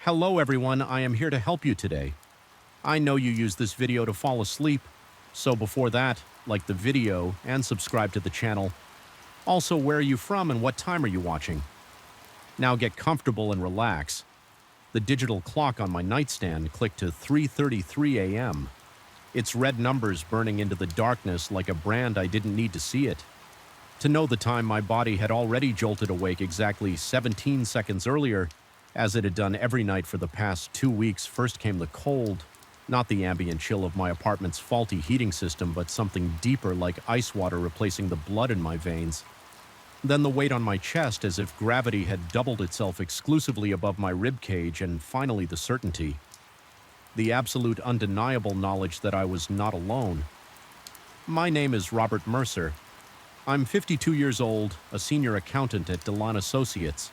Hello everyone, I am here to help you today. I know you use this video to fall asleep, so before that, like the video and subscribe to the channel. Also, where are you from and what time are you watching? Now get comfortable and relax. The digital clock on my nightstand clicked to 3:33 a.m. Its red numbers burning into the darkness like a brand I didn't need to see it. To know the time, my body had already jolted awake exactly 17 seconds earlier, as it had done every night for the past 2 weeks. First came the cold, not the ambient chill of my apartment's faulty heating system, but something deeper like ice water replacing the blood in my veins. Then the weight on my chest as if gravity had doubled itself exclusively above my rib cage, and finally the certainty. The absolute undeniable knowledge that I was not alone. My name is Robert Mercer. I'm 52 years old, a senior accountant at Delon Associates.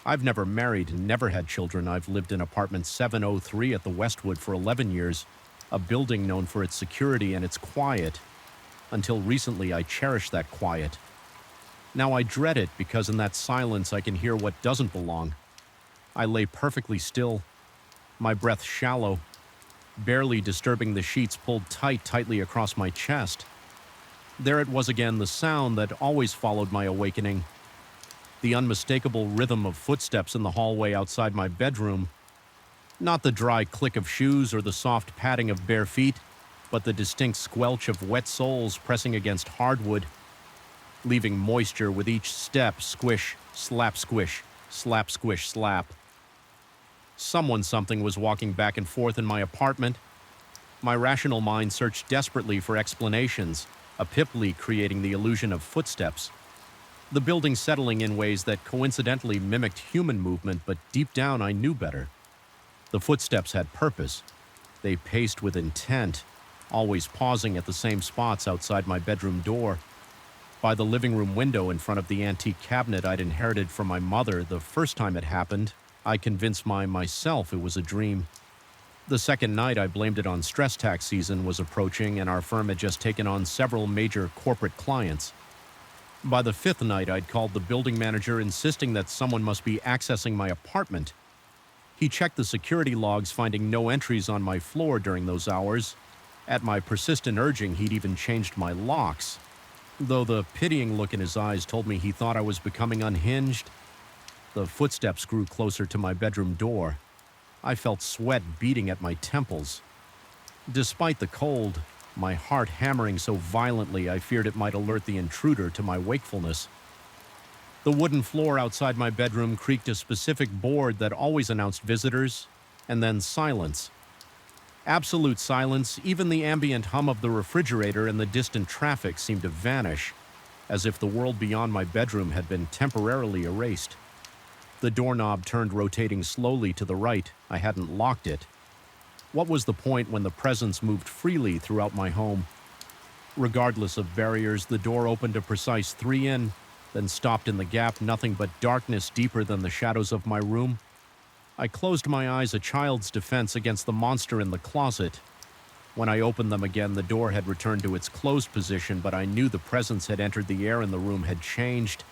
I've never married and never had children. I've lived in apartment 703 at the Westwood for 11 years, a building known for its security and its quiet. Until recently, I cherished that quiet. Now I dread it because in that silence I can hear what doesn't belong. I lay perfectly still, my breath shallow, barely disturbing the sheets pulled tightly across my chest. There it was again, the sound that always followed my awakening. The unmistakable rhythm of footsteps in the hallway outside my bedroom. Not the dry click of shoes or the soft padding of bare feet, but the distinct squelch of wet soles pressing against hardwood, leaving moisture with each step. Squish, slap, squish, slap, squish, slap. Something was walking back and forth in my apartment. My rational mind searched desperately for explanations, a pip leak creating the illusion of footsteps. The building settling in ways that coincidentally mimicked human movement, but deep down I knew better. The footsteps had purpose. They paced with intent, always pausing at the same spots outside my bedroom door. By the living room window in front of the antique cabinet I'd inherited from my mother. The first time it happened, I convinced myself it was a dream. The second night, I blamed it on stress tax season was approaching and our firm had just taken on several major corporate clients. By the fifth night, I'd called the building manager insisting that someone must be accessing my apartment. He checked the security logs, finding no entries on my floor during those hours. At my persistent urging, he'd even changed my locks. Though the pitying look in his eyes told me he thought I was becoming unhinged. The footsteps grew closer to my bedroom door. I felt sweat beating at my temples. Despite the cold, my heart hammering so violently I feared it might alert the intruder to my wakefulness. The wooden floor outside my bedroom creaked a specific board that always announced visitors, and then silence. Absolute silence. Even the ambient hum of the refrigerator and the distant traffic seemed to vanish, as if the world beyond my bedroom had been temporarily erased. The doorknob turned, rotating slowly to the right. I hadn't locked it. What was the point when the presence moved freely throughout my home? Regardless of barriers, the door opened a precise 3 in, then stopped in the gap, nothing but darkness deeper than the shadows of my room. I closed my eyes, a child's defense against the monster in the closet. When I opened them again, the door had returned to its closed position, but I knew the presence had entered. The air in the room had changed,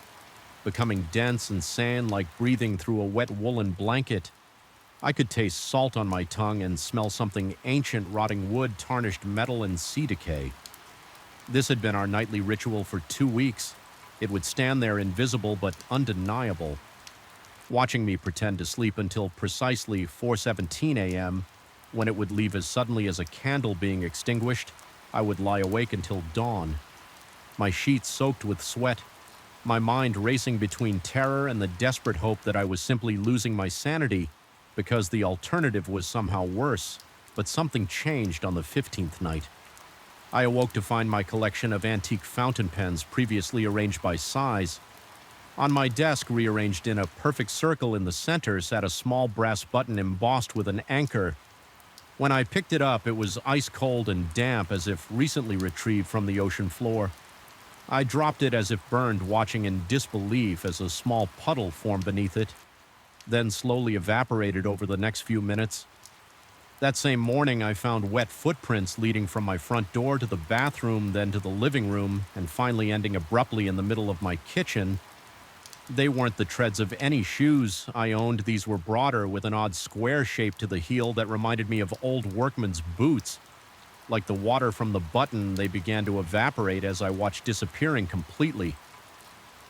becoming dense and sand like breathing through a wet woolen blanket. I could taste salt on my tongue and smell something ancient, rotting wood, tarnished metal, and sea decay. This had been our nightly ritual for 2 weeks. It would stand there invisible but undeniable, watching me pretend to sleep until precisely 4:17 a.m., when it would leave as suddenly as a candle being extinguished. I would lie awake until dawn, my sheets soaked with sweat, my mind racing between terror and the desperate hope that I was simply losing my sanity because the alternative was somehow worse. But something changed on the 15th night. I awoke to find my collection of antique fountain pens, previously arranged by size. On my desk, rearranged in a perfect circle in the center, sat a small brass button embossed with an anchor. When I picked it up, it was ice cold and damp, as if recently retrieved from the ocean floor. I dropped it as if burned, watching in disbelief as a small puddle formed beneath it, then slowly evaporated over the next few minutes. That same morning, I found wet footprints leading from my front door to the bathroom, then to the living room, and finally ending abruptly in the middle of my kitchen. They weren't the treads of any shoes I owned. These were broader, with an odd square shape to the heel that reminded me of old workman's boots. Like the water from the button, they began to evaporate as I watched disappearing completely.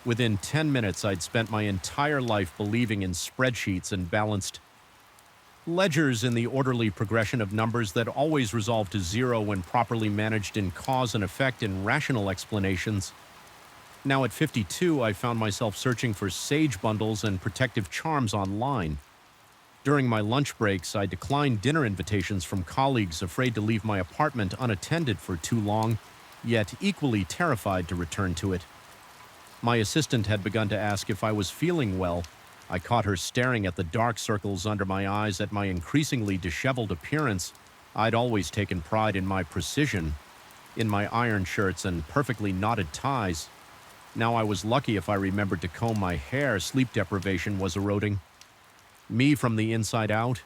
Within 10 minutes, I'd spent my entire life believing in spreadsheets and balanced ledgers in the orderly progression of numbers that always resolve to zero when properly managed in cause and effect and rational explanations. Now at 52, I found myself searching for sage bundles and protective charms online. During my lunch breaks, I declined dinner invitations from colleagues afraid to leave my apartment unattended for too long, yet equally terrified to return to it. My assistant had begun to ask if I was feeling well. I caught her staring at the dark circles under my eyes at my increasingly disheveled appearance. I'd always taken pride in my precision, in my iron shirts and perfectly knotted ties. Now I was lucky if I remembered to comb my hair. Sleep deprivation was eroding me from the inside out,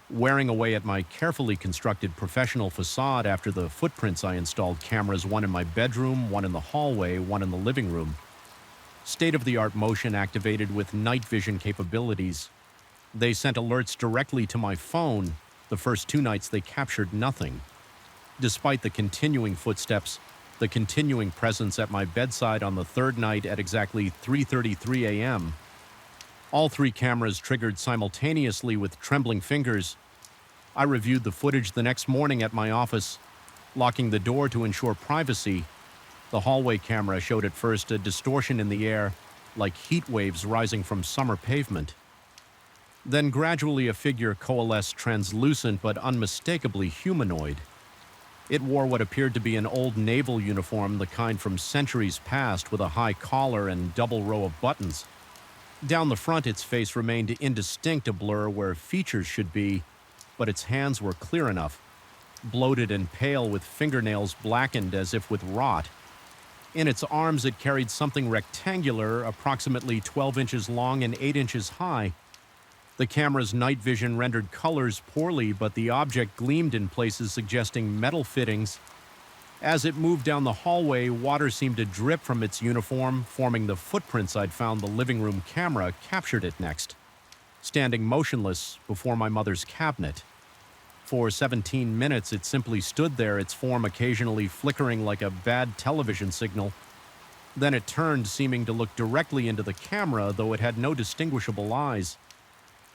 wearing away at my carefully constructed professional facade after the footprints I installed cameras, one in my bedroom, one in the hallway, one in the living room. State-of-the-art motion activated with night vision capabilities. They sent alerts directly to my phone. The first 2 nights they captured nothing. Despite the continuing footsteps, the continuing presence at my bedside on the third night at exactly 3:33 a.m., all 3 cameras triggered simultaneously with trembling fingers. I reviewed the footage the next morning at my office, locking the door to ensure privacy. The hallway camera showed at first a distortion in the air, like heat waves rising from summer pavement. Then gradually a figure coalesced, translucent but unmistakably humanoid. It wore what appeared to be an old naval uniform, the kind from centuries past, with a high collar and double row of buttons. Down the front, its face remained indistinct, a blur where features should be, but its hands were clear enough, bloated and pale with fingernails blackened as if with rot. In its arms, it carried something rectangular, approximately 12 inches long and 8 inches high. The camera's night vision rendered colors poorly, but the object gleamed in places suggesting metal fittings. As it moved down the hallway, water seemed to drip from its uniform, forming the footprints I'd found. The living room camera captured it next, standing motionless before my mother's cabinet. For 17 minutes, it simply stood there, its form occasionally flickering like a bad television signal. Then it turned, seeming to look directly into the camera, though it had no distinguishable eyes.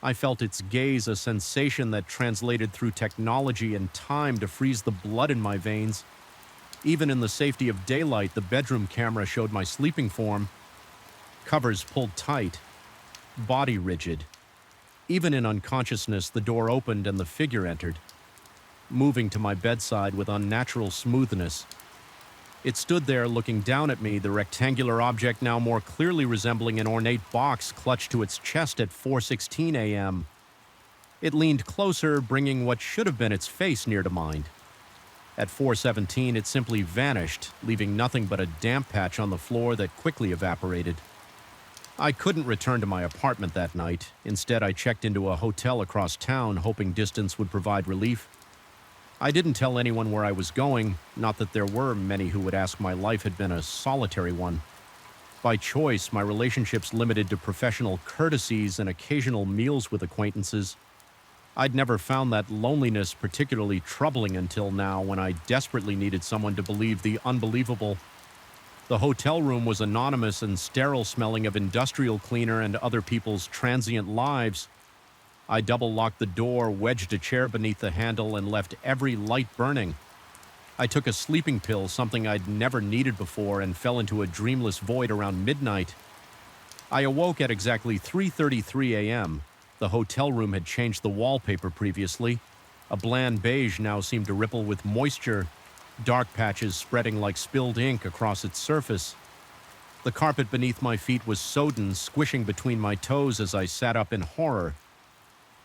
I felt its gaze, a sensation that translated through technology and time to freeze the blood in my veins. Even in the safety of daylight, the bedroom camera showed my sleeping form, covers pulled tight, body rigid. Even in unconsciousness, the door opened and the figure entered, moving to my bedside with unnatural smoothness. It stood there looking down at me, the rectangular object now more clearly resembling an ornate box clutched to its chest at 4:16 a.m. It leaned closer, bringing what should have been its face near to mine. At 4:17, it simply vanished, leaving nothing but a damp patch on the floor that quickly evaporated. I couldn't return to my apartment that night. Instead, I checked into a hotel across town, hoping distance would provide relief. I didn't tell anyone where I was going, not that there were many who would ask. My life had been a solitary one. By choice, my relationships limited to professional courtesies and occasional meals with acquaintances. I'd never found that loneliness particularly troubling until now, when I desperately needed someone to believe the unbelievable. The hotel room was anonymous and sterile, smelling of industrial cleaner and other people's transient lives. I double-locked the door, wedged a chair beneath the handle, and left every light burning. I took a sleeping pill, something I'd never needed before, and fell into a dreamless void around midnight. I awoke at exactly 3:33 a.m. The hotel room had changed the wallpaper previously. A bland beige now seemed to ripple with moisture, dark patches spreading like spilled ink across its surface. The carpet beneath my feet was sodden, squishing between my toes as I sat up in horror.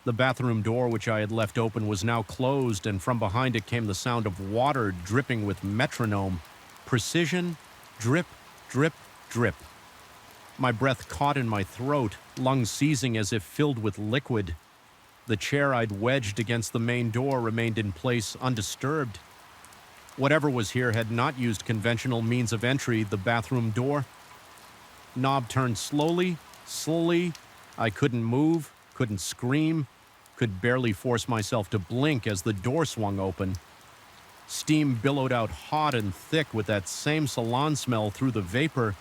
The bathroom door, which I had left open, was now closed, and from behind it came the sound of water dripping with metronome. Precision, drip, drip, drip. My breath caught in my throat, lungs seizing as if filled with liquid. The chair I'd wedged against the main door remained in place, undisturbed. Whatever was here had not used conventional means of entry. The bathroom door knob turned slowly, Slowly, I couldn't move, couldn't scream, could barely force myself to blink as the door swung open. Steam billowed out hot and thick with that same salon smell through the vapor.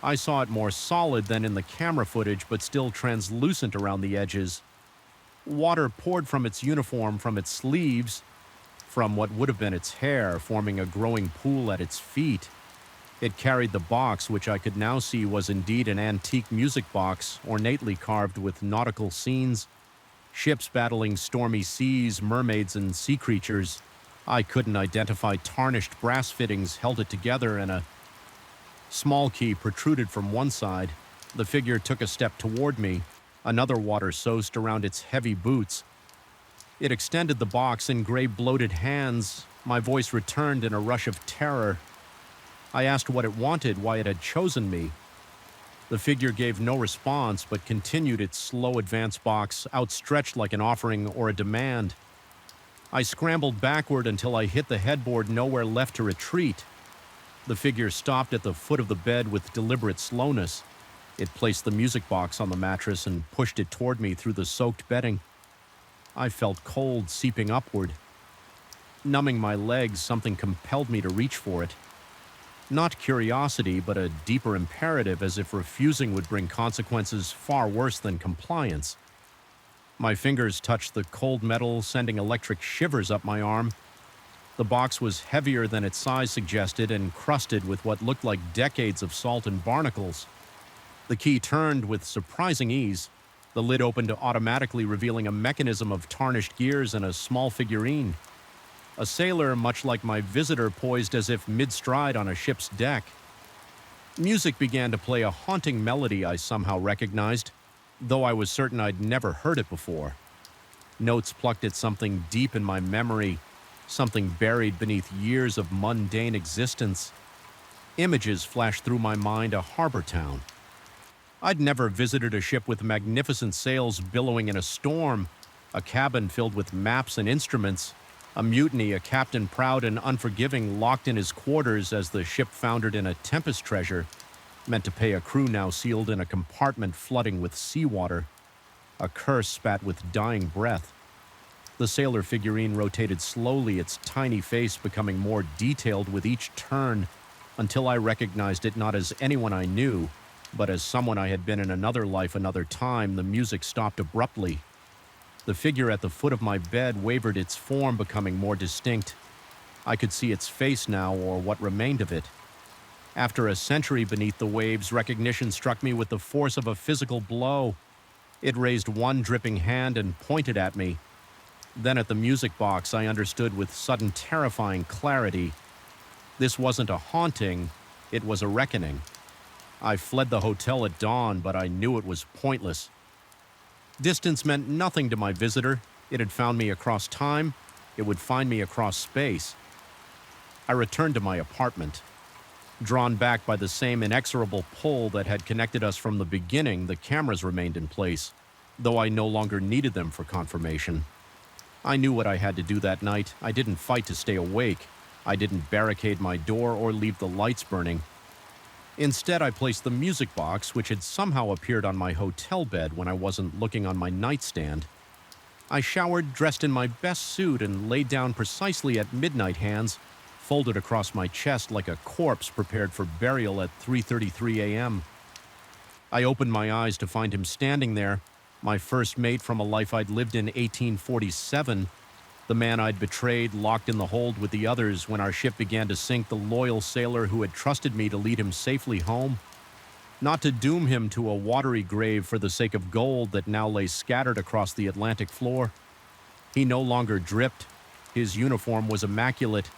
I saw it more solid than in the camera footage, but still translucent around the edges. Water poured from its uniform, from its sleeves, from what would have been its hair, forming a growing pool at its feet. It carried the box, which I could now see was indeed an antique music box, ornately carved with nautical scenes, ships battling stormy seas, mermaids, and sea creatures. I couldn't identify tarnished brass fittings held it together, and a small key protruded from one side. The figure took a step toward me, another water soused around its heavy boots. It extended the box in gray bloated hands. My voice returned in a rush of terror. I asked what it wanted, why it had chosen me. The figure gave no response, but continued its slow advance box, outstretched like an offering or a demand. I scrambled backward until I hit the headboard, nowhere left to retreat. The figure stopped at the foot of the bed with deliberate slowness. It placed the music box on the mattress and pushed it toward me through the soaked bedding. I felt cold seeping upward. Numbing my legs, something compelled me to reach for it. Not curiosity, but a deeper imperative, as if refusing would bring consequences far worse than compliance. My fingers touched the cold metal, sending electric shivers up my arm. The box was heavier than its size suggested and crusted with what looked like decades of salt and barnacles. The key turned with surprising ease. The lid opened automatically, revealing a mechanism of tarnished gears and a small figurine. A sailor, much like my visitor, poised as if mid-stride on a ship's deck. Music began to play, a haunting melody I somehow recognized, though I was certain I'd never heard it before. Notes plucked at something deep in my memory, something buried beneath years of mundane existence. Images flashed through my mind, a harbor town. I'd never visited a ship with magnificent sails billowing in a storm, a cabin filled with maps and instruments, a mutiny, a captain proud and unforgiving locked in his quarters as the ship foundered in a tempest treasure, meant to pay a crew now sealed in a compartment flooding with seawater, a curse spat with dying breath. The sailor figurine rotated slowly, its tiny face becoming more detailed with each turn, until I recognized it not as anyone I knew, but as someone I had been in another life, another time. The music stopped abruptly. The figure at the foot of my bed wavered, its form becoming more distinct. I could see its face now, or what remained of it. After a century beneath the waves, recognition struck me with the force of a physical blow. It raised one dripping hand and pointed at me. Then at the music box, I understood with sudden terrifying clarity. This wasn't a haunting, it was a reckoning. I fled the hotel at dawn, but I knew it was pointless. Distance meant nothing to my visitor. It had found me across time. It would find me across space. I returned to my apartment. Drawn back by the same inexorable pull that had connected us from the beginning, the cameras remained in place, though I no longer needed them for confirmation. I knew what I had to do that night. I didn't fight to stay awake. I didn't barricade my door or leave the lights burning. Instead, I placed the music box, which had somehow appeared on my hotel bed when I wasn't looking on my nightstand. I showered, dressed in my best suit, and laid down precisely at midnight, hands folded across my chest like a corpse prepared for burial at 3:33 a.m. I opened my eyes to find him standing there, my first mate from a life I'd lived in 1847, the man I'd betrayed, locked in the hold with the others when our ship began to sink, the loyal sailor who had trusted me to lead him safely home, not to doom him to a watery grave for the sake of gold that now lay scattered across the Atlantic floor. He no longer dripped. His uniform was immaculate,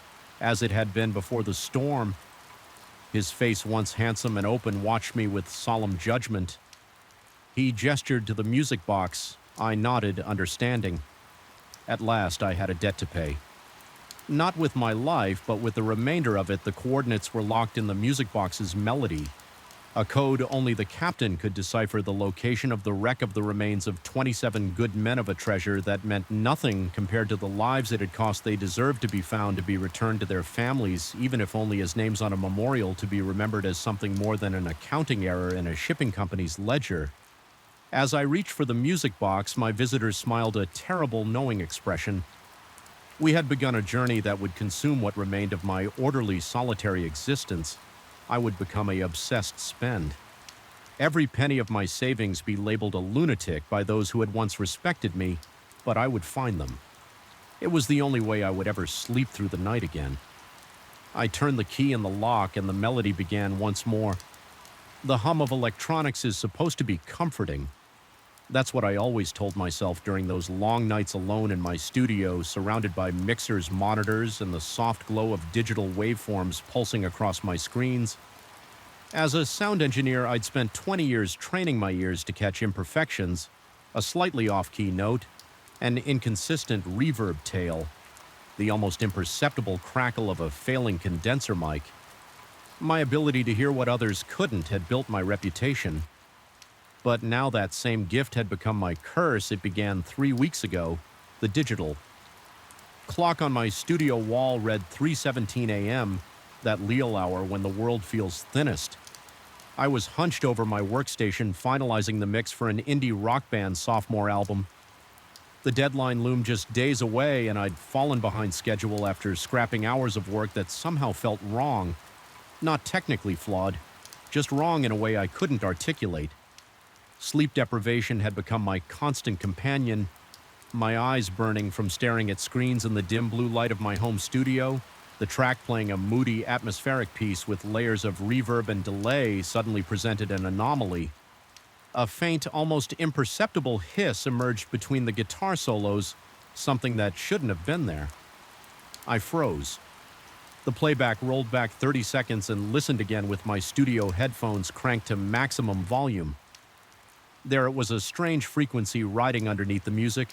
as it had been before the storm. His face, once handsome and open, watched me with solemn judgment. He gestured to the music box. I nodded, understanding. At last, I had a debt to pay. Not with my life, but with the remainder of it. The coordinates were locked in the music box's melody. a code only the captain could decipher the location of the wreck of the remains of 27 good men of a treasure that meant nothing compared to the lives it had cost. They deserved to be found, to be returned to their families, even if only as names on a memorial, to be remembered as something more than an accounting error in a shipping company's ledger. As I reached for the music box, my visitors smiled a terrible, knowing expression. We had begun a journey that would consume what remained of my orderly, solitary existence. I would become a obsessed spend. Every penny of my savings be labeled a lunatic by those who had once respected me, but I would find them. It was the only way I would ever sleep through the night again. I turned the key in the lock and the melody began once more. The hum of electronics is supposed to be comforting. That's what I always told myself during those long nights alone in my studio, surrounded by mixers, monitors, and the soft glow of digital waveforms pulsing across my screens. As a sound engineer, I'd spent 20 years training my ears to catch imperfections, a slightly off-key note, an inconsistent reverb tail, the almost imperceptible crackle of a failing condenser mic. My ability to hear what others couldn't had built my reputation. But now that same gift had become my curse. It began 3 weeks ago, the digital. Clock on my studio wall read 3:17 a.m., that Lille hour when the world feels thinnest. I was hunched over my workstation finalizing the mix for an indie rock band's sophomore album. The deadline loomed just days away, and I'd fallen behind schedule after scrapping hours of work that somehow felt wrong. Not technically flawed, just wrong in a way I couldn't articulate. Sleep deprivation had become my constant companion, my eyes burning from staring at screens in the dim blue light of my home studio. The track playing a moody, atmospheric piece with layers of reverb and delay suddenly presented an anomaly. A faint, almost imperceptible hiss emerged between the guitar solos, something that shouldn't have been there. I froze. The playback rolled back 30 seconds and listened again with my studio headphones cranked to maximum volume. There it was, a strange frequency riding underneath the music,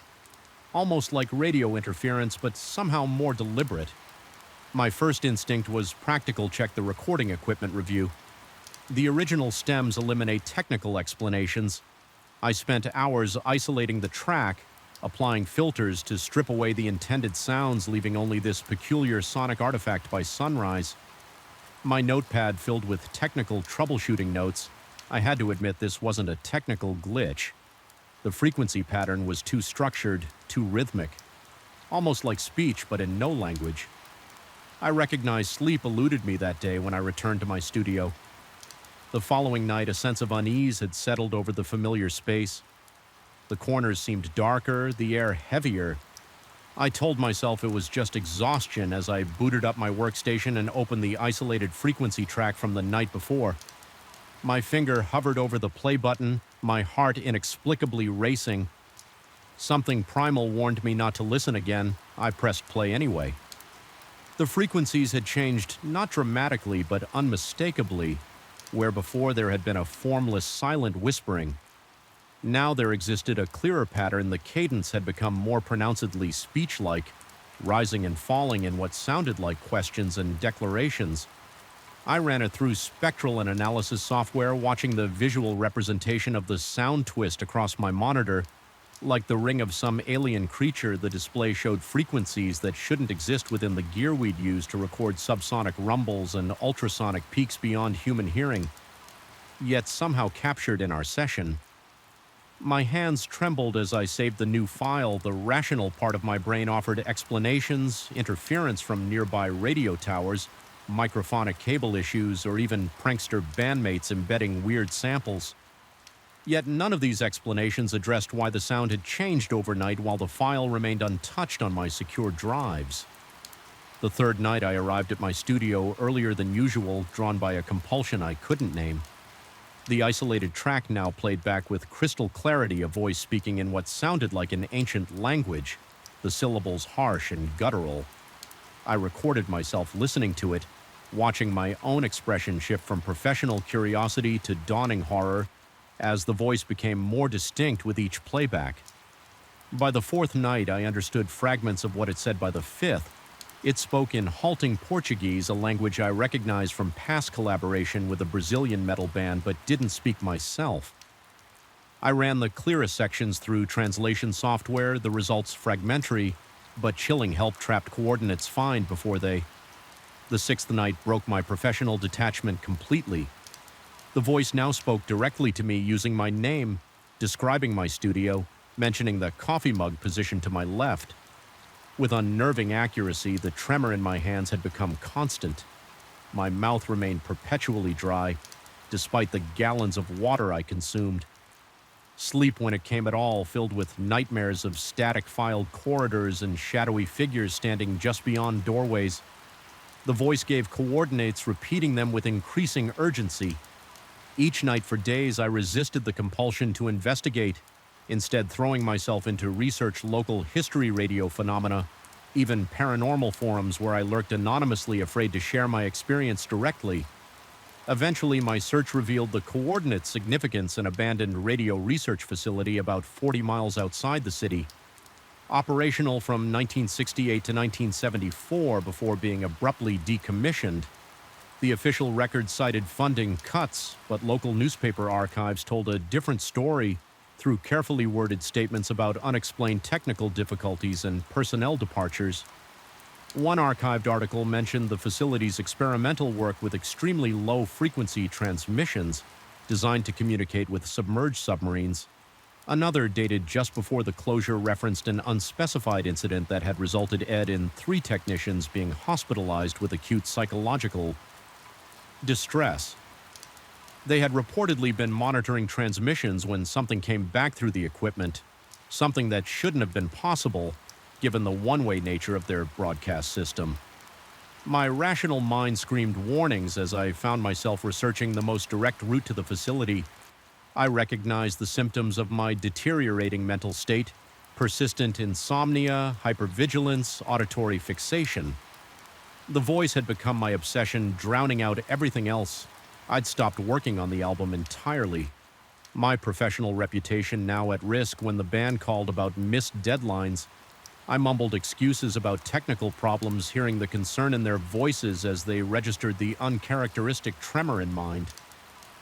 almost like radio interference, but somehow more deliberate. My first instinct was practical check the recording equipment review. The original stems eliminate technical explanations. I spent hours isolating the track, applying filters to strip away the intended sounds, leaving only this peculiar sonic artifact by sunrise. My notepad filled with technical troubleshooting notes. I had to admit this wasn't a technical glitch. The frequency pattern was too structured, too rhythmic. Almost like speech, but in no language. I recognized sleep eluded me that day when I returned to my studio. The following night, a sense of unease had settled over the familiar space. The corners seemed darker, the air heavier. I told myself it was just exhaustion as I booted up my workstation and opened the isolated frequency track from the night before. My finger hovered over the play button, my heart inexplicably racing. Something primal warned me not to listen again. I pressed play anyway. The frequencies had changed, not dramatically, but unmistakably, where before there had been a formless, silent whispering. Now there existed a clearer pattern. The cadence had become more pronouncedly speech-like, rising and falling in what sounded like questions and declarations. I ran it through spectral and analysis software, watching the visual representation of the sound twist across my monitor. Like the ring of some alien creature, the display showed frequencies that shouldn't exist within the gear we'd use to record subsonic rumbles and ultrasonic peaks beyond human hearing, yet somehow captured in our session. My hands trembled as I saved the new file. The rational part of my brain offered explanations, interference from nearby radio towers, microphonic cable issues, or even prankster bandmates embedding weird samples. Yet none of these explanations addressed why the sound had changed overnight while the file remained untouched on my secure drives. The third night I arrived at my studio earlier than usual, drawn by a compulsion I couldn't name. The isolated track now played back with crystal clarity, a voice speaking in what sounded like an ancient language, the syllables harsh and guttural. I recorded myself listening to it, watching my own expression shift from professional curiosity to dawning horror as the voice became more distinct with each playback. By the fourth night, I understood fragments of what it said by the fifth. It spoke in halting Portuguese, a language I recognized from past collaboration with a Brazilian metal band but didn't speak myself. I ran the clearest sections through translation software, the results fragmentary, but chilling help-trapped coordinates find before they. The sixth night broke my professional detachment completely. The voice now spoke directly to me using my name, describing my studio, mentioning the coffee mug positioned to my left. With unnerving accuracy, the tremor in my hands had become constant. My mouth remained perpetually dry, despite the gallons of water I consumed. Sleep, when it came at all, filled with nightmares of static-filed corridors and shadowy figures standing just beyond doorways. The voice gave coordinates, repeating them with increasing urgency. Each night for days, I resisted the compulsion to investigate, instead throwing myself into research local history radio phenomena, even paranormal forums where I lurked anonymously, afraid to share my experience directly. Eventually, my search revealed the coordinate significance an abandoned radio research facility about 40 miles outside the city. Operational from 1968 to 1974 before being abruptly decommissioned. The official record cited funding cuts, but local newspaper archives told a different story through carefully worded statements about unexplained technical difficulties and personnel departures. One archived article mentioned the facility's experimental work with extremely low-frequency transmissions designed to communicate with submerged submarines. Another, dated just before the closure, referenced an unspecified incident that had resulted in 3 technicians being hospitalized with acute psychological distress. They had reportedly been monitoring transmissions when something came back through the equipment, something that shouldn't have been possible given the one-way nature of their broadcast system. My rational mind screamed warnings as I found myself researching the most direct route to the facility. I recognized the symptoms of my deteriorating mental state: persistent insomnia, hypervigilance, auditory fixation. The voice had become my obsession, drowning out everything else. I'd stopped working on the album entirely. My professional reputation now at risk when the band called about missed deadlines. I mumbled excuses about technical problems, hearing the concern in their voices as they registered the uncharacteristic tremor in mind.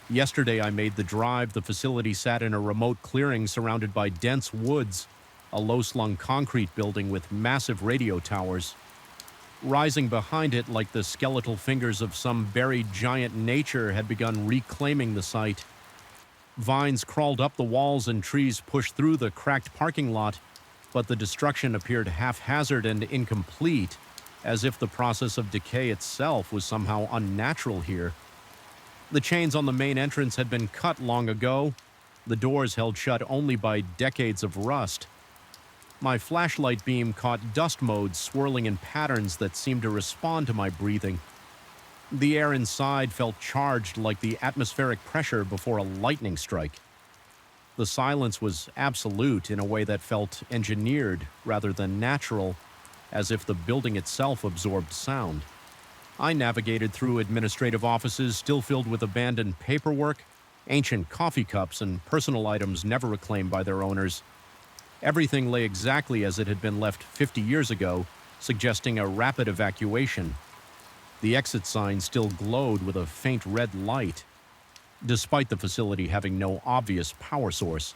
Yesterday I made the drive. The facility sat in a remote clearing surrounded by dense woods, a low-slung concrete building with massive radio towers. Rising behind it like the skeletal fingers of some buried giant, nature had begun reclaiming the site. Vines crawled up the walls and trees pushed through the cracked parking lot, but the destruction appeared haphazard and incomplete, as if the process of decay itself was somehow unnatural here. The chains on the main entrance had been cut long ago, the doors held shut only by decades of rust. My flashlight beam caught dust motes swirling in patterns that seemed to respond to my breathing. The air inside felt charged like the atmospheric pressure before a lightning strike. The silence was absolute in a way that felt engineered rather than natural, as if the building itself absorbed sound. I navigated through administrative offices still filled with abandoned paperwork, ancient coffee cups, and personal items never reclaimed by their owners. Everything lay exactly as it had been left 50 years ago, suggesting a rapid evacuation. The exit sign still glowed with a faint red light, despite the facility having no obvious power source.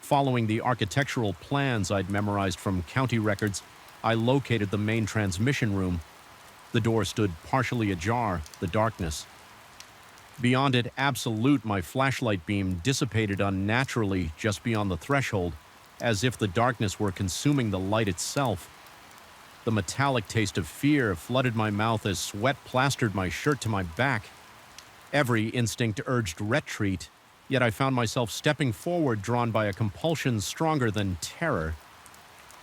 Following the architectural plans I'd memorized from county records, I located the main transmission room. The door stood partially ajar, the darkness. Beyond it, absolute, my flashlight beam dissipated unnaturally just beyond the threshold, as if the darkness were consuming the light itself. The metallic taste of fear flooded my mouth as sweat plastered my shirt to my back. Every instinct urged retreat, yet I found myself stepping forward, drawn by a compulsion stronger than terror.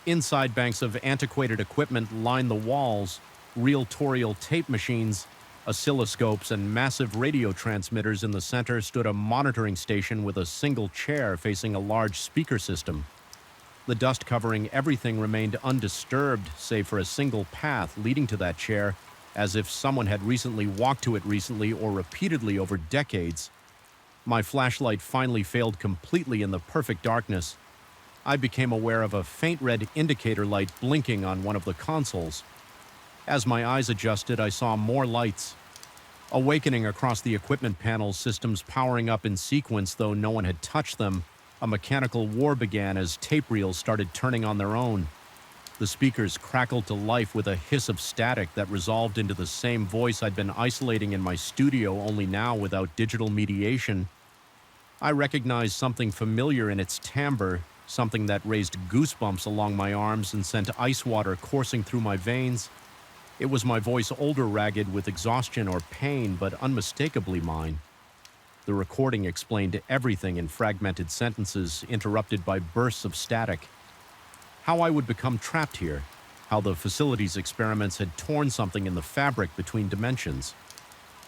Inside, banks of antiquated equipment lined the walls: reel-to-reel tape machines, oscilloscopes, and massive radio transmitters. In the center stood a monitoring station with a single chair facing a large speaker system. The dust covering everything remained undisturbed, save for a single path leading to that chair, as if someone had recently walked to it recently or repeatedly over decades. My flashlight finally failed completely in the perfect darkness. I became aware of a faint red indicator light blinking on one of the consoles. As my eyes adjusted, I saw more lights, awakening across the equipment panels, systems powering up in sequence though no one had touched them. A mechanical war began as tape reels started turning on their own. The speakers crackled to life with a hiss of static that resolved into the same voice I'd been isolating in my studio, only now without digital mediation. I recognized something familiar in its timbre, something that raised goosebumps along my arms and sent ice water coursing through my veins. It was my voice, older, ragged with exhaustion or pain, but unmistakably mine. The recording explained everything in fragmented sentences, interrupted by bursts of static. How I would become trapped here, how the facility's experiments had torn something in the fabric between dimensions,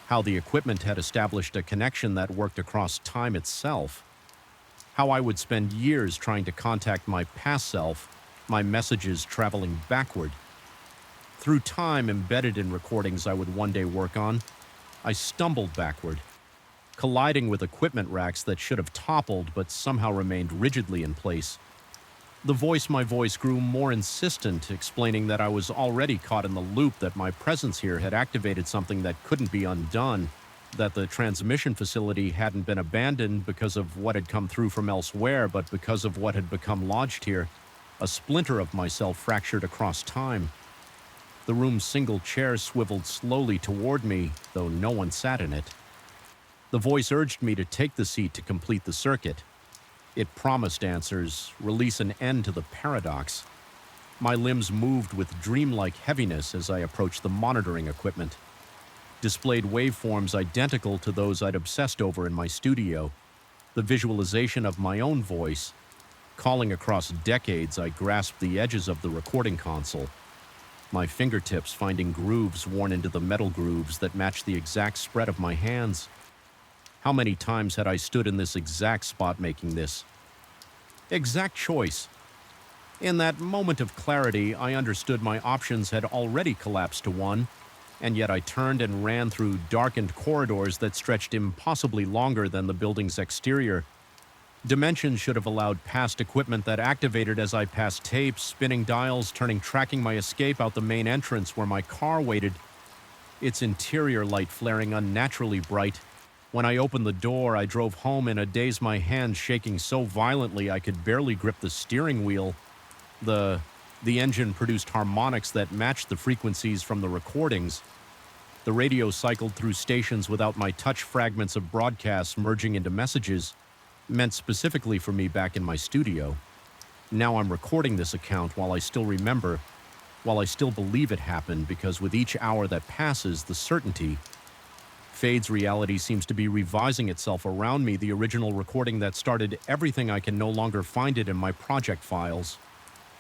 how the equipment had established a connection that worked across time itself, how I would spend years trying to contact my past self, my messages traveling backward. Through time embedded in recordings I would one day work on, I stumbled backward, colliding with equipment racks that should have toppled but somehow remained rigidly in place. My voice grew more insistent, explaining that I was already caught in the loop, that my presence here had activated something that couldn't be undone, that the transmission facility hadn't been abandoned because of what had come through from elsewhere, but because of what had become lodged here, a splinter of myself fractured across time. The room's single chair swiveled slowly toward me, though no one sat in it. The voice urged me to take the seat to complete the circuit. It promised answers, release an end to the paradox. My limbs moved with dreamlike heaviness as I approached the monitoring equipment. Displayed waveforms identical to those I'd obsessed over in my studio. The visualization of my own voice. Calling across decades, I grasped the edges of the recording console, my fingertips finding grooves worn into the metal grooves that matched the exact spread of my hands. How many times had I stood in this exact spot making this exact choice? In that moment of clarity, I understood my options had already collapsed to one, and yet I turned and ran through darkened corridors that stretched impossibly longer than the building's exterior. Dimensions should have allowed past equipment that activated as I passed tapes, spinning dials, tracking my escape out the main entrance where my car waited, its interior light flaring unnaturally bright. When I opened the door, I drove home in a daze, my hands shaking so violently I could barely grip the steering wheel. The engine produced harmonics that matched the frequencies from the recordings. The radio cycled through stations without my touch, fragments of broadcasts merging into messages, meant specifically for me back in my studio. Now I'm recording this account while I still remember, while I still believe it happened, because with each hour that passes, the certainty fades. Reality seems to be revising itself around me. The original recording that started everything, I can no longer find it in my project files.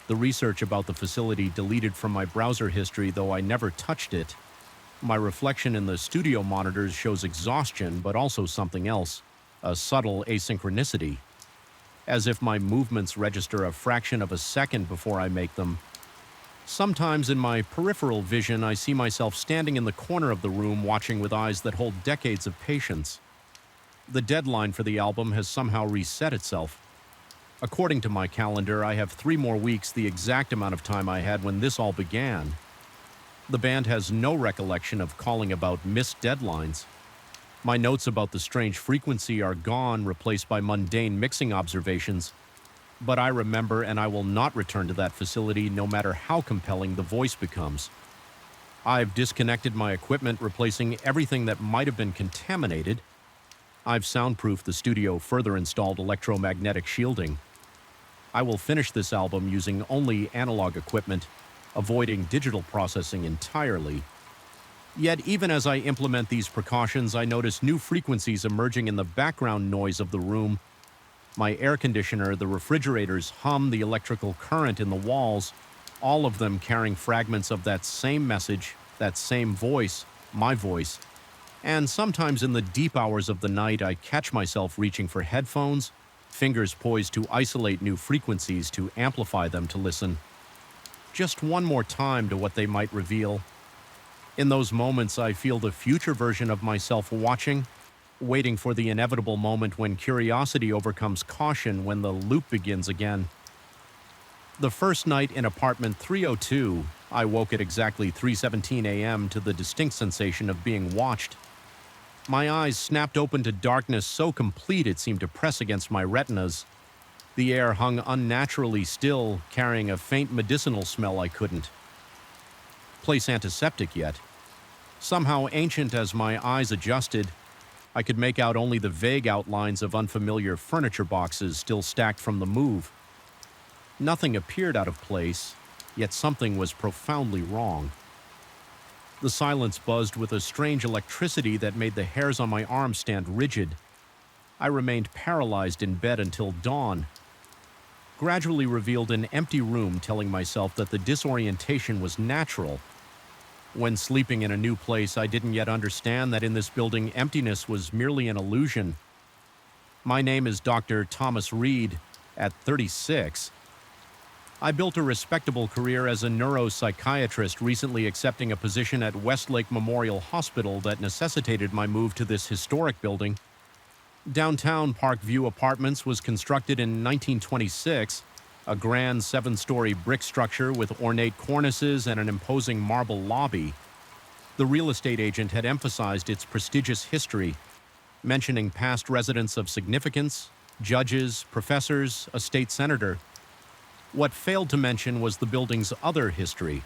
The research about the facility deleted from my browser history, though I never touched it. My reflection in the studio monitors shows exhaustion, but also something else, a subtle asynchronicity. As if my movements register a fraction of a second before I make them. Sometimes in my peripheral vision, I see myself standing in the corner of the room, watching with eyes that hold decades of patience. The deadline for the album has somehow reset itself. According to my calendar, I have 3 more weeks, the exact amount of time I had when this all began. The band has no recollection of calling about missed deadlines. My notes about the strange frequency are gone, replaced by mundane mixing observations. But I remember, and I will not return to that facility no matter how compelling the voice becomes. I've disconnected my equipment, replacing everything that might have been contaminated. I've soundproofed the studio, further installed electromagnetic shielding. I will finish this album using only analog equipment, avoiding digital processing entirely. Yet even as I implement these precautions, I notice new frequencies emerging in the background noise of the room. My air conditioner, the refrigerators hum, the electrical current in the walls, all of them carrying fragments of that same message, that same voice, my voice. And sometimes in the deep hours of the night, I catch myself reaching for headphones, fingers poised to isolate new frequencies, to amplify them, to listen just one more time to what they might reveal. In those moments, I feel the future version of myself watching, waiting for the inevitable moment when curiosity overcomes caution, when the loop begins again. The first night in apartment 302, I woke at exactly 3:17 a.m. to the distinct sensation of being watched. My eyes snapped open to darkness so complete it seemed to press against my retinas. The air hung unnaturally still, carrying a faint medicinal smell I couldn't place antiseptic yet. Somehow ancient as my eyes adjusted, I could make out only the vague outlines of unfamiliar furniture boxes still stacked from the move. Nothing appeared out of place, yet something was profoundly wrong. The silence buzzed with a strange electricity that made the hairs on my arms stand rigid. I remained paralyzed in bed until dawn. Gradually revealed an empty room, telling myself that the disorientation was natural. When sleeping in a new place, I didn't yet understand that in this building, emptiness was merely an illusion. My name is Dr. Thomas Reed. At 36, I built a respectable career as a neuropsychiatrist, recently accepting a position at Westlake Memorial Hospital that necessitated my move to this historic building. Downtown Parkview Apartments was constructed in 1926, a grand 7-story brick structure with ornate cornices and an imposing marble lobby. The real estate agent had emphasized its prestigious history, mentioning past residents of significance, judges, professors, a state senator. What failed to mention was the building's other history,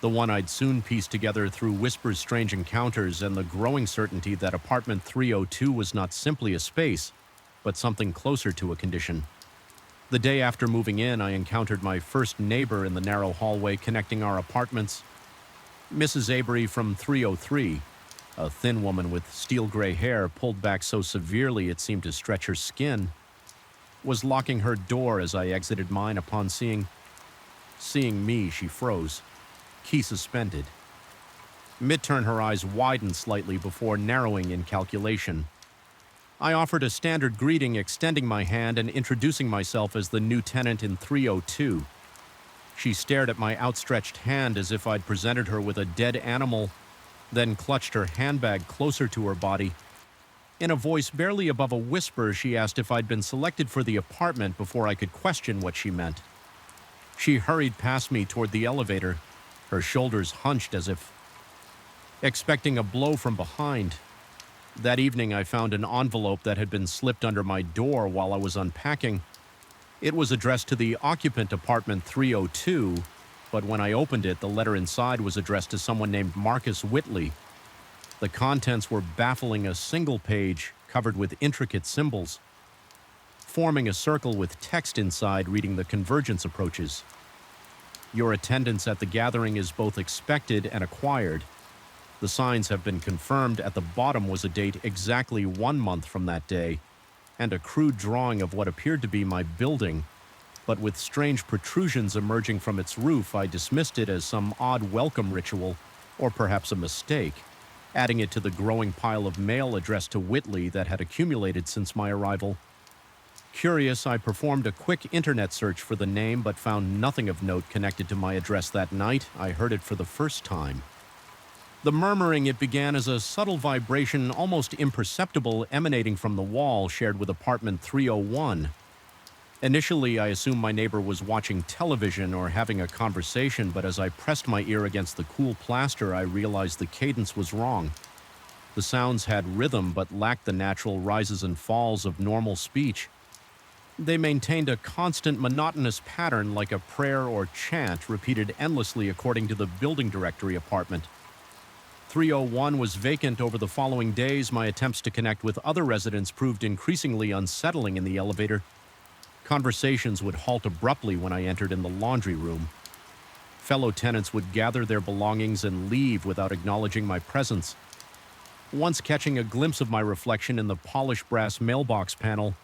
the one I'd soon piece together through Whisper's strange encounters and the growing certainty that apartment 302 was not simply a space, but something closer to a condition. The day after moving in, I encountered my first neighbor in the narrow hallway connecting our apartments. Mrs. Avery from 303, a thin woman with steel-gray hair pulled back so severely it seemed to stretch her skin, was locking her door as I exited mine. Upon seeing me, she froze, key suspended. Mid-turn, her eyes widened slightly before narrowing in calculation. I offered a standard greeting, extending my hand and introducing myself as the new tenant in 302. She stared at my outstretched hand as if I'd presented her with a dead animal, then clutched her handbag closer to her body. In a voice barely above a whisper, she asked if I'd been selected for the apartment before I could question what she meant. She hurried past me toward the elevator, her shoulders hunched as if expecting a blow from behind. That evening, I found an envelope that had been slipped under my door while I was unpacking. It was addressed to the occupant apartment 302, but when I opened it, the letter inside was addressed to someone named Marcus Whitley. The contents were baffling, a single page covered with intricate symbols, forming a circle with text inside reading the convergence approaches. Your attendance at the gathering is both expected and acquired. The signs have been confirmed. At the bottom was a date exactly 1 month from that day, and a crude drawing of what appeared to be my building, but with strange protrusions emerging from its roof. I dismissed it as some odd welcome ritual, or perhaps a mistake, adding it to the growing pile of mail addressed to Whitley that had accumulated since my arrival. Curious, I performed a quick internet search for the name, but found nothing of note connected to my address that night. I heard it for the first time. The murmuring, it began as a subtle vibration, almost imperceptible, emanating from the wall shared with apartment 301. Initially, I assumed my neighbor was watching television or having a conversation, but as I pressed my ear against the cool plaster, I realized the cadence was wrong. The sounds had rhythm, but lacked the natural rises and falls of normal speech. They maintained a constant monotonous pattern like a prayer or chant repeated endlessly according to the building directory apartment. 301 was vacant. Over the following days, my attempts to connect with other residents proved increasingly unsettling in the elevator. Conversations would halt abruptly when I entered in the laundry room. Fellow tenants would gather their belongings and leave without acknowledging my presence. Once catching a glimpse of my reflection in the polished brass mailbox panel,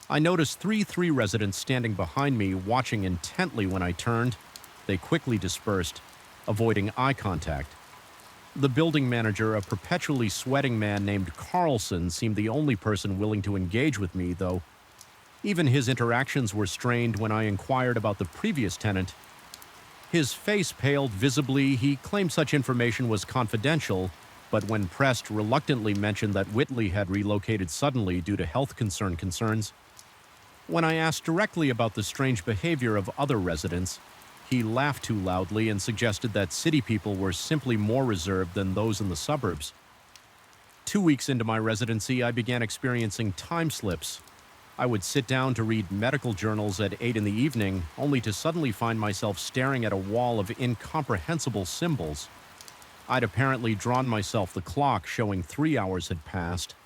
I noticed 3 residents standing behind me, watching intently. When I turned, they quickly dispersed, avoiding eye contact. The building manager, a perpetually sweating man named Carlson, seemed the only person willing to engage with me, though even his interactions were strained. When I inquired about the previous tenant, his face paled visibly. He claimed such information was confidential, but when pressed, reluctantly mentioned that Whitley had relocated suddenly due to health concerns. When I asked directly about the strange behavior of other residents, he laughed too loudly and suggested that city people were simply more reserved than those in the suburbs. 2 weeks into my residency, I began experiencing time slips. I would sit down to read medical journals at 8 in the evening, only to suddenly find myself staring at a wall of incomprehensible symbols. I'd apparently drawn myself the clock showing 3 hours had passed.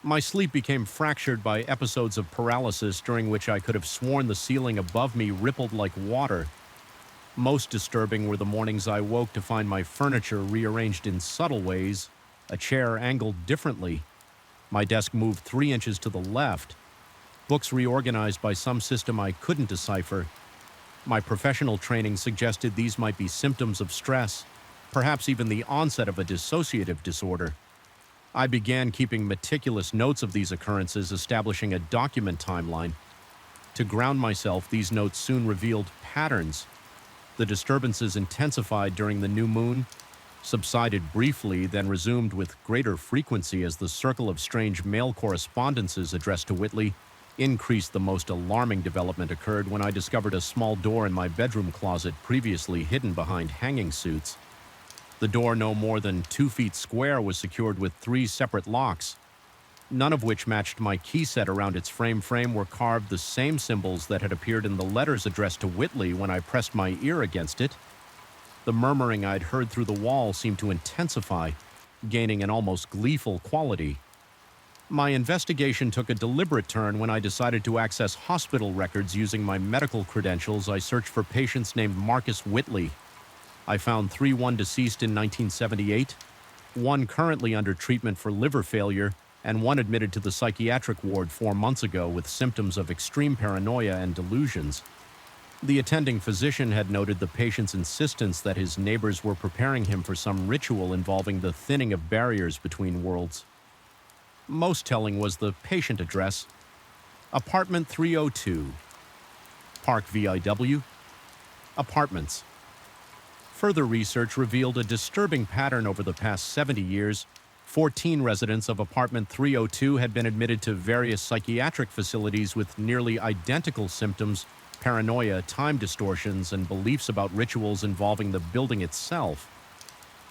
My sleep became fractured by episodes of paralysis during which I could have sworn the ceiling above me rippled like water. Most disturbing were the mornings I woke to find my furniture rearranged in subtle ways, a chair angled differently, my desk moved 3 inches to the left, books reorganized by some system I couldn't decipher. My professional training suggested these might be symptoms of stress, perhaps even the onset of a dissociative disorder. I began keeping meticulous notes of these occurrences, establishing a document timeline. To ground myself, these notes soon revealed patterns. The disturbances intensified during the new moon, subsided briefly, then resumed with greater frequency as the circle of strange mail correspondences addressed to Whitley increased. The most alarming development occurred when I discovered a small door in my bedroom closet previously hidden behind hanging suits. The door, no more than 2 feet square, was secured with 3 separate locks, none of which matched my key set. Around its frame were carved the same symbols that had appeared in the letters addressed to Whitley when I pressed my ear against it. The murmuring I'd heard through the wall seemed to intensify, gaining an almost gleeful quality. My investigation took a deliberate turn when I decided to access hospital records using my medical credentials. I searched for patients named Marcus Whitley. I found 1 deceased in 1978, 1 currently under treatment for liver failure, and 1 admitted to the psychiatric ward 4 months ago with symptoms of extreme paranoia and delusions. The attending physician had noted the patient's insistence that his neighbors were preparing him for some ritual involving the thinning of barriers between worlds. Most telling was the patient address: Apartment 302, Park VIW, Apartments. Further research revealed a disturbing pattern over the past 70 years. 14 residents of Apartment 302 had been admitted to various psychiatric facilities with nearly identical symptoms: paranoia, time distortions, and beliefs about rituals involving the building itself.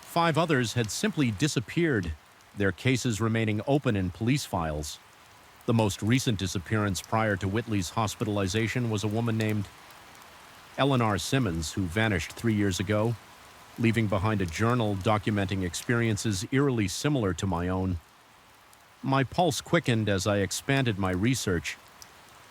5 others had simply disappeared, their cases remaining open in police files. The most recent disappearance prior to Whitley's hospitalization was a woman named Eleanor Simmons, who vanished 3 years ago, leaving behind a journal documenting experiences eerily similar to my own. My pulse quickened as I expanded my research.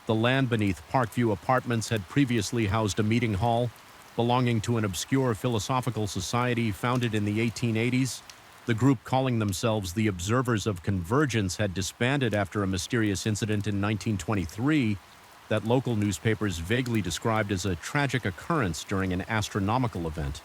The land beneath Parkview Apartments had previously housed a meeting hall belonging to an obscure philosophical society founded in the 1880s. The group, calling themselves the Observers of Convergence, had disbanded after a mysterious incident in 1923 that local newspapers vaguely described as a tragic occurrence during an astronomical event.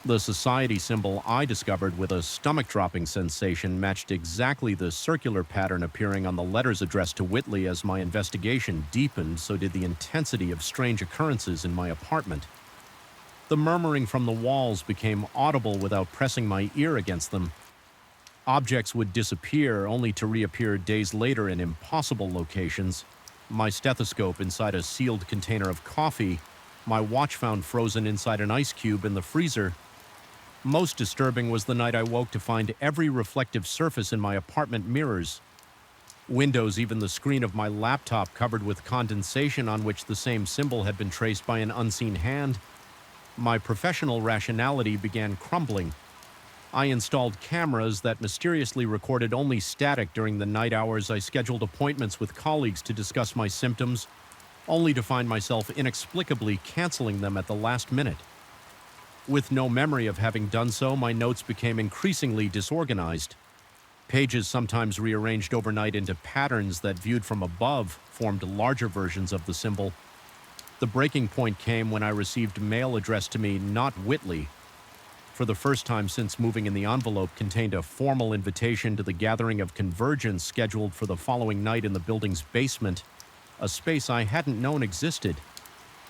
The society symbol I discovered with a stomach-dropping sensation matched exactly the circular pattern appearing on the letters addressed to Whitley. As my investigation deepened, so did the intensity of strange occurrences in my apartment. The murmuring from the walls became audible without pressing my ear against them. Objects would disappear only to reappear days later in impossible locations. My stethoscope inside a sealed container of coffee, my watch found frozen inside an ice cube in the freezer. Most disturbing was the night I woke to find every reflective surface in my apartment mirrors. Windows, even the screen of my laptop, covered with condensation on which the same symbol had been traced by an unseen hand. My professional rationality began crumbling. I installed cameras that mysteriously recorded only static during the night hours. I scheduled appointments with colleagues to discuss my symptoms, only to find myself inexplicably canceling them at the last minute. With no memory of having done so, my notes became increasingly disorganized. Pages, sometimes rearranged overnight into patterns that, viewed from above, formed larger versions of the symbol. The breaking point came when I received mail addressed to me, not Whitley. For the first time since moving in, the envelope contained a formal invitation to the gathering of Convergence scheduled for the following night in the building's basement, a space I hadn't known existed.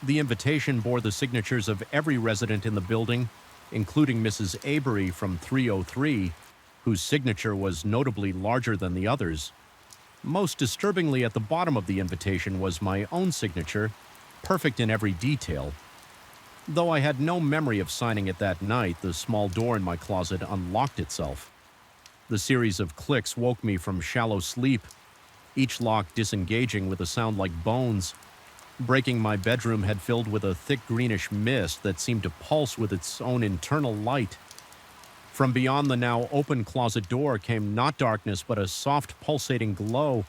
The invitation bore the signatures of every resident in the building, including Mrs. Avery from 303, whose signature was notably larger than the others. Most disturbingly, at the bottom of the invitation was my own signature, perfect in every detail. Though I had no memory of signing it that night, the small door in my closet unlocked itself. The series of clicks woke me from shallow sleep, each lock disengaging with a sound like bones. Breaking my bedroom had filled with a thick greenish mist that seemed to pulse with its own internal light. From beyond the now open closet door came not darkness but a soft pulsating glow.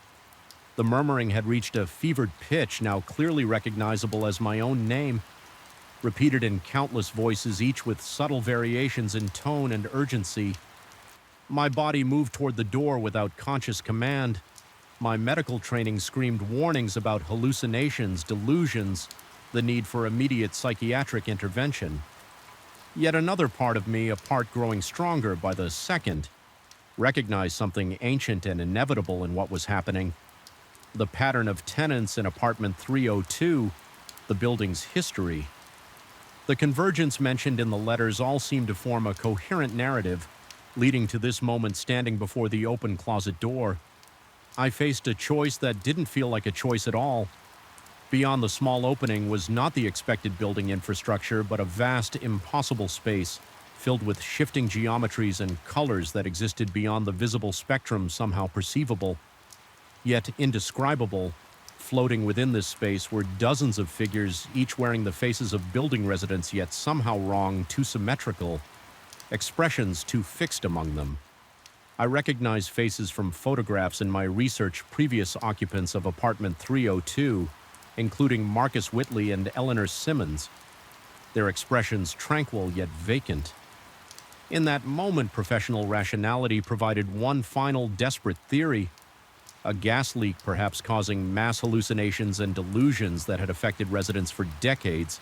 The murmuring had reached a fevered pitch, now clearly recognizable as my own name, repeated in countless voices, each with subtle variations in tone and urgency. My body moved toward the door without conscious command. My medical training screamed warnings about hallucinations, delusions, the need for immediate psychiatric intervention. Yet another part of me, a part growing stronger by the second, recognized something ancient and inevitable in what was happening. The pattern of tenants in apartment 302, the building's history. The convergence mentioned in the letters all seemed to form a coherent narrative, leading to this moment standing before the open closet door. I faced a choice that didn't feel like a choice at all. Beyond the small opening was not the expected building infrastructure, but a vast, impossible space filled with shifting geometries and colors that existed beyond the visible spectrum, somehow perceivable, yet indescribable. Floating within this space were dozens of figures, each wearing the faces of building residents, yet somehow wrong, too symmetrical, expressions too fixed among them. I recognized faces from photographs in my research, previous occupants of apartment 302, including Marcus Whitley and Eleanor Simmons, their expressions tranquil yet vacant. In that moment, professional rationality provided one final desperate theory: a gas leak perhaps causing mass hallucinations and delusions that had affected residents for decades,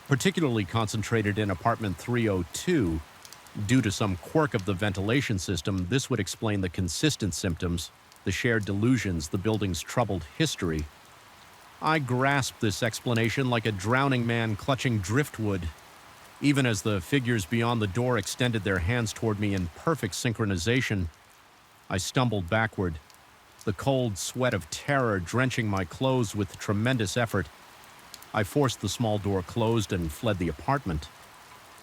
particularly concentrated in apartment 302. Due to some quirk of the ventilation system, this would explain the consistent symptoms, the shared delusions, the building's troubled history. I grasped this explanation like a drowning man clutching driftwood, even as the figures beyond the door extended their hands toward me in perfect synchronization. I stumbled backward, the cold sweat of terror drenching my clothes with tremendous effort. I forced the small door closed and fled the apartment.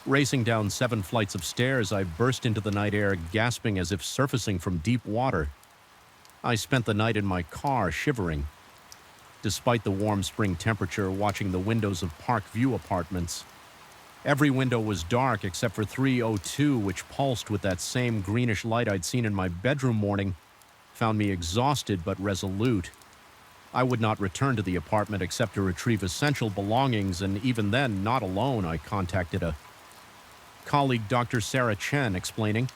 Racing down 7 flights of stairs, I burst into the night air, gasping as if surfacing from deep water. I spent the night in my car, shivering. Despite the warm spring temperature, watching the windows of Park View apartments. Every window was dark except for 302, which pulsed with that same greenish light I'd seen in my bedroom morning, found me exhausted but resolute. I would not return to the apartment except to retrieve essential belongings, and even then, not alone. I contacted a colleague, Dr. Sarah Chen, explaining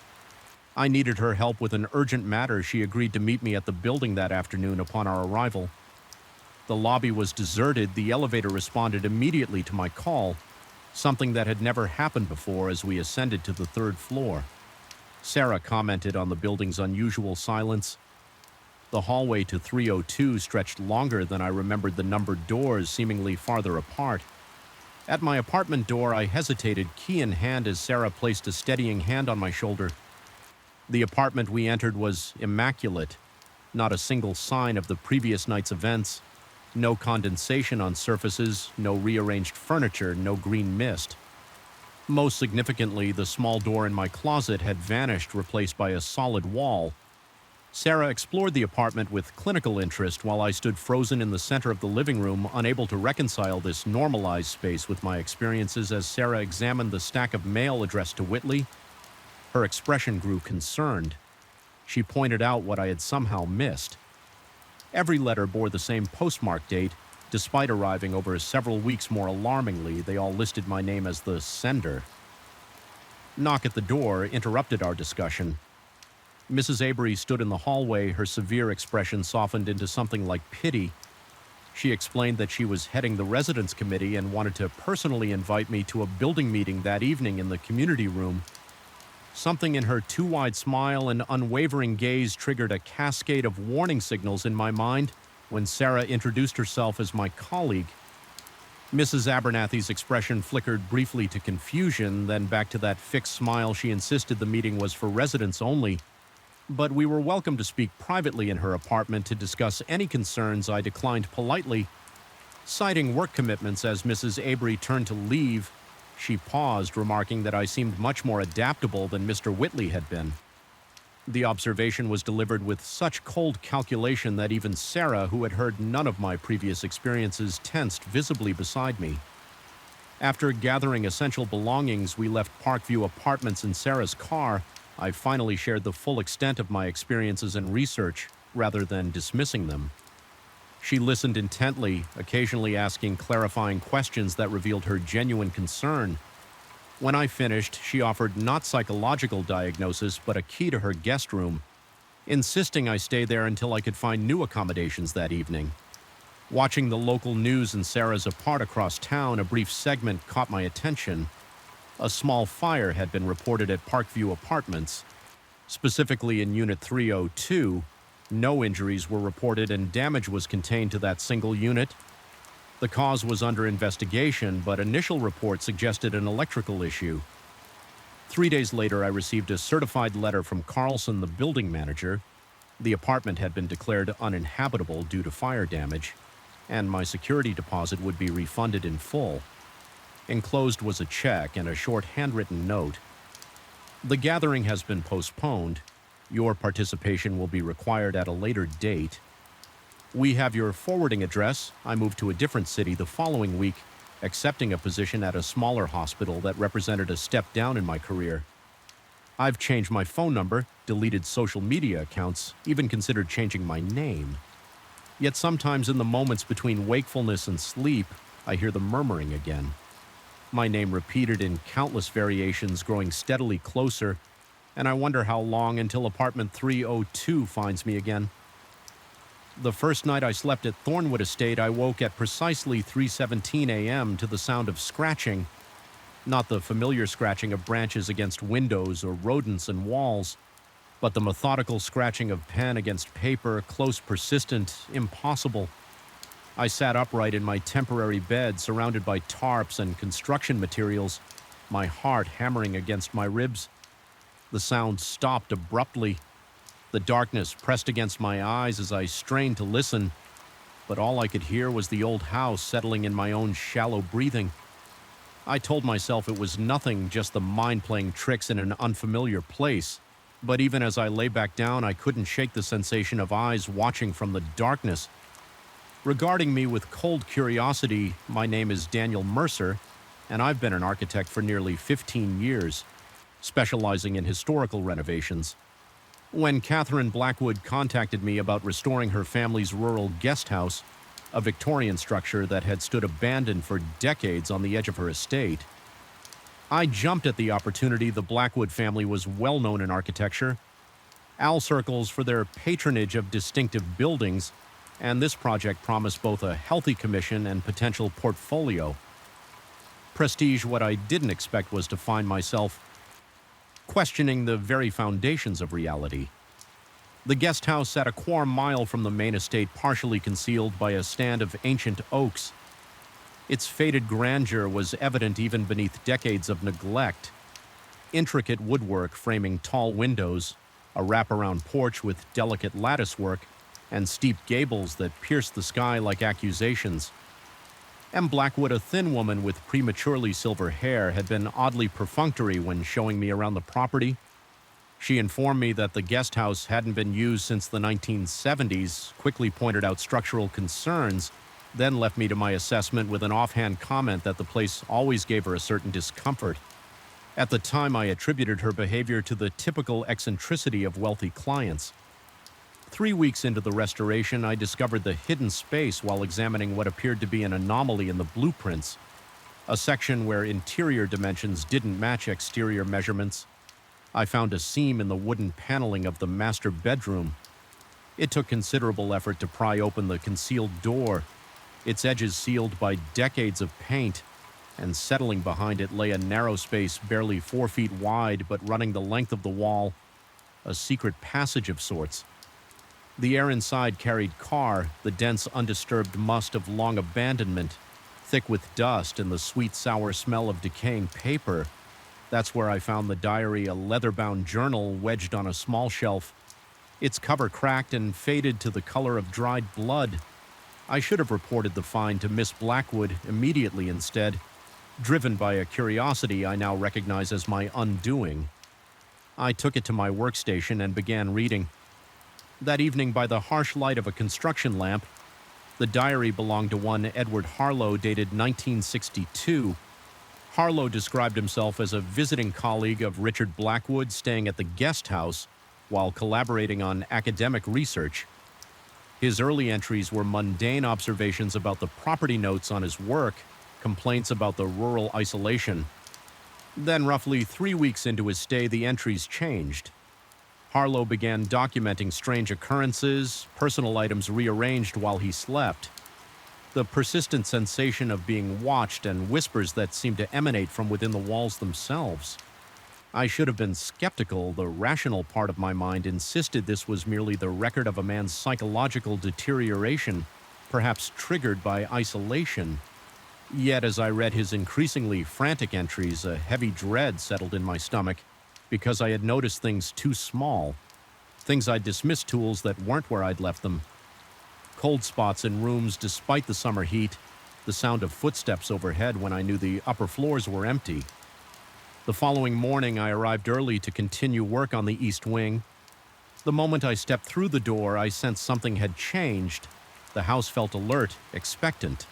I needed her help with an urgent matter. She agreed to meet me at the building that afternoon upon our arrival. The lobby was deserted. The elevator responded immediately to my call, something that had never happened before as we ascended to the 3rd floor. Sarah commented on the building's unusual silence. The hallway to 302 stretched longer than I remembered the numbered doors, seemingly farther apart. At my apartment door, I hesitated, key in hand, as Sarah placed a steadying hand on my shoulder. The apartment we entered was immaculate, not a single sign of the previous night's events. No condensation on surfaces, no rearranged furniture, no green mist. Most significantly, the small door in my closet had vanished, replaced by a solid wall. Sarah explored the apartment with clinical interest while I stood frozen in the center of the living room, unable to reconcile this normalized space with my experiences. As Sarah examined the stack of mail addressed to Whitley, her expression grew concerned. She pointed out what I had somehow missed. Every letter bore the same postmark date. Despite arriving over several weeks, more alarmingly, they all listed my name as the sender. Knock at the door interrupted our discussion. Mrs. Avery stood in the hallway, her severe expression softened into something like pity. She explained that she was heading the residence committee and wanted to personally invite me to a building meeting that evening in the community room. Something in her too-wide smile and unwavering gaze triggered a cascade of warning signals in my mind when Sarah introduced herself as my colleague. Mrs. Abernathy's expression flickered briefly to confusion, then back to that fixed smile. She insisted the meeting was for residents only. but we were welcome to speak privately in her apartment to discuss any concerns. I declined politely. Citing work commitments as Mrs. Avery turned to leave, she paused, remarking that I seemed much more adaptable than Mr. Whitley had been. The observation was delivered with such cold calculation that even Sarah, who had heard none of my previous experiences, tensed visibly beside me. After gathering essential belongings, we left Parkview Apartments in Sarah's car. I finally shared the full extent of my experiences and research, rather than dismissing them. She listened intently, occasionally asking clarifying questions that revealed her genuine concern. When I finished, she offered not psychological diagnosis, but a key to her guest room, insisting I stay there until I could find new accommodations that evening. Watching the local news in Sarah's apart across town, a brief segment caught my attention. A small fire had been reported at Parkview Apartments. Specifically in Unit 302, no injuries were reported and damage was contained to that single unit. The cause was under investigation, but initial reports suggested an electrical issue. 3 days later, I received a certified letter from Carlson, the building manager. The apartment had been declared uninhabitable due to fire damage, and my security deposit would be refunded in full. Enclosed was a check and a short handwritten note. The gathering has been postponed. Your participation will be required at a later date. We have your forwarding address. I moved to a different city the following week, accepting a position at a smaller hospital that represented a step down in my career. I've changed my phone number, deleted social media accounts, even considered changing my name. Yet sometimes in the moments between wakefulness and sleep, I hear the murmuring again. My name repeated in countless variations, growing steadily closer, and I wonder how long until apartment 302 finds me again. The first night I slept at Thornwood Estate, I woke at precisely 3:17 a.m. to the sound of scratching. Not the familiar scratching of branches against windows or rodents and walls, but the methodical scratching of pen against paper, close, persistent, impossible. I sat upright in my temporary bed, surrounded by tarps and construction materials, my heart hammering against my ribs. The sound stopped abruptly. The darkness pressed against my eyes as I strained to listen, but all I could hear was the old house settling in my own shallow breathing. I told myself it was nothing, just the mind playing tricks in an unfamiliar place. But even as I lay back down, I couldn't shake the sensation of eyes watching from the darkness. Regarding me with cold curiosity, my name is Daniel Mercer, and I've been an architect for nearly 15 years, specializing in historical renovations. When Catherine Blackwood contacted me about restoring her family's rural guest house, a Victorian structure that had stood abandoned for decades on the edge of her estate, I jumped at the opportunity. The Blackwood family was well known in architecture, owl circles for their patronage of distinctive buildings, and this project promised both a healthy commission and potential portfolio. Prestige, what I didn't expect was to find myself questioning the very foundations of reality. The guest house sat a quarter mile from the main estate, partially concealed by a stand of ancient oaks. Its faded grandeur was evident even beneath decades of neglect. Intricate woodwork framing tall windows, a wraparound porch with delicate latticework, and steep gables that pierced the sky like accusations. M. Blackwood, a thin woman with prematurely silver hair, had been oddly perfunctory when showing me around the property. She informed me that the guest house hadn't been used since the 1970s, quickly pointed out structural concerns, then left me to my assessment with an offhand comment that the place always gave her a certain discomfort. At the time, I attributed her behavior to the typical eccentricity of wealthy clients. 3 weeks into the restoration, I discovered the hidden space while examining what appeared to be an anomaly in the blueprints, a section where interior dimensions didn't match exterior measurements. I found a seam in the wooden paneling of the master bedroom. It took considerable effort to pry open the concealed door, its edges sealed by decades of paint, and settling behind it lay a narrow space barely 4 feet wide but running the length of the wall, a secret passage of sorts. The air inside carried tar, the dense, undisturbed must of long abandonment, thick with dust and the sweet, sour smell of decaying paper. That's where I found the diary, a leather-bound journal wedged on a small shelf, Its cover cracked and faded to the color of dried blood. I should have reported the find to Miss Blackwood immediately instead, driven by a curiosity I now recognize as my undoing. I took it to my workstation and began reading. That evening, by the harsh light of a construction lamp, the diary belonged to one Edward Harlow, dated 1962. Harlow described himself as a visiting colleague of Richard Blackwood, staying at the guest house while collaborating on academic research. His early entries were mundane observations about the property notes on his work, complaints about the rural isolation. Then, roughly 3 weeks into his stay, the entries changed. Harlow began documenting strange occurrences, personal items rearranged while he slept. The persistent sensation of being watched and whispers that seemed to emanate from within the walls themselves. I should have been skeptical. The rational part of my mind insisted this was merely the record of a man's psychological deterioration, perhaps triggered by isolation. Yet as I read his increasingly frantic entries, a heavy dread settled in my stomach because I had noticed things too small, things I'd dismissed, tools that weren't where I'd left them. Cold spots in rooms despite the summer heat, the sound of footsteps overhead when I knew the upper floors were empty. The following morning, I arrived early to continue work on the East Wing. The moment I stepped through the door, I sensed something had changed. The house felt alert, expectant.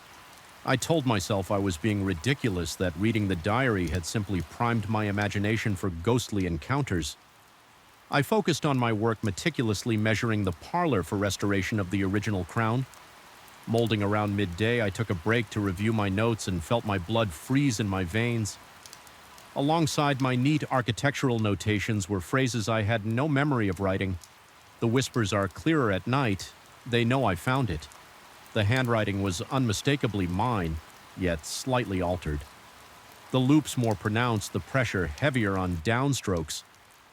I told myself I was being ridiculous, that reading the diary had simply primed my imagination for ghostly encounters. I focused on my work, meticulously measuring the parlor for restoration of the original crown. Molding around midday, I took a break to review my notes and felt my blood freeze in my veins. Alongside my neat architectural notations were phrases I had no memory of writing. The whispers are clearer at night. They know I found it. The handwriting was unmistakably mine, yet slightly altered. The loops more pronounced, the pressure heavier on downstrokes.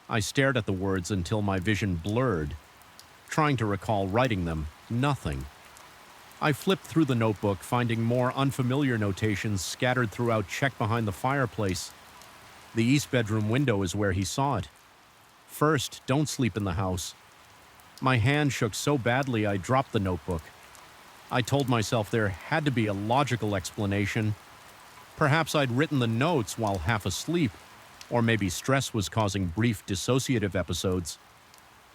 I stared at the words until my vision blurred. Trying to recall writing them, nothing. I flipped through the notebook, finding more unfamiliar notations scattered throughout. Check behind the fireplace. The east bedroom window is where he saw it. First, don't sleep in the house. My hand shook so badly I dropped the notebook. I told myself there had to be a logical explanation. Perhaps I'd written the notes while half asleep, or maybe stress was causing brief dissociative episodes.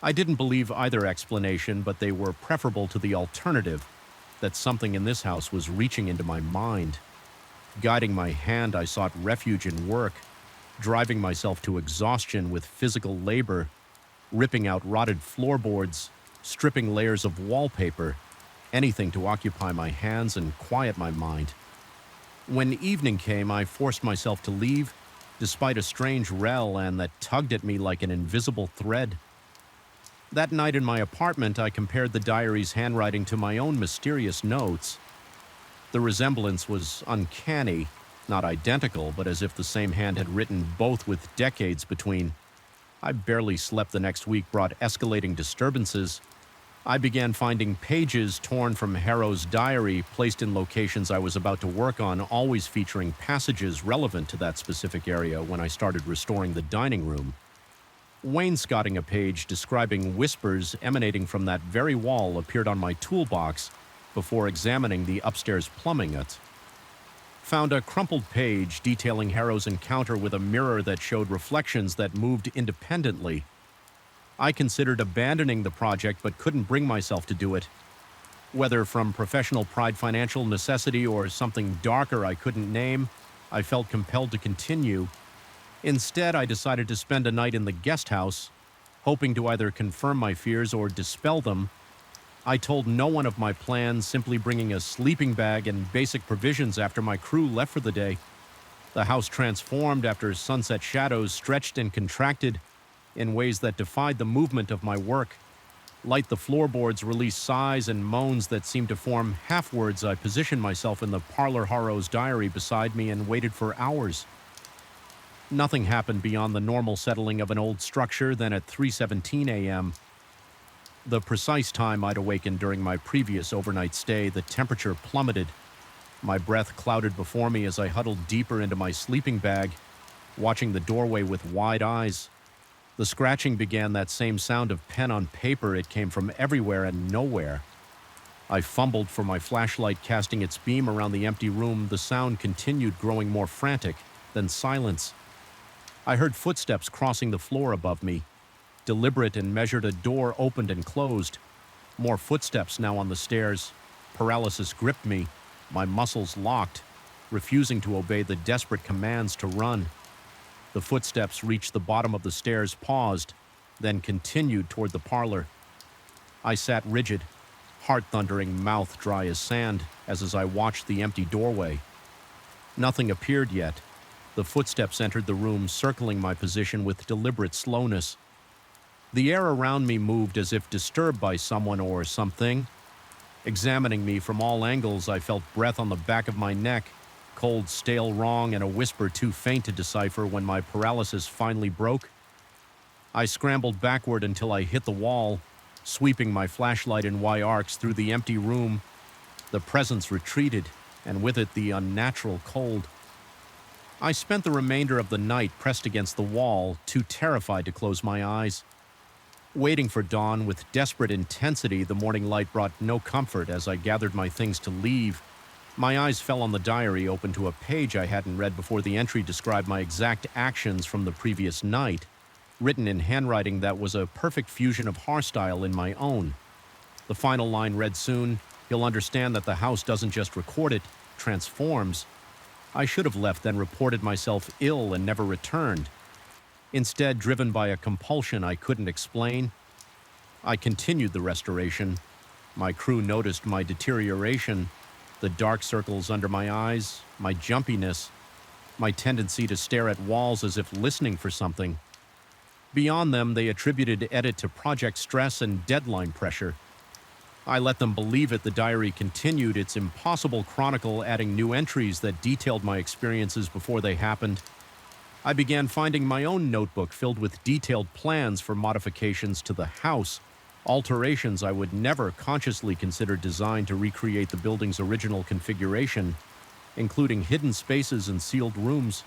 I didn't believe either explanation, but they were preferable to the alternative, that something in this house was reaching into my mind. Guiding my hand, I sought refuge in work, driving myself to exhaustion with physical labor, ripping out rotted floorboards, stripping layers of wallpaper, anything to occupy my hands and quiet my mind. When evening came, I forced myself to leave, despite a strange rel and that tugged at me like an invisible thread. That night in my apartment, I compared the diary's handwriting to my own mysterious notes. The resemblance was uncanny, not identical, but as if the same hand had written both with decades between. I barely slept the next week, brought escalating disturbances. I began finding pages torn from Harrow's diary, placed in locations I was about to work on, always featuring passages relevant to that specific area when I started restoring the dining room. Wainscoting a page describing whispers emanating from that very wall appeared on my toolbox before examining the upstairs plumbing. Found a crumpled page detailing Harrow's encounter with a mirror that showed reflections that moved independently. I considered abandoning the project but couldn't bring myself to do it. Whether from professional pride, financial necessity, or something darker I couldn't name, I felt compelled to continue. Instead, I decided to spend a night in the guest house, hoping to either confirm my fears or dispel them. I told no one of my plans, simply bringing a sleeping bag and basic provisions after my crew left for the day. The house transformed after sunset shadows stretched and contracted in ways that defied the movement of my work. Light the floorboards released sighs and moans that seemed to form half-words. I positioned myself in the parlor, Harrow's diary beside me, and waited for hours. Nothing happened beyond the normal settling of an old structure. Then at 3:17 a.m., the precise time I'd awakened during my previous overnight stay, the temperature plummeted. My breath clouded before me as I huddled deeper into my sleeping bag, watching the doorway with wide eyes. The scratching began that same sound of pen on paper. It came from everywhere and nowhere. I fumbled for my flashlight, casting its beam around the empty room. The sound continued, growing more frantic, then silence. I heard footsteps crossing the floor above me. Deliberate and measured, a door opened and closed. More footsteps now on the stairs. Paralysis gripped me, my muscles locked, refusing to obey the desperate commands to run. The footsteps reached the bottom of the stairs, paused, then continued toward the parlor. I sat rigid, heart thundering, mouth dry as sand, as I watched the empty doorway. Nothing appeared yet. The footsteps entered the room, circling my position with deliberate slowness. The air around me moved as if disturbed by someone or something. Examining me from all angles, I felt breath on the back of my neck, cold, stale, wrong, and a whisper too faint to decipher. When my paralysis finally broke, I scrambled backward until I hit the wall, sweeping my flashlight in Y arcs through the empty room. The presence retreated, and with it the unnatural cold. I spent the remainder of the night pressed against the wall, too terrified to close my eyes. Waiting for dawn with desperate intensity, the morning light brought no comfort. As I gathered my things to leave, my eyes fell on the diary, open to a page I hadn't read before. The entry described my exact actions from the previous night, written in handwriting that was a perfect fusion of hairstyle in my own. The final line read, "Soon, you'll understand that the house doesn't just record it, transforms." I should have left, then reported myself ill and never returned. Instead, driven by a compulsion I couldn't explain, I continued the restoration. My crew noticed my deterioration, the dark circles under my eyes, my jumpiness, my tendency to stare at walls as if listening for something. Beyond them, they attributed edit to project stress and deadline pressure. I let them believe it. The diary continued its impossible chronicle, adding new entries that detailed my experiences before they happened. I began finding my own notebook filled with detailed plans for modifications to the house, alterations I would never consciously consider, designed to recreate the building's original configuration, including hidden spaces and sealed rooms.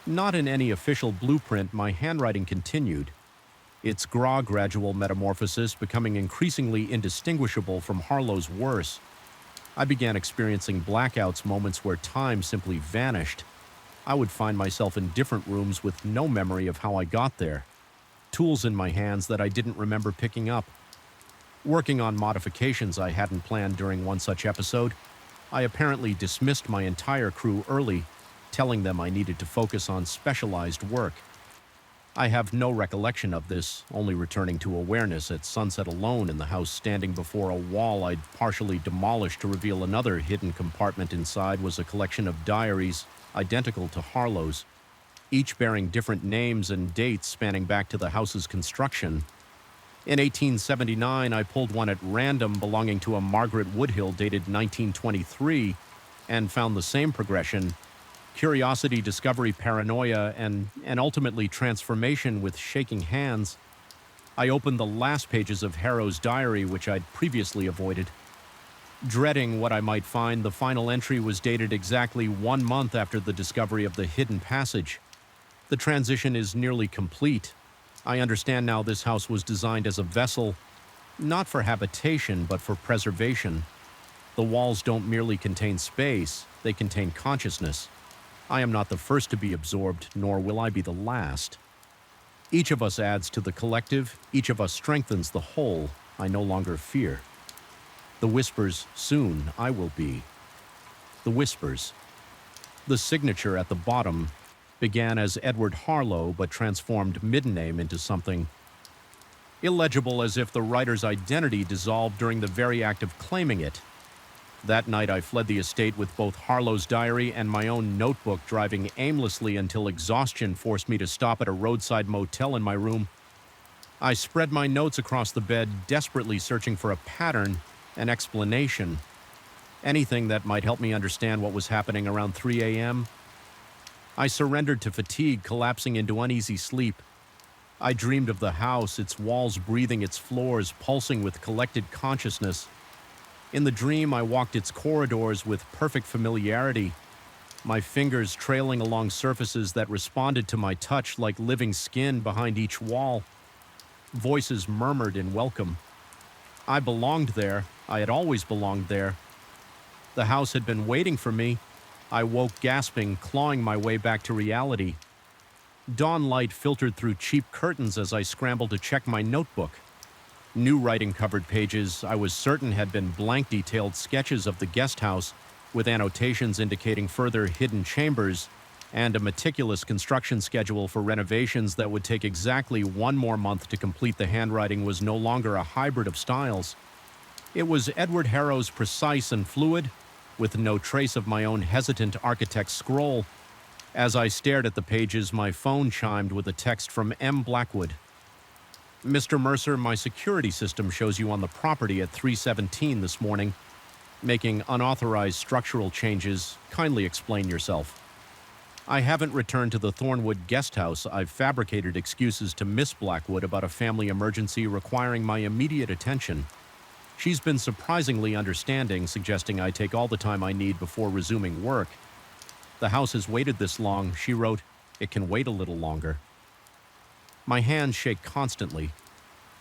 Not in any official blueprint, my handwriting continued, its gradual metamorphosis becoming increasingly indistinguishable from Harlow's worse. I began experiencing blackouts, moments where time simply vanished. I would find myself in different rooms with no memory of how I got there, tools in my hands that I didn't remember picking up. Working on modifications I hadn't planned. During one such episode, I apparently dismissed my entire crew early, telling them I needed to focus on specialized work. I have no recollection of this, only returning to awareness at sunset alone in the house, standing before a wall I'd partially demolished to reveal another hidden compartment. Inside was a collection of diaries identical to Harlow's, each bearing different names and dates spanning back to the house's construction. In 1879, I pulled one at random belonging to a Margaret Woodhill dated 1923 and found the same progression: curiosity, discovery, paranoia, and ultimately transformation. With shaking hands, I opened the last pages of Harrow's diary, which I'd previously avoided. Dreading what I might find, the final entry was dated exactly 1 month after the discovery of the hidden passage. The transition is nearly complete. I understand now this house was designed as a vessel, not for habitation, but for preservation. The walls don't merely contain space, they contain consciousness. I am not the first to be absorbed, nor will I be the last. Each of us adds to the collective, each of us strengthens the whole. I no longer fear. The whispers, "Soon I will be." The whispers. The signature at the bottom began as Edward Harlow, but transformed midden name into something illegible, as if the writer's identity dissolved during the very act of claiming it. That night I fled the estate with both Harlow's diary and my own notebook, driving aimlessly until exhaustion forced me to stop at a roadside motel. In my room, I spread my notes across the bed, desperately searching for a pattern, an explanation, anything that might help me understand what was happening. Around 3 a.m., I surrendered to fatigue, collapsing into uneasy sleep. I dreamed of the house, its walls breathing, its floors pulsing with collected consciousness. In the dream, I walked its corridors with perfect familiarity. my fingers trailing along surfaces that responded to my touch like living skin behind each wall. Voices murmured in welcome. I belonged there. I had always belonged there. The house had been waiting for me. I woke gasping, clawing my way back to reality. Dawn light filtered through cheap curtains as I scrambled to check my notebook. New writing-covered pages I was certain had been blank detailed sketches of the guest house, with annotations indicating further hidden chambers, and a meticulous construction schedule for renovations that would take exactly 1 more month to complete. The handwriting was no longer a hybrid of styles. It was Edward Harrow's precise and fluid, with no trace of my own hesitant architect's scroll. As I stared at the pages, my phone chimed with a text from M. Blackwood. Mr. Mercer, my security system shows you on the property at 3:17 this morning, making unauthorized structural changes. Kindly explain yourself. I haven't returned to the Thornwood guest house. I've fabricated excuses to Miss Blackwood about a family emergency requiring my immediate attention. She's been surprisingly understanding, suggesting I take all the time I need before resuming work. The house has waited this long, she wrote. It can wait a little longer. My hands shake constantly.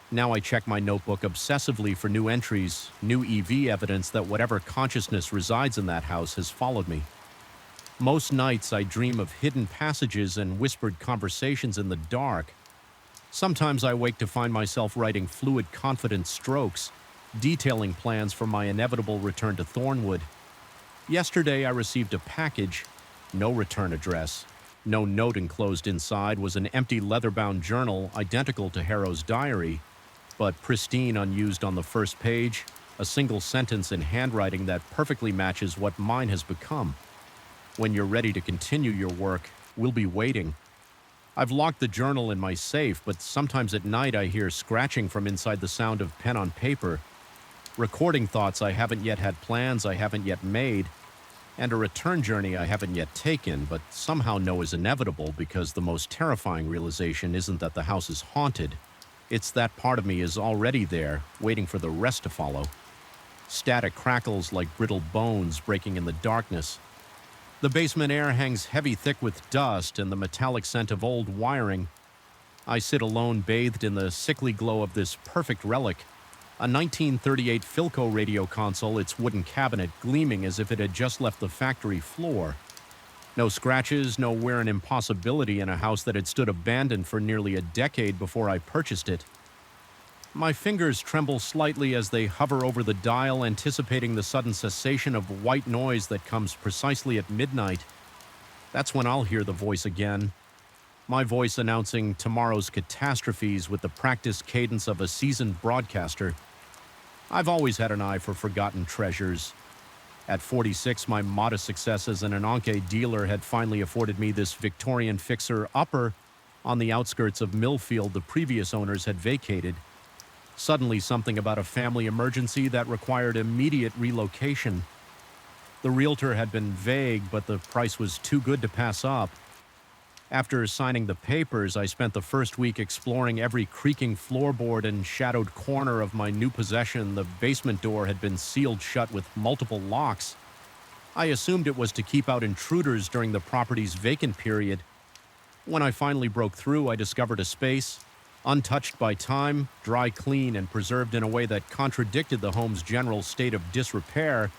Now I check my notebook obsessively for new entries, new EV evidence that whatever consciousness resides in that house has followed me. Most nights I dream of hidden passages and whispered conversations in the dark. Sometimes I wake to find myself writing fluid, confident strokes, detailing plans for my inevitable return to Thornwood. Yesterday I received a package, no return address. No note enclosed inside was an empty leather-bound journal identical to Harrow's diary, but pristine, unused on the first page, a single sentence in handwriting that perfectly matches what mine has become. When you're ready to continue your work, we'll be waiting. I've locked the journal in my safe, but sometimes at night I hear scratching from inside, the sound of pen on paper, recording thoughts I haven't yet had, plans I haven't yet made, and a return journey I haven't yet taken, but somehow know is inevitable because the most terrifying realization isn't that the house is haunted. It's that part of me is already there, waiting for the rest to follow. Static crackles like brittle bones breaking in the darkness. The basement air hangs heavy thick with dust and the metallic scent of old wiring. I sit alone, bathed in the sickly glow of this perfect relic, a 1938 Philco radio console, its wooden cabinet gleaming as if it had just left the factory floor. No scratches, no wear and impossibility in a house that had stood abandoned for nearly a decade before I purchased it. My fingers tremble slightly as they hover over the dial, anticipating the sudden cessation of white noise that comes precisely at midnight. That's when I'll hear the voice again. My voice announcing tomorrow's catastrophes with the practiced cadence of a seasoned broadcaster. I've always had an eye for forgotten treasures. At 46, my modest success as an Ananke dealer had finally afforded me this Victorian fixer-upper on the outskirts of Millfield the previous owners had vacated. Suddenly, something about a family emergency that required immediate relocation. The realtor had been vague, but the price was too good to pass up. After signing the papers, I spent the first week exploring every creaking floorboard and shadowed corner of my new possession. The basement door had been sealed shut with multiple locks. I assumed it was to keep out intruders during the property's vacant period. When I finally broke through, I discovered a space, untouched by time, dry clean, and preserved in a way that contradicted the home's general state of disrepair.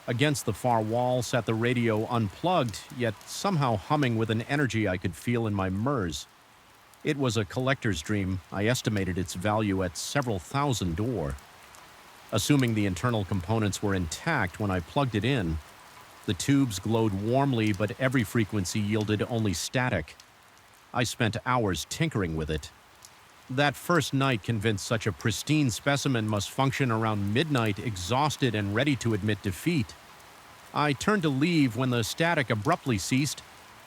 Against the far wall sat the radio unplugged, yet somehow humming with an energy I could feel in my MERS. It was a collector's dream. I estimated its value at several thousand $1,000. Assuming the internal components were intact when I plugged it in, the tubes glowed warmly, but every frequency yielded only static. I spent hours tinkering with it. That first night convinced such a pristine specimen must function around midnight, exhausted and ready to admit defeat. I turned to leave when the static abruptly ceased.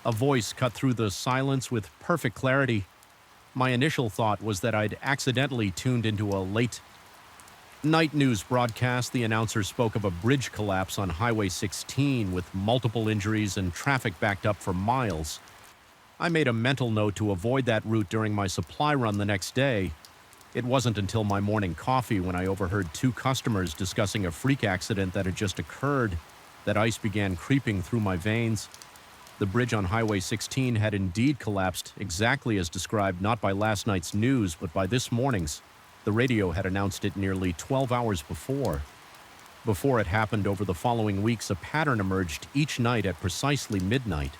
A voice cut through the silence with perfect clarity. My initial thought was that I'd accidentally tuned into a late night news broadcast. The announcer spoke of a bridge collapse on Highway 16 with multiple injuries and traffic backed up for miles. I made a mental note to avoid that route during my supply run the next day. It wasn't until my morning coffee, when I overheard 2 customers discussing a freak accident that had just occurred, that ice began creeping through my veins. The bridge on Highway 16 had indeed collapsed exactly as described not by last night's news but by this morning's. The radio had announced it nearly 12 hours before. Before it happened over the following weeks, a pattern emerged each night at precisely midnight.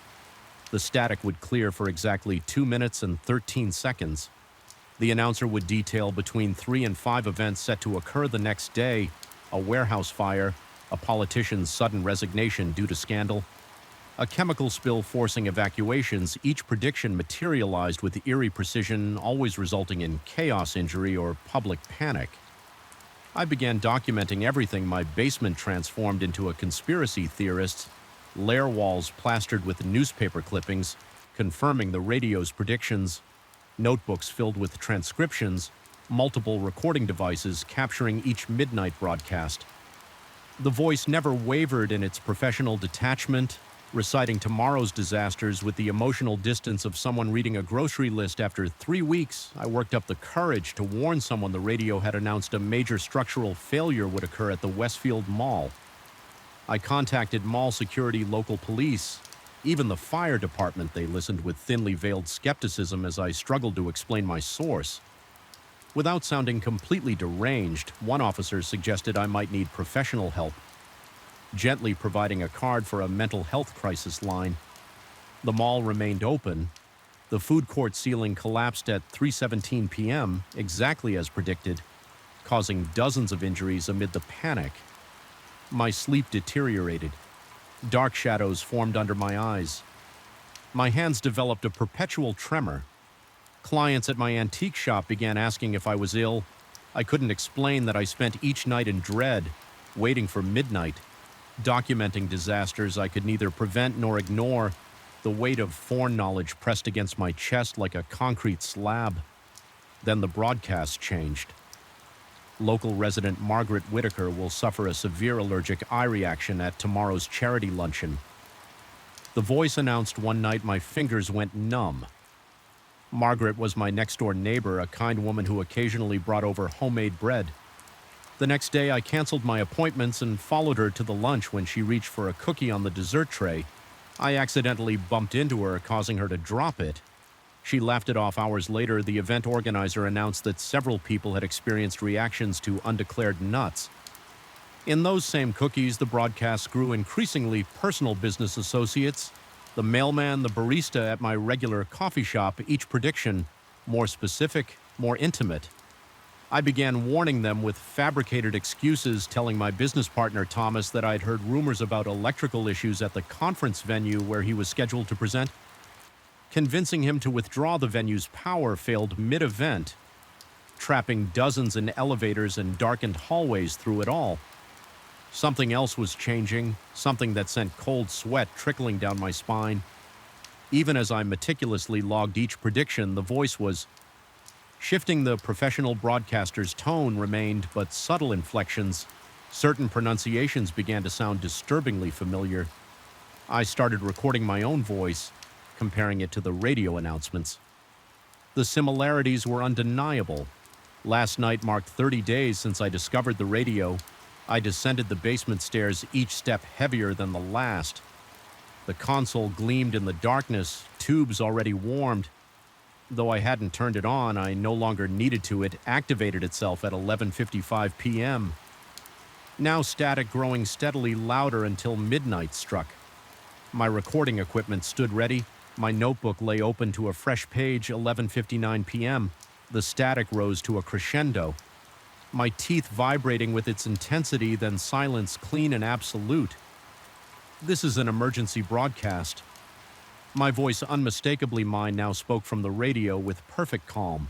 The static would clear for exactly 2 minutes and 13 seconds. The announcer would detail between 3 and 5 events set to occur the next day: a warehouse fire, a politician's sudden resignation due to scandal, a chemical spill forcing evacuations. Each prediction materialized with eerie precision, always resulting in chaos, injury, or public panic. I began documenting everything. My basement transformed into a conspiracy theorist, lair walls plastered with newspaper clippings, confirming the radio's predictions, notebooks filled with transcriptions, multiple recording devices capturing each midnight broadcast. The voice never wavered in its professional detachment, reciting tomorrow's disasters with the emotional distance of someone reading a grocery list. After 3 weeks, I worked up the courage to warn someone the radio had announced a major structural failure would occur at the Westfield Mall. I contacted mall security, local police, even the fire department. They listened with thinly veiled skepticism as I struggled to explain my source. Without sounding completely deranged, one officer suggested I might need professional help, gently providing a card for a mental health crisis line. The mall remained open. The food court ceiling collapsed at 3:17 p.m., exactly as predicted, causing dozens of injuries amid the panic. My sleep deteriorated. Dark shadows formed under my eyes. My hands developed a perpetual tremor. Clients at my antique shop began asking if I was ill. I couldn't explain that I spent each night in dread, waiting for midnight, documenting disasters I could neither prevent nor ignore. The weight of foreknowledge pressed against my chest like a concrete slab. Then the broadcast changed. Local resident Margaret Whitaker will suffer a severe allergic eye reaction at tomorrow's charity luncheon. The voice announced one night. My fingers went numb. Margaret was my next-door neighbor, a kind woman who occasionally brought over homemade bread. The next day, I canceled my appointments and followed her to the lunch. When she reached for a cookie on the dessert tray, I accidentally bumped into her, causing her to drop it. She laughed it off. Hours later, the event organizer announced that several people had experienced reactions to undeclared nuts. In those same cookies, the broadcast grew increasingly personal. Business associates, the mailman, the barista at my regular coffee shop, each prediction more specific, more intimate. I began warning them with fabricated excuses, telling my business partner Thomas that I'd heard rumors about electrical issues at the conference venue where he was scheduled to present. Convincing him to withdraw, the venue's power failed mid-event, trapping dozens in elevators and darkened hallways through it all. Something else was changing, something that sent cold sweat trickling down my spine. Even as I meticulously logged each prediction, the voice was shifting. The professional broadcaster's tone remained, but subtle inflections, certain pronunciations began to sound disturbingly familiar. I started recording my own voice, comparing it to the radio announcements. The similarities were undeniable. Last night marked 30 days since I discovered the radio. I descended the basement stairs, each step heavier than the last. The console gleamed in the darkness, tubes already warmed. Though I hadn't turned it on, I no longer needed to. It activated itself at 11:55 p.m. Now static, growing steadily louder until midnight struck. My recording equipment stood ready. My notebook lay open to a fresh page. 11:59 p.m. The static rose to a crescendo. My teeth vibrating with its intensity, then silence, clean and absolute. This is an emergency broadcast. My voice, unmistakably mine, now spoke from the radio with perfect calm.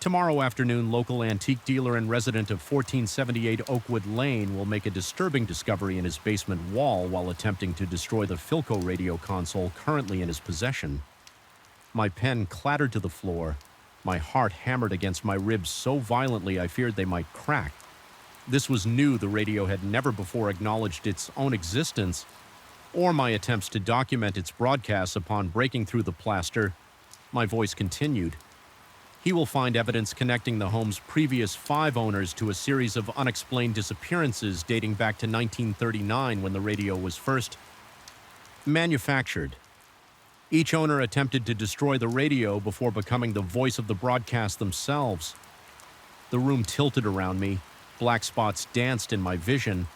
Tomorrow afternoon, local antique dealer and resident of 1478 Oakwood Lane will make a disturbing discovery in his basement wall while attempting to destroy the Philco radio console currently in his possession. My pen clattered to the floor. My heart hammered against my ribs so violently I feared they might crack. This was new. The radio had never before acknowledged its own existence, or my attempts to document its broadcasts. Upon breaking through the plaster, my voice continued. He will find evidence connecting the home's previous 5 owners to a series of unexplained disappearances dating back to 1939 when the radio was first. Manufactured. Each owner attempted to destroy the radio before becoming the voice of the broadcast themselves. The room tilted around me. Black spots danced in my vision.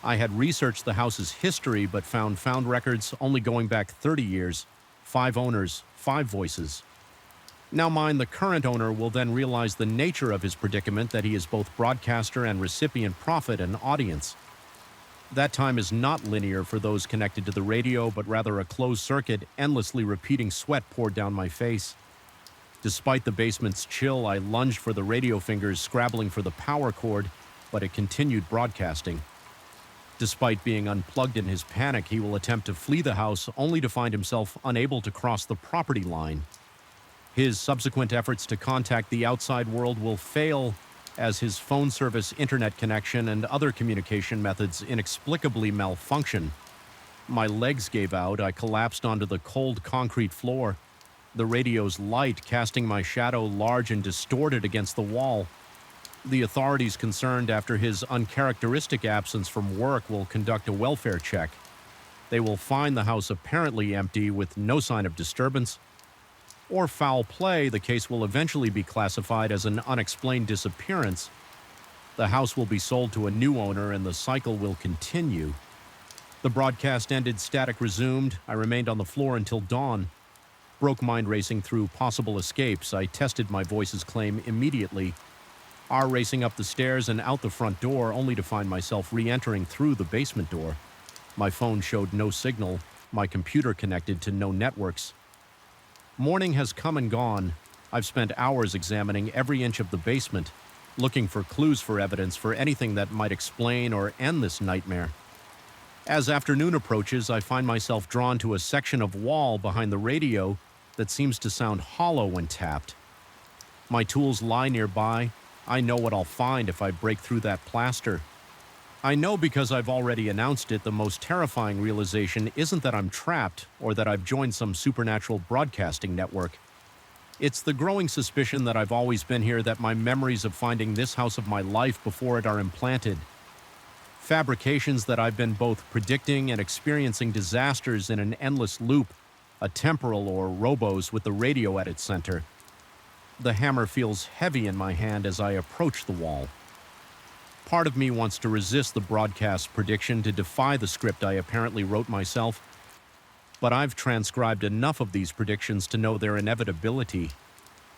I had researched the house's history but found records only going back 30 years. 5 owners, 5 voices. Now mine, the current owner, will then realize the nature of his predicament, that he is both broadcaster and recipient prophet and audience. That time is not linear for those connected to the radio, but rather a closed circuit, endlessly repeating sweat poured down my face. Despite the basement's chill, I lunged for the radio fingers, scrabbling for the power cord, but it continued broadcasting. Despite being unplugged in his panic, he will attempt to flee the house, only to find himself unable to cross the property line. His subsequent efforts to contact the outside world will fail, as his phone service, internet connection, and other communication methods inexplicably malfunction. My legs gave out. I collapsed onto the cold concrete floor, the radio's light casting my shadow large and distorted against the wall. The authorities concerned after his uncharacteristic absence from work will conduct a welfare check. They will find the house apparently empty with no sign of disturbance or foul play. The case will eventually be classified as an unexplained disappearance. The house will be sold to a new owner and the cycle will continue. The broadcast ended, static resumed. I remained on the floor until dawn. Broke mind racing through possible escapes. I tested my voice's claim immediately. Racing up the stairs and out the front door, only to find myself re-entering through the basement door. My phone showed no signal, my computer connected to no networks. Morning has come and gone. I've spent hours examining every inch of the basement, looking for clues for evidence for anything that might explain or end this nightmare. As afternoon approaches, I find myself drawn to a section of wall behind the radio that seems to sound hollow when tapped. My tools lie nearby. I know what I'll find if I break through that plaster. I know because I've already announced it. The most terrifying realization isn't that I'm trapped or that I've joined some supernatural broadcasting network. It's the growing suspicion that I've always been here, that my memories of finding this house of my life before it are implanted. Fabrications that I've been both predicting and experiencing disasters in an endless loop, a temporal or robos with the radio at its center. The hammer feels heavy in my hand as I approach the wall. Part of me wants to resist the broadcast prediction, to defy the script I apparently wrote myself. But I've transcribed enough of these predictions to know their inevitability.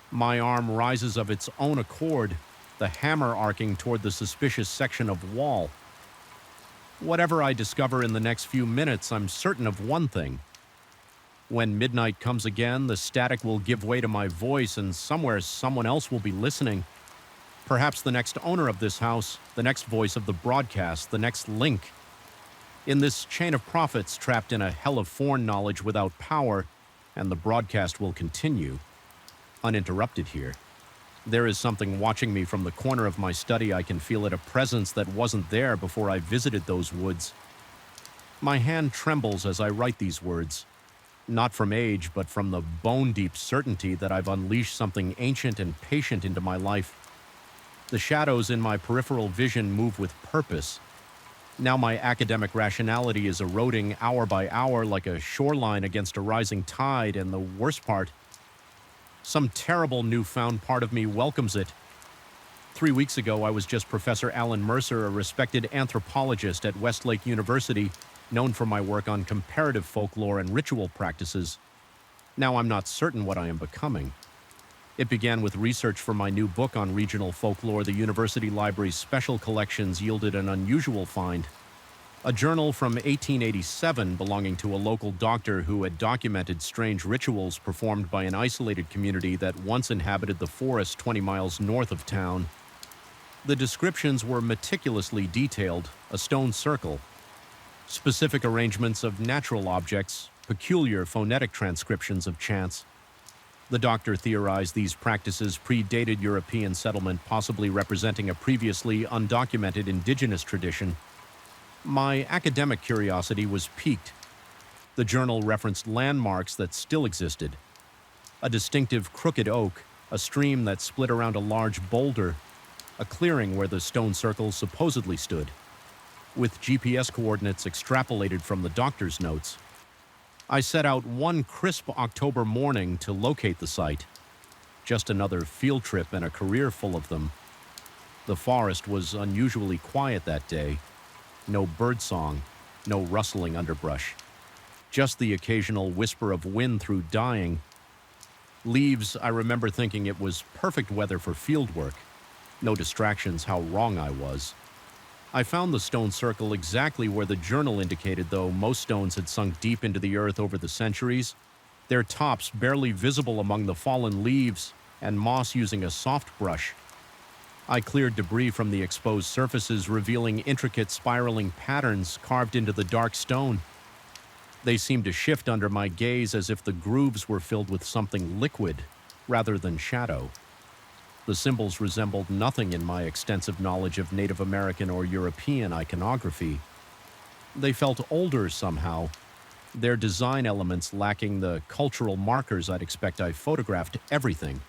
My arm rises of its own accord, the hammer arcing toward the suspicious section of wall. Whatever I discover in the next few minutes, I'm certain of one thing. When midnight comes again, the static will give way to my voice, and somewhere someone else will be listening. Perhaps the next owner of this house, the next voice of the broadcast, the next link. In this chain of prophets trapped in a hell of foreknowledge without power, and the broadcast will continue, uninterrupted here. There is something watching me from the corner of my study. I can feel it, a presence that wasn't there before I visited those woods. My hand trembles as I write these words, not from age, but from the bone-deep certainty that I've unleashed something ancient and patient into my life. The shadows in my peripheral vision move with purpose. Now my academic rationality is eroding hour by hour like a shoreline against a rising tide, and the worst part, some terrible newfound part of me welcomes it. 3 weeks ago, I was just Professor Alan Mercer, a respected anthropologist at Westlake University, known for my work on comparative folklore and ritual practices. Now I'm not certain what I am becoming. It began with research for my new book on regional folklore. The university library's special collections yielded an unusual find. A journal from 1887 belonging to a local doctor who had documented strange rituals performed by an isolated community that once inhabited the forest 20 miles north of town. The descriptions were meticulously detailed: a stone circle, specific arrangements of natural objects, peculiar phonetic transcriptions of chants. The doctor theorized these practices predated European settlement, possibly representing a previously undocumented indigenous tradition. My academic curiosity was piqued. The journal referenced landmarks that still existed. A distinctive crooked oak, a stream that split around a large boulder, a clearing where the stone circle supposedly stood, with GPS coordinates extrapolated from the doctor's notes. I set out one crisp October morning to locate the site. Just another field trip and a career full of them. The forest was unusually quiet that day. No birdsong, no rustling underbrush. Just the occasional whisper of wind through dying. Leaves, I remember thinking it was perfect weather for field work. No distractions, how wrong I was. I found the stone circle exactly where the journal indicated, though most stones had sunk deep into the earth over the centuries, their tops barely visible among the fallen leaves and moss using a soft brush. I cleared debris from the exposed surfaces, revealing intricate spiraling patterns carved into the dark stone. They seemed to shift under my gaze as if the grooves were filled with something liquid rather than shadow. The symbols resembled nothing in my extensive knowledge of Native American or European iconography. They felt older somehow, their design elements lacking the cultural markers I'd expect. I photographed everything.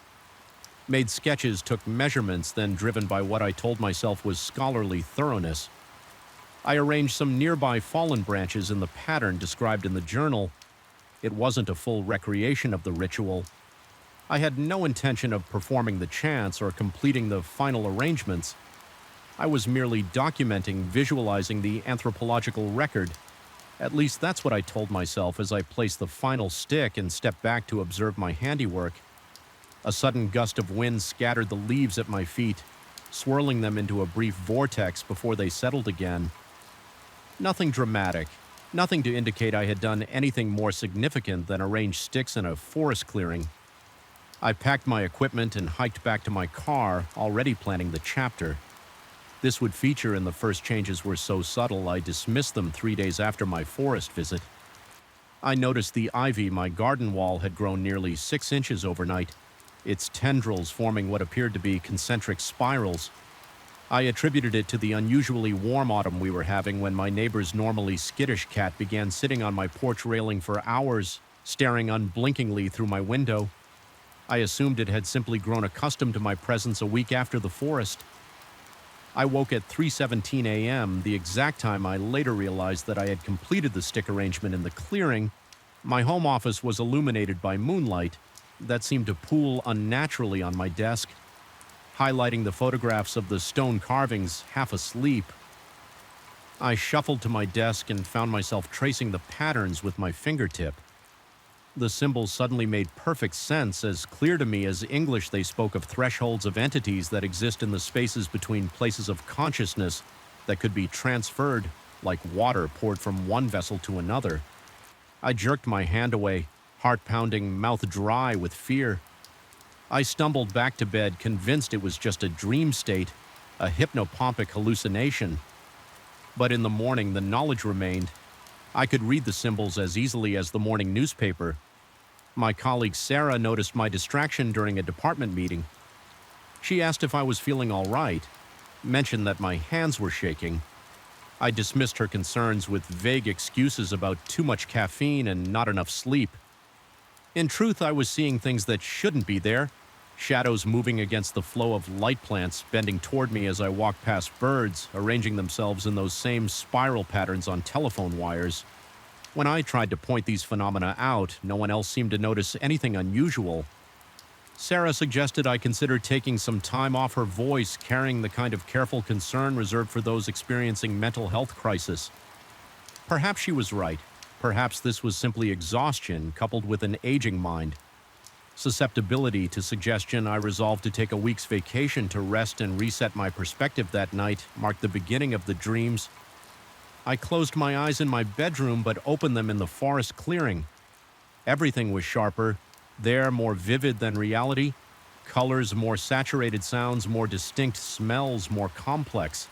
Made sketches, took measurements, then driven by what I told myself was scholarly thoroughness. I arranged some nearby fallen branches in the pattern described in the journal. It wasn't a full recreation of the ritual. I had no intention of performing the chants or completing the final arrangements. I was merely documenting, visualizing the anthropological record. At least that's what I told myself as I placed the final stick and stepped back to observe my handiwork. A sudden gust of wind scattered the leaves at my feet, swirling them into a brief vortex before they settled again. Nothing dramatic, nothing to indicate I had done anything more significant than arrange sticks in a forest clearing. I packed my equipment and hiked back to my car, already planning the chapter. This would feature, and the first changes were so subtle I dismissed them 3 days after my forest visit. I noticed the ivy my garden wall had grown nearly 6 inches overnight, its tendrils forming what appeared to be concentric spirals. I attributed it to the unusually warm autumn we were having when my neighbor's normally skittish cat began sitting on my porch railing for hours, staring unblinkingly through my window. I assumed it had simply grown accustomed to my presence a week after the forest. I woke at 3:17 a.m., the exact time I later realized that I had completed the stick arrangement in the clearing. My home office was illuminated by moonlight that seemed to pool unnaturally on my desk, highlighting the photographs of the stone carvings half asleep. I shuffled to my desk and found myself tracing the patterns with my fingertip. The symbols suddenly made perfect sense, as clear to me as English they spoke of thresholds of entities that exist in the spaces between places of consciousness that could be transferred, like water poured from one vessel to another. I jerked my hand away, heart pounding, mouth dry with fear. I stumbled back to bed, convinced it was just a dream state, a hypnopompic hallucination. But in the morning, the knowledge remained. I could read the symbols as easily as the morning newspaper. My colleague Sarah noticed my distraction during a department meeting. She asked if I was feeling all right, mentioned that my hands were shaking. I dismissed her concerns with vague excuses about too much caffeine and not enough sleep. In truth, I was seeing things that shouldn't be there, shadows moving against the flow of light plants bending toward me as I walked past birds, arranging themselves in those same spiral patterns on telephone wires. When I tried to point these phenomena out, no one else seemed to notice anything unusual. Sarah suggested I consider taking some time off her voice, carrying the kind of careful concern reserved for those experiencing mental health crisis. Perhaps she was right. Perhaps this was simply exhaustion coupled with an aging mind. Susceptibility to suggestion, I resolved to take a week's vacation to rest and reset my perspective. That night marked the beginning of the dreams. I closed my eyes in my bedroom but opened them in the forest clearing. Everything was sharper, there more vivid than reality. Colors more saturated, sounds more distinct, smells more complex.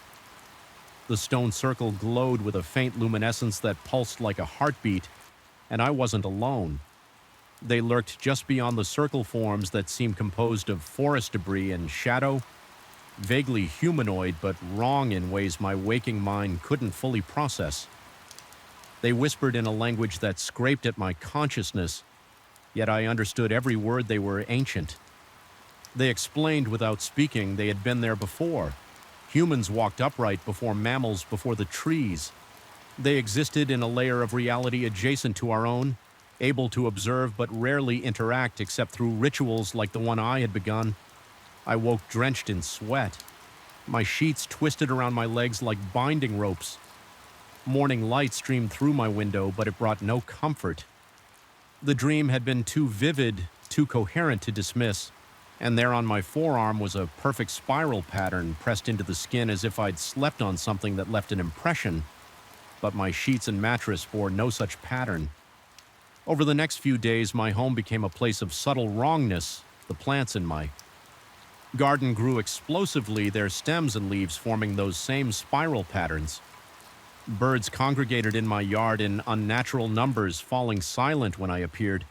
The stone circle glowed with a faint luminescence that pulsed like a heartbeat, and I wasn't alone. They lurked just beyond the circle forms that seemed composed of forest debris and shadow, vaguely humanoid but wrong in ways my waking mind couldn't fully process. They whispered in a language that scraped at my consciousness, yet I understood every word. They were ancient. They explained without speaking they had been there before. Humans walked upright before mammals, before the trees. They existed in a layer of reality adjacent to our own, able to observe but rarely interact except through rituals like the one I had begun. I woke drenched in sweat, my sheets twisted around my legs like binding ropes. Morning light streamed through my window, but it brought no comfort. The dream had been too vivid, too coherent to dismiss, and there on my forearm was a perfect spiral pattern pressed into the skin as if I'd slept on something that left an impression, but my sheets and mattress bore no such pattern. Over the next few days, my home became a place of subtle wrongness, the plants in my garden grew explosively, their stems and leaves forming those same spiral patterns. Birds congregated in my yard in unnatural numbers, falling silent when I appeared,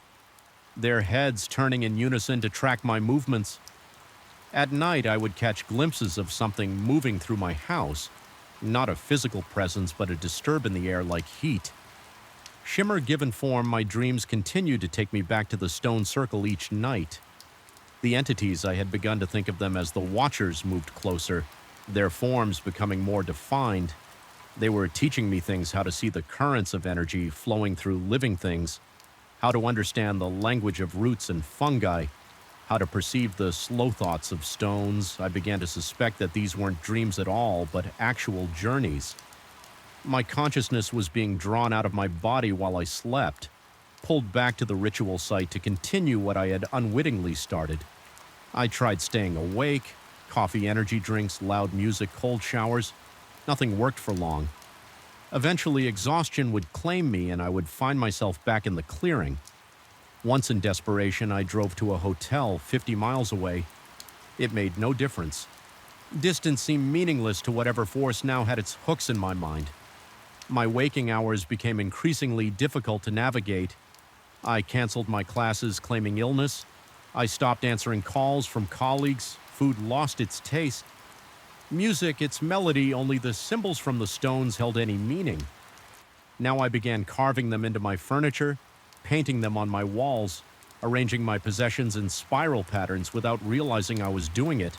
their heads turning in unison to track my movements. At night, I would catch glimpses of something moving through my house, not a physical presence, but a disturb in the air like heat. Shimmer given form, my dreams continued to take me back to the stone circle each night. The entities, I had begun to think of them as the Watchers, moved closer, their forms becoming more defined. They were teaching me things: how to see the currents of energy flowing through living things, how to understand the language of roots and fungi, how to perceive the slow thoughts of stones. I began to suspect that these weren't dreams at all, but actual journeys. My consciousness was being drawn out of my body while I slept, pulled back to the ritual site to continue what I had unwittingly started. I tried staying awake, coffee, energy drinks, loud music, cold showers. Nothing worked for long. Eventually, exhaustion would claim me and I would find myself back in the clearing. Once in desperation, I drove to a hotel 50 miles away. It made no difference. Distance seemed meaningless to whatever force now had its hooks in my mind. My waking hours became increasingly difficult to navigate. I canceled my classes claiming illness. I stopped answering calls from colleagues. Food lost its taste. Music, its melody, only the symbols from the stones held any meaning. Now I began carving them into my furniture, painting them on my walls, arranging my possessions in spiral patterns without realizing I was doing it.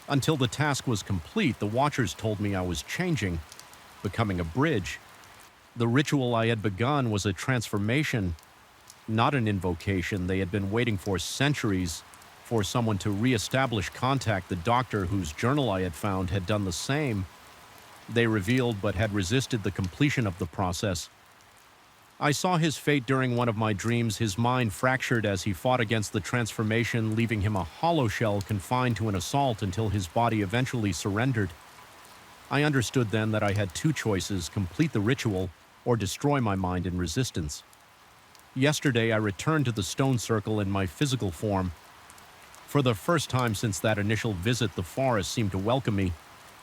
Until the task was complete, the Watchers told me I was changing, becoming a bridge. The ritual I had begun was a transformation, not an invocation. They had been waiting for centuries for someone to re-establish contact. The doctor whose journal I had found had done the same. They revealed but had resisted the completion of the process. I saw his fate during one of my dreams, his mind fractured as he fought against the transformation, leaving him a hollow shell confined to an assault until his body eventually surrendered. I understood then that I had two choices: complete the ritual or destroy my mind in resistance. Yesterday, I returned to the stone circle in my physical form. For the first time since that initial visit, the forest seemed to welcome me,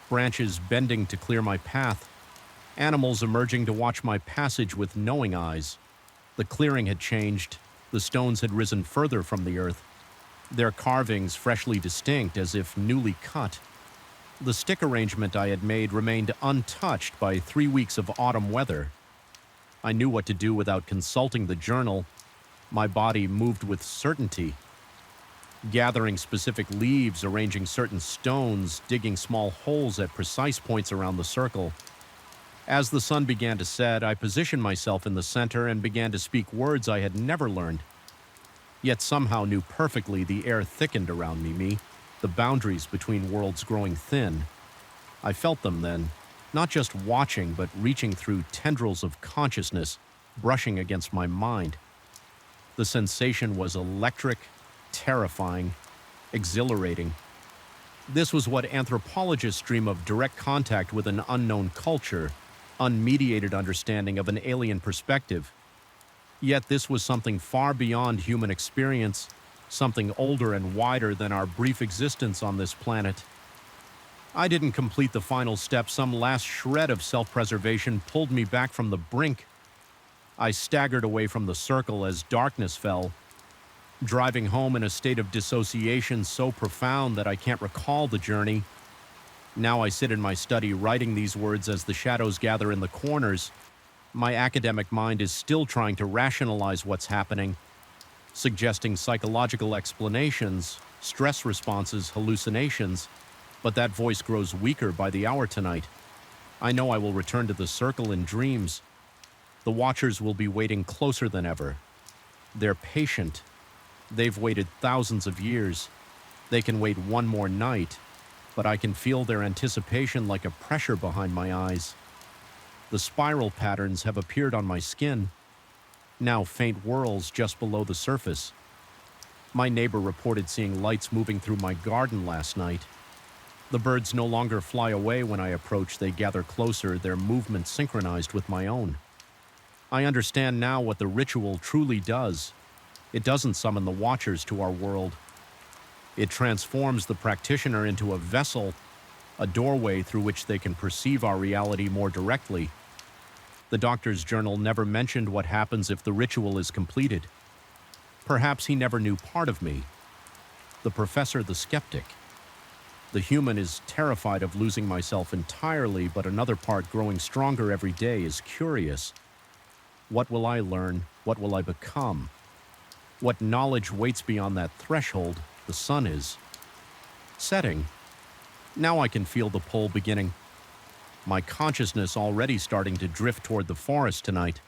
branches bending to clear my path, animals emerging to watch my passage with knowing eyes. The clearing had changed. The stones had risen further from the earth, their carvings freshly distinct as if newly cut. The stick arrangement I had made remained untouched by 3 weeks of autumn weather. I knew what to do without consulting the journal. My body moved with certainty. Gathering specific leaves, arranging certain stones, digging small holes at precise points around the circle. As the sun began to set, I positioned myself in the center and began to speak words I had never learned, yet somehow knew perfectly. The air thickened around me, the boundaries between worlds growing thin. I felt them then, not just watching, but reaching through tendrils of consciousness, brushing against my mind. The sensation was electric, terrifying, exhilarating. This was what anthropologists dream of: direct contact with an unknown culture, unmediated understanding of an alien perspective. Yet this was something far beyond human experience, something older and wider than our brief existence on this planet. I didn't complete the final step. Some last shred of self-preservation pulled me back from the brink. I staggered away from the circle as darkness fell, driving home in a state of dissociation so profound that I can't recall the journey. Now I sit in my study writing these words as the shadows gather in the corners. My academic mind is still trying to rationalize what's happening, suggesting psychological explanations, stress responses, hallucinations, but that voice grows weaker by the hour tonight. I know I will return to the circle in dreams. The Watchers will be waiting closer than ever, They're patient. They've waited thousands of years. They can wait one more night, but I can feel their anticipation like a pressure behind my eyes. The spiral patterns have appeared on my skin, now faint whirls just below the surface. My neighbor reported seeing lights moving through my garden last night. The birds no longer fly away when I approach, they gather closer, their movements synchronized with my own. I understand now what the ritual truly does. It doesn't summon the watchers to our world. It transforms the practitioner into a vessel, a doorway through which they can perceive our reality more directly. The doctor's journal never mentioned what happens if the ritual is completed. Perhaps he never knew part of me. The professor, the skeptic. The human is terrified of losing myself entirely, but another part growing stronger every day is curious. What will I learn? What will I become? What knowledge waits beyond that threshold the sun is? Setting. Now I can feel the pull beginning. My consciousness already starting to drift toward the forest tonight.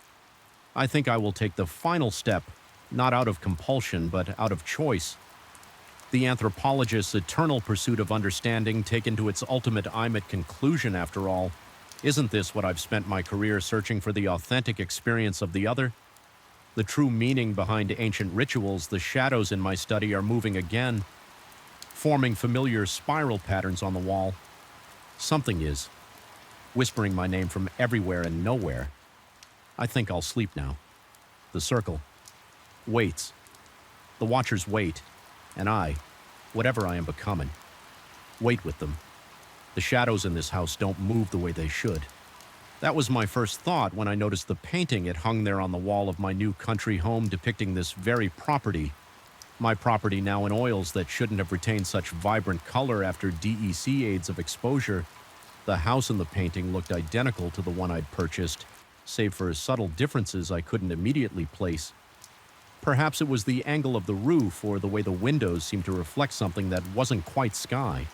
I think I will take the final step, not out of compulsion, but out of choice. The anthropologist's eternal pursuit of understanding taken to its ultimate IMET conclusion, after all. Isn't this what I've spent my career searching for, the authentic experience of the other? The true meaning behind ancient rituals, the shadows in my study are moving again, forming familiar spiral patterns on the wall. Something is, whispering my name from everywhere and nowhere. I think I'll sleep now. The circle waits. The watchers wait. And I, whatever I am becoming, wait with them. The shadows in this house don't move the way they should. That was my first thought when I noticed the painting it hung there on the wall of my new country home depicting this very property. My property now in oils that shouldn't have retained such vibrant color after DEC aids of exposure. The house in the painting looked identical to the one I'd purchased, save for subtle differences I couldn't immediately place. Perhaps it was the angle of the roof or the way the windows seemed to reflect something that wasn't quite sky.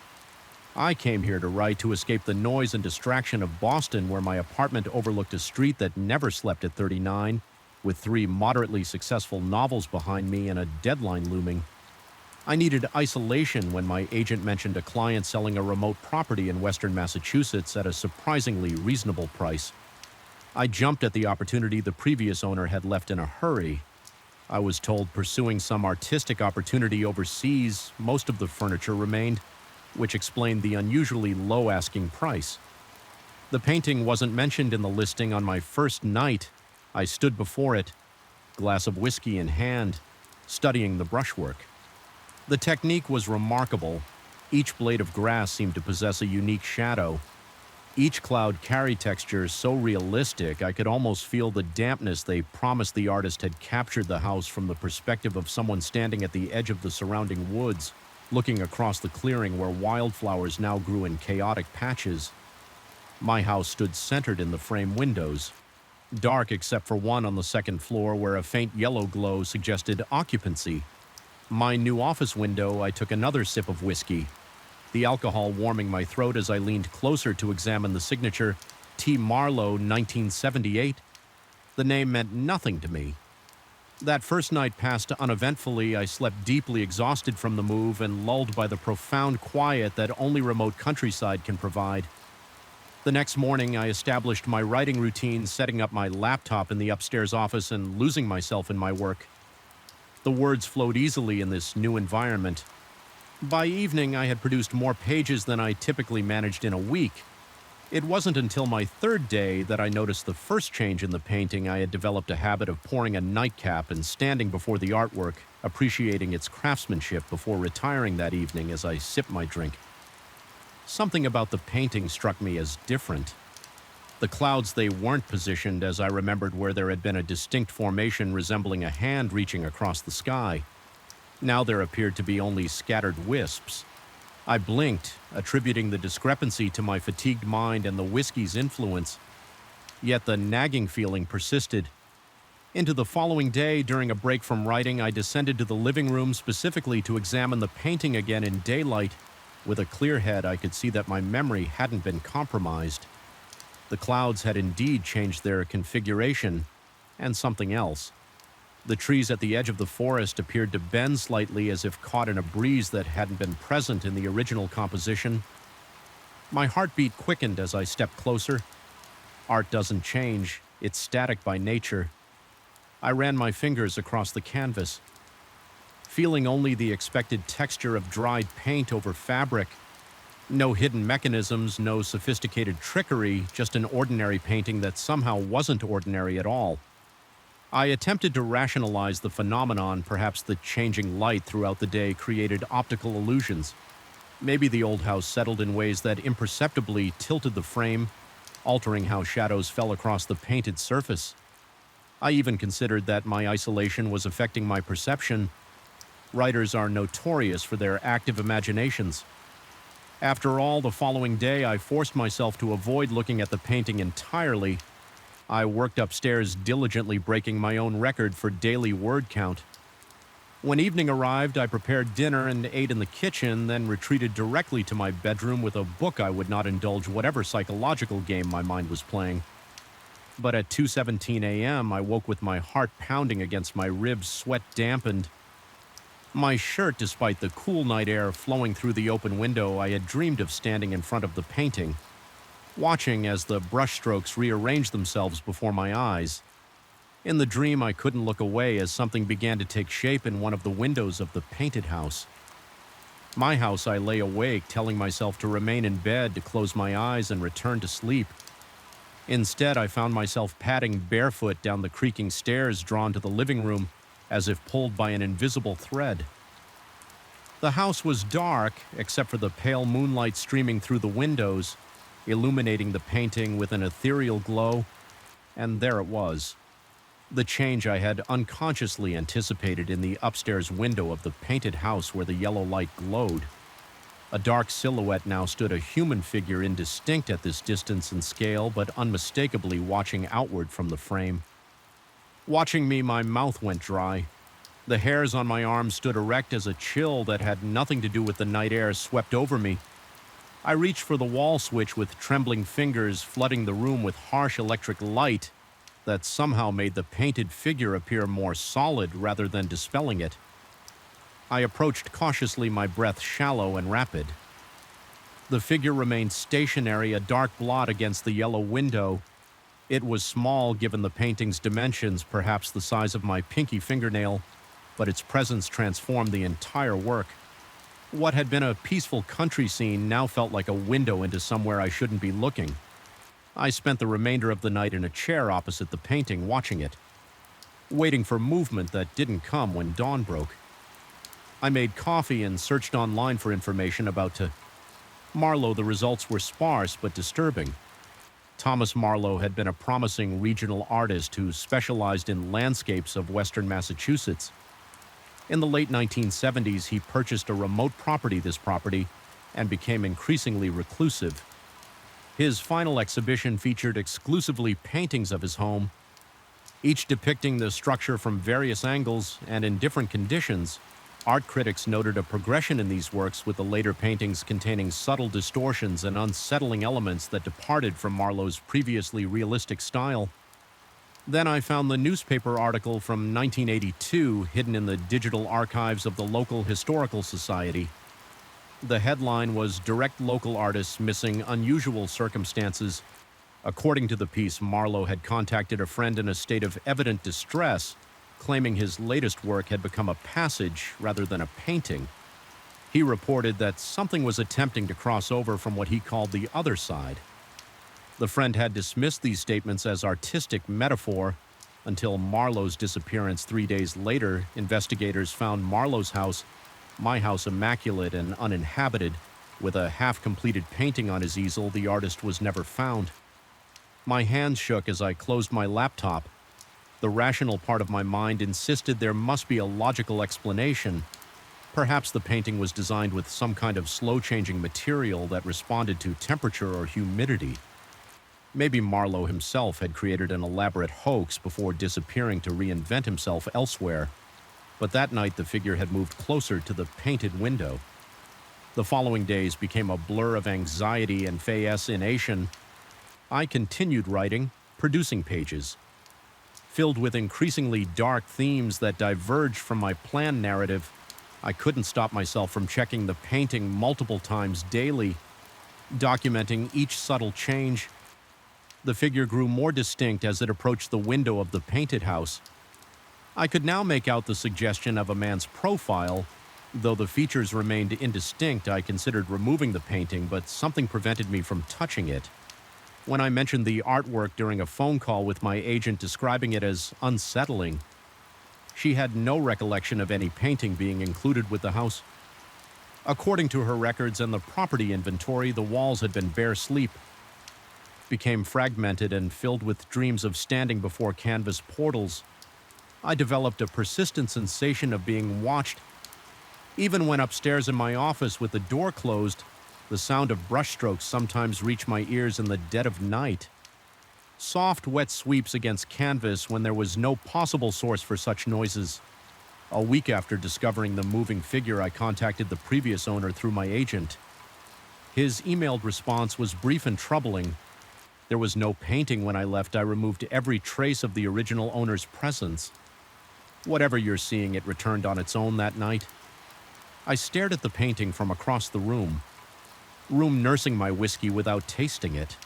I came here to write to escape the noise and distraction of Boston, where my apartment overlooked a street that never slept at 39, with 3 moderately successful novels behind me and a deadline looming. I needed isolation when my agent mentioned a client selling a remote property in western Massachusetts at a surprisingly reasonable price. I jumped at the opportunity the previous owner had left in a hurry. I was told pursuing some artistic opportunity overseas, most of the furniture remained, which explained the unusually low asking price. The painting wasn't mentioned in the listing. On my first night, I stood before it, glass of whiskey in hand, studying the brushwork. The technique was remarkable. Each blade of grass seemed to possess a unique shadow. Each cloud carried textures so realistic I could almost feel the dampness. They promised the artist had captured the house from the perspective of someone standing at the edge of the surrounding woods, looking across the clearing where wildflowers now grew in chaotic patches. My house stood centered in the frame windows, dark except for one on the second floor where a faint yellow glow suggested occupancy. My new office window, I took another sip of whiskey, the alcohol warming my throat as I leaned closer to examine the signature, T. Marlowe, 1978. The name meant nothing to me. That first night passed uneventfully. I slept deeply exhausted from the move and lulled by the profound quiet that only remote countryside can provide. The next morning, I established my writing routine, setting up my laptop in the upstairs office and losing myself in my work. The words flowed easily in this new environment. By evening, I had produced more pages than I typically managed in a week. It wasn't until my third day that I noticed the first change in the painting. I had developed a habit of pouring a nightcap and standing before the artwork, appreciating its craftsmanship before retiring that evening as I sipped my drink. Something about the painting struck me as different. The clouds, they weren't positioned as I remembered, where there had been a distinct formation resembling a hand reaching across the sky. Now there appeared to be only scattered wisps. I blinked, attributing the discrepancy to my fatigued mind and the whiskey's influence. Yet the nagging feeling persisted. Into the following day, during a break from writing, I descended to the living room specifically to examine the painting again in daylight. With a clear head, I could see that my memory hadn't been compromised. The clouds had indeed changed their configuration, and something else. The trees at the edge of the forest appeared to bend slightly as if caught in a breeze that hadn't been present in the original composition. My heartbeat quickened as I stepped closer. Art doesn't change, it's static by nature. I ran my fingers across the canvas, feeling only the expected texture of dried paint over fabric. No hidden mechanisms, no sophisticated trickery, just an ordinary painting that somehow wasn't ordinary at all. I attempted to rationalize the phenomenon. Perhaps the changing light throughout the day created optical illusions. Maybe the old house settled in ways that imperceptibly tilted the frame, altering how shadows fell across the painted surface. I even considered that my isolation was affecting my perception. Writers are notorious for their active imaginations. After all, the following day, I forced myself to avoid looking at the painting entirely. I worked upstairs, diligently breaking my own record for daily word count. When evening arrived, I prepared dinner and ate in the kitchen, then retreated directly to my bedroom with a book I would not indulge whatever psychological game my mind was playing. But at 2:17 a.m., I woke with my heart pounding against my ribs, sweat dampened. My shirt, despite the cool night air flowing through the open window, I had dreamed of standing in front of the painting, watching as the brushstrokes rearranged themselves before my eyes. In the dream, I couldn't look away as something began to take shape in one of the windows of the painted house. My house, I lay awake, telling myself to remain in bed, to close my eyes and return to sleep. Instead, I found myself padding barefoot down the creaking stairs drawn to the living room, as if pulled by an invisible thread. The house was dark, except for the pale moonlight streaming through the windows, illuminating the painting with an ethereal glow, and there it was. The change I had unconsciously anticipated in the upstairs window of the painted house where the yellow light glowed. A dark silhouette now stood, a human figure indistinct at this distance and scale, but unmistakably watching outward from the frame. Watching me, my mouth went dry. The hairs on my arms stood erect as a chill that had nothing to do with the night air swept over me. I reached for the wall switch with trembling fingers, flooding the room with harsh electric light that somehow made the painted figure appear more solid rather than dispelling it. I approached cautiously, my breath shallow and rapid. The figure remained stationary, a dark blot against the yellow window. It was small given the painting's dimensions, perhaps the size of my pinky fingernail, but its presence transformed the entire work. What had been a peaceful country scene now felt like a window into somewhere I shouldn't be looking. I spent the remainder of the night in a chair opposite the painting, watching it, waiting for movement that didn't come when dawn broke. I made coffee and searched online for information about Marlowe. The results were sparse but disturbing. Thomas Marlowe had been a promising regional artist who specialized in landscapes of western Massachusetts. In the late 1970s, he purchased a remote property, and became increasingly reclusive. His final exhibition featured exclusively paintings of his home, each depicting the structure from various angles and in different conditions. Art critics noted a progression in these works, with the later paintings containing subtle distortions and unsettling elements that departed from Marlowe's previously realistic style. Then I found the newspaper article from 1982 hidden in the digital archives of the local historical society. The headline was "Direct Local Artists Missing Unusual Circumstances." According to the piece, Marlowe had contacted a friend in a state of evident distress, claiming his latest work had become a passage rather than a painting. He reported that something was attempting to cross over from what he called the other side. The friend had dismissed these statements as artistic metaphor until Marlowe's disappearance 3 days later. Investigators found Marlowe's house, my house, immaculate and uninhabited. With a half-completed painting on his easel, the artist was never found. My hands shook as I closed my laptop. The rational part of my mind insisted there must be a logical explanation. Perhaps the painting was designed with some kind of slow-changing material that responded to temperature or humidity. Maybe Marlowe himself had created an elaborate hoax before disappearing to reinvent himself elsewhere. But that night, the figure had moved closer to the painted window. The following days became a blur of anxiety and fascination. I continued writing, producing pages. Filled with increasingly dark themes that diverged from my planned narrative, I couldn't stop myself from checking the painting multiple times daily, documenting each subtle change. The figure grew more distinct as it approached the window of the painted house. I could now make out the suggestion of a man's profile. Though the features remained indistinct, I considered removing the painting, but something prevented me from touching it. When I mentioned the artwork during a phone call with my agent describing it as unsettling, she had no recollection of any painting being included with the house. According to her records and the property inventory, the walls had been bare sleep, became fragmented and filled with dreams of standing before canvas portals. I developed a persistent sensation of being watched. Even when upstairs in my office with the door closed, the sound of brushstrokes sometimes reached my ears in the dead of night. Soft, wet sweeps against canvas when there was no possible source for such noises. A week after discovering the moving figure, I contacted the previous owner through my agent. His emailed response was brief and troubling. There was no painting when I left. I removed every trace of the original owner's presence. Whatever you're seeing, it returned on its own that night. I stared at the painting from across the room nursing my whiskey without tasting it.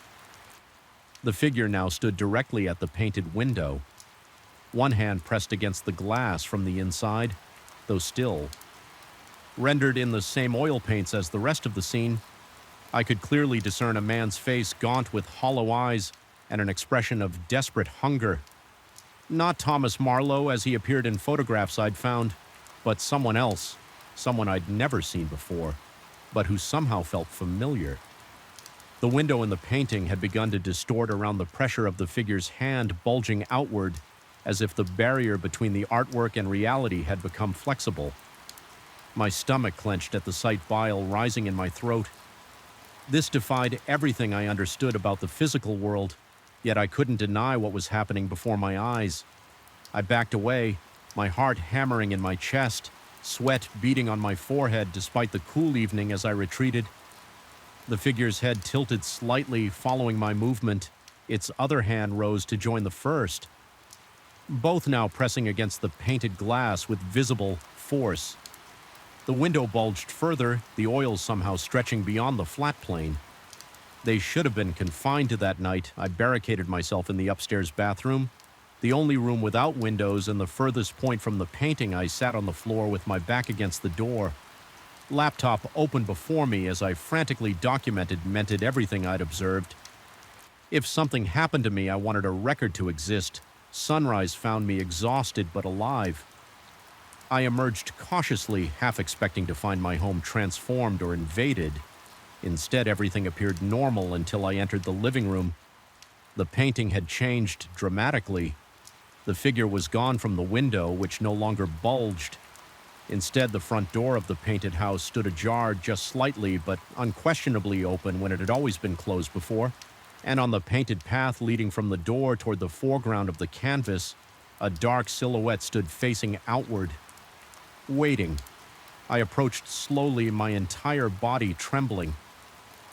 The figure now stood directly at the painted window, one hand pressed against the glass from the inside, though still. Rendered in the same oil paints as the rest of the scene, I could clearly discern a man's face gaunt with hollow eyes and an expression of desperate hunger. Not Thomas Marlowe as he appeared in photographs I'd found, but someone else, someone I'd never seen before, but who somehow felt familiar. The window in the painting had begun to distort around the pressure of the figure's hand bulging outward, as if the barrier between the artwork and reality had become flexible. My stomach clenched at the sight, bile rising in my throat. This defied everything I understood about the physical world, yet I couldn't deny what was happening before my eyes. I backed away, my heart hammering in my chest, sweat beading on my forehead despite the cool evening as I retreated. The figure's head tilted slightly following my movement. Its other hand rose to join the first, both now pressing against the painted glass with visible force. The window bulged further, the oils somehow stretching beyond the flat plane. They should have been confined to that night. I barricaded myself in the upstairs bathroom, the only room without windows, and the furthest point from the painting. I sat on the floor with my back against the door. Laptop open before me as I frantically mented everything I'd observed. If something happened to me, I wanted a record to exist. Sunrise found me exhausted but alive. I emerged cautiously, half expecting to find my home transformed or invaded. Instead, everything appeared normal until I entered the living room. The painting had changed dramatically. The figure was gone from the window, which no longer bulged. Instead, the front door of the painted house stood ajar just slightly, but unquestionably open when it had always been closed before. And on the painted path leading from the door toward the foreground of the canvas, a dark silhouette stood facing outward, waiting. I approached slowly, my entire body trembling.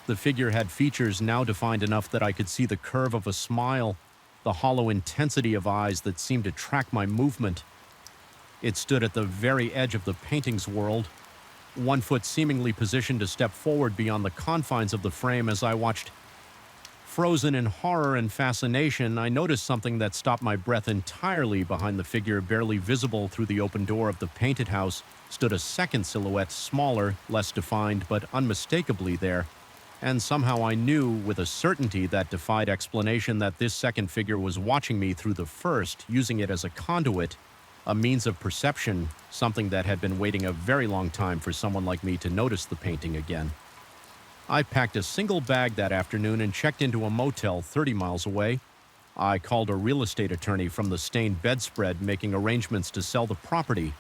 The figure had features now defined enough that I could see the curve of a smile, the hollow intensity of eyes that seemed to track my movement. It stood at the very edge of the painting's world, one foot seemingly positioned to step forward beyond the confines of the frame. As I watched, frozen in horror and fascination, I noticed something that stopped my breath entirely. Behind the figure, barely visible through the open door of the painted house, stood a second silhouette, smaller, less defined, but unmistakably there. And somehow I knew with a certainty that defied explanation that this second figure was watching me through the first, using it as a conduit, a means of perception, something that had been waiting a very long time for someone like me to notice the painting again. I packed a single bag that afternoon and checked into a motel 30 miles away. I called a real estate attorney from the stained bedspread, making arrangements to sell the property.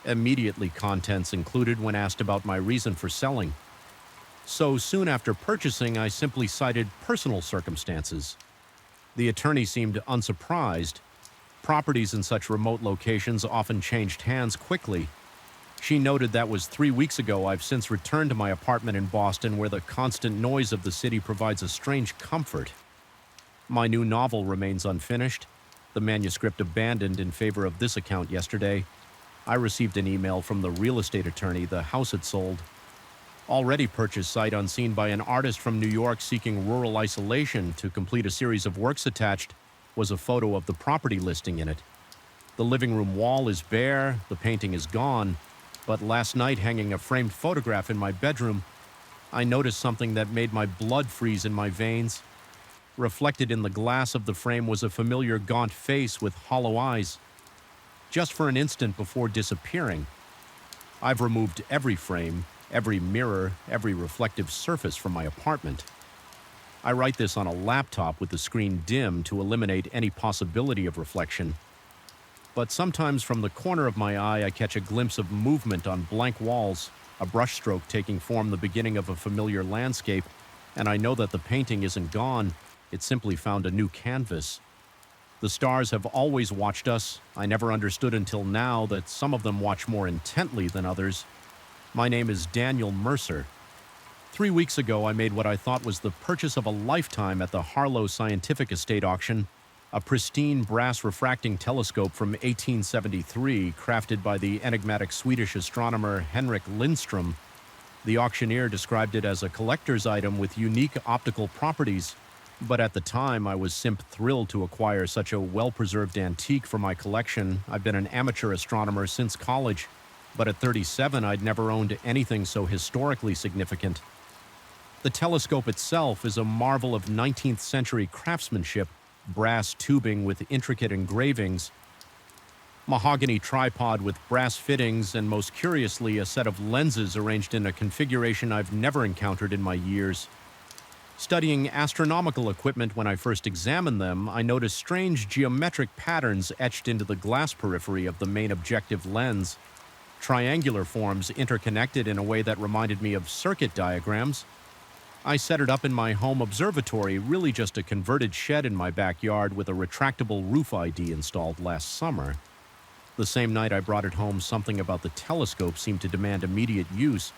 Immediately contents included when asked about my reason for selling. So soon after purchasing, I simply cited personal circumstances. The attorney seemed unsurprised. Properties in such remote locations often changed hands quickly. She noted that was 3 weeks ago. I've since returned to my apartment in Boston, where the constant noise of the city provides a strange comfort. My new novel remains unfinished. The manuscript abandoned in favor of this account yesterday. I received an email from the real estate attorney the house had sold. Already purchased sight unseen by an artist from New York seeking rural isolation to complete a series of works attached was a photo of the property listing in it. The living room wall is bare, the painting is gone, but last night hanging a framed photograph in my bedroom, I noticed something that made my blood freeze in my veins. Reflected in the glass of the frame was a familiar gaunt face with hollow eyes. Just for an instant before disappearing. I've removed every frame, every mirror, every reflective surface from my apartment. I write this on a laptop with the screen dim to eliminate any possibility of reflection. But sometimes from the corner of my eye I catch a glimpse of movement on blank walls, a brushstroke taking form the beginning of a familiar landscape, and I know that the painting isn't gone, it simply found a new canvas. The stars have always watched us. I never understood until now that some of them watch more intently than others. My name is Daniel Mercer. 3 weeks ago, I made what I thought was the purchase of a lifetime at the Harlow Scientific Estate auction, a pristine brass refracting telescope from 1873 crafted by the enigmatic Swedish astronomer Henrik Lindström. The auctioneer described it as a collector's item with unique optical properties, but at the time I was thrilled to acquire such a well-preserved antique for my collection. I've been an amateur astronomer since college, but at 37 I'd never owned anything so historically significant. The telescope itself is a marvel of 19th century craftsmanship, brass tubing with intricate engravings, mahogany tripod with brass fittings, and most curiously a set of lenses arranged in a configuration I've never encountered in my years. Studying astronomical equipment when I first examined them, I noticed strange geometric patterns etched into the glass periphery of the main objective lens. Triangular forms interconnected in a way that reminded me of circuit diagrams. I set it up in my home observatory, really just a converted shed in my backyard with a retractable roof ID installed last summer. The same night I brought it home, something about the telescope seemed to demand immediate use,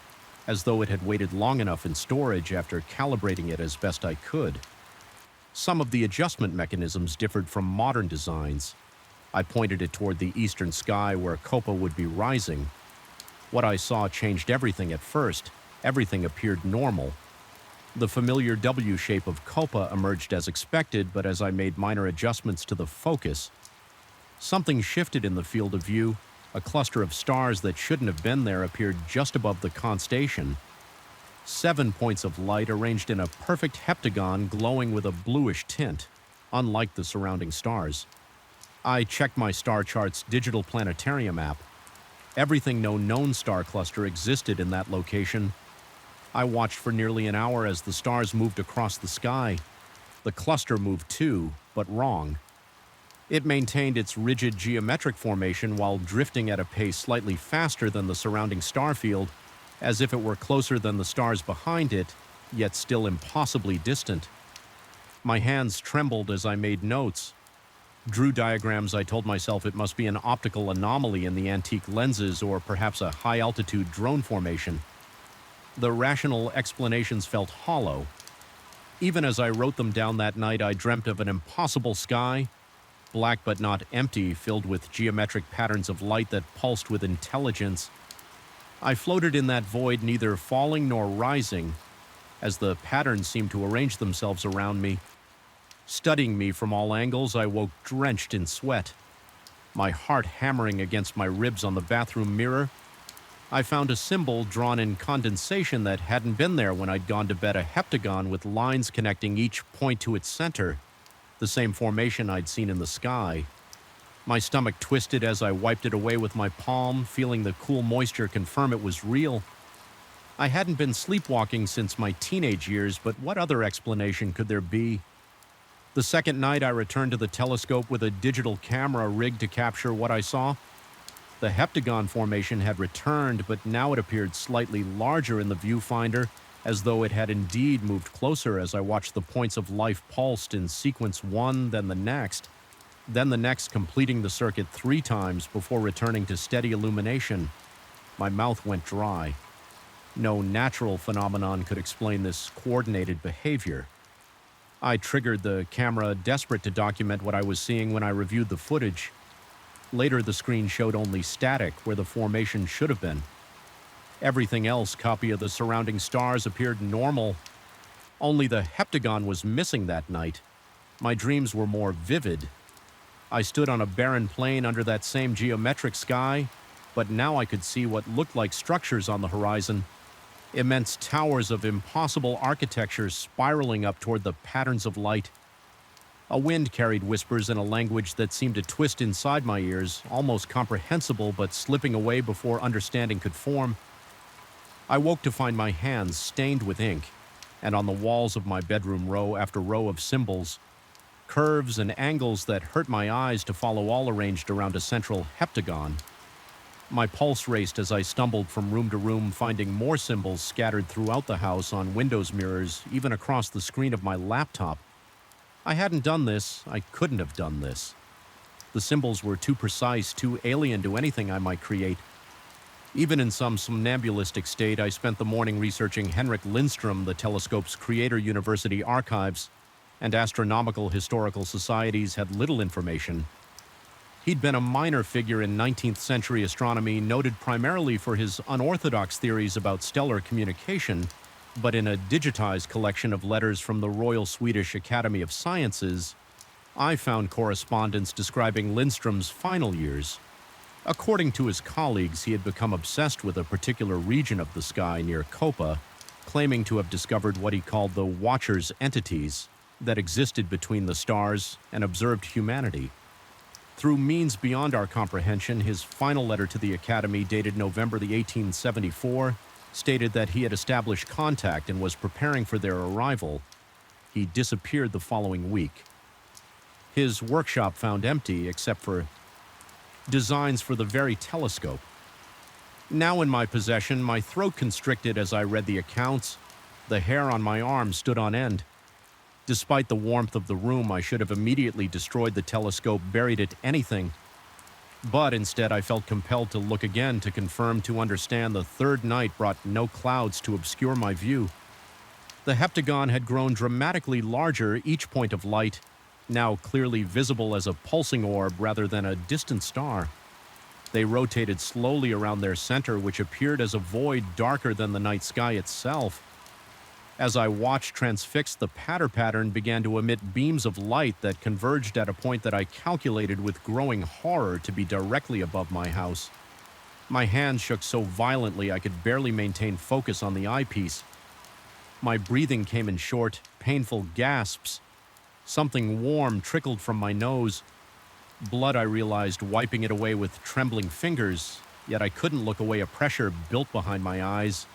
as though it had waited long enough in storage after calibrating it as best I could. Some of the adjustment mechanisms differed from modern designs. I pointed it toward the eastern sky where Copa would be rising. What I saw changed everything at first. Everything appeared normal. The familiar W shape of Copa emerged as expected, but as I made minor adjustments to the focus, something shifted in the field of view. A cluster of stars that shouldn't have been there appeared just above the constellation. 7 points of light arranged in a perfect heptagon glowing with a bluish tint, unlike the surrounding stars. I checked my star chart's digital planetarium app. Everything no known star cluster existed in that location. I watched for nearly an hour as the stars moved across the sky. The cluster moved too, but wrong. It maintained its rigid geometric formation while drifting at a pace slightly faster than the surrounding star field, as if it were closer than the stars behind it, yet still impossibly distant. My hands trembled as I made notes. Drew diagrams. I told myself it must be an optical anomaly in the antique lenses or perhaps a high-altitude drone formation. The rational explanations felt hollow. Even as I wrote them down that night, I dreamt of an impossible sky, black but not empty, filled with geometric patterns of light that pulsed with intelligence. I floated in that void, neither falling nor rising, as the patterns seemed to arrange themselves around me. Studying me from all angles, I woke drenched in sweat, my heart hammering against my ribs on the bathroom mirror. I found a symbol drawn in condensation that hadn't been there when I'd gone to bed, a heptagon with lines connecting each point to its center, the same formation I'd seen in the sky. My stomach twisted as I wiped it away with my palm, feeling the cool moisture confirm it was real. I hadn't been sleepwalking since my teenage years, but what other explanation could there be? The second night I returned to the telescope with a digital camera rigged to capture what I saw. The heptagon formation had returned, but now it appeared slightly larger in the viewfinder, as though it had indeed moved closer as I watched the points of life pulsed in sequence one, then the next, completing the circuit 3 times before returning to steady illumination. My mouth went dry. No natural phenomenon could explain this coordinated behavior. I triggered the camera, desperate to document what I was seeing when I reviewed the footage. Later, the screen showed only static where the formation should have been. Everything else, copy of the surrounding stars, appeared normal. Only the heptagon was missing that night. My dreams were more vivid. I stood on a barren plain under that same geometric sky, but now I could see what looked like structures on the horizon. Immense towers of impossible architecture spiraling up toward the patterns of light. A wind carried whispers in a language that seemed to twist inside my ears, almost comprehensible but slipping away before understanding could form. I woke to find my hands stained with ink, and on the walls of my bedroom row after row of symbols, curves and angles that hurt my eyes to follow, all arranged around a central heptagon. My pulse raced as I stumbled from room to room, finding more symbols scattered throughout the house, on windows mirrors, even across the screen of my laptop. I hadn't done this. I couldn't have done this. The symbols were too precise, too alien to anything I might create. Even in some somnambulistic state, I spent the morning researching Henrik Lindström, the telescope's creator. University archives and astronomical historical societies had little information. He'd been a minor figure in 19th century astronomy, noted primarily for his unorthodox theories about stellar communication, but in a digitized collection of letters from the Royal Swedish Academy of Sciences, I found correspondence describing Lindström's final years. According to his colleagues, he had become obsessed with a particular region of the sky near Kopa, claiming to have discovered what he called the Watcher's entities that existed between the stars and observed humanity. Through means beyond our comprehension, his final letter to the Academy, dated November 1874, stated that he had established contact and was preparing for their arrival. He disappeared the following week. His workshop found empty except for designs for the very telescope. Now in my possession, my throat constricted as I read the accounts. The hair on my arm stood on end. Despite the warmth of the room, I should have immediately destroyed the telescope, buried it, anything. But instead, I felt compelled to look again to confirm, to understand. The third night brought no clouds to obscure my view. The heptagon had grown dramatically larger, each point of light now clearly visible as a pulsing orb rather than a distant star. They rotated slowly around their center, which appeared as a void darker than the night sky itself. As I watched transfixed, the pattern began to emit beams of light that converged at a point that I calculated with growing horror to be directly above my house. My hands shook so violently I could barely maintain focus on the eyepiece. My breathing came in short, painful gasps. Something warm trickled from my nose. Blood, I realized, wiping it away with trembling fingers, yet I couldn't look away. A pressure built behind my eyes.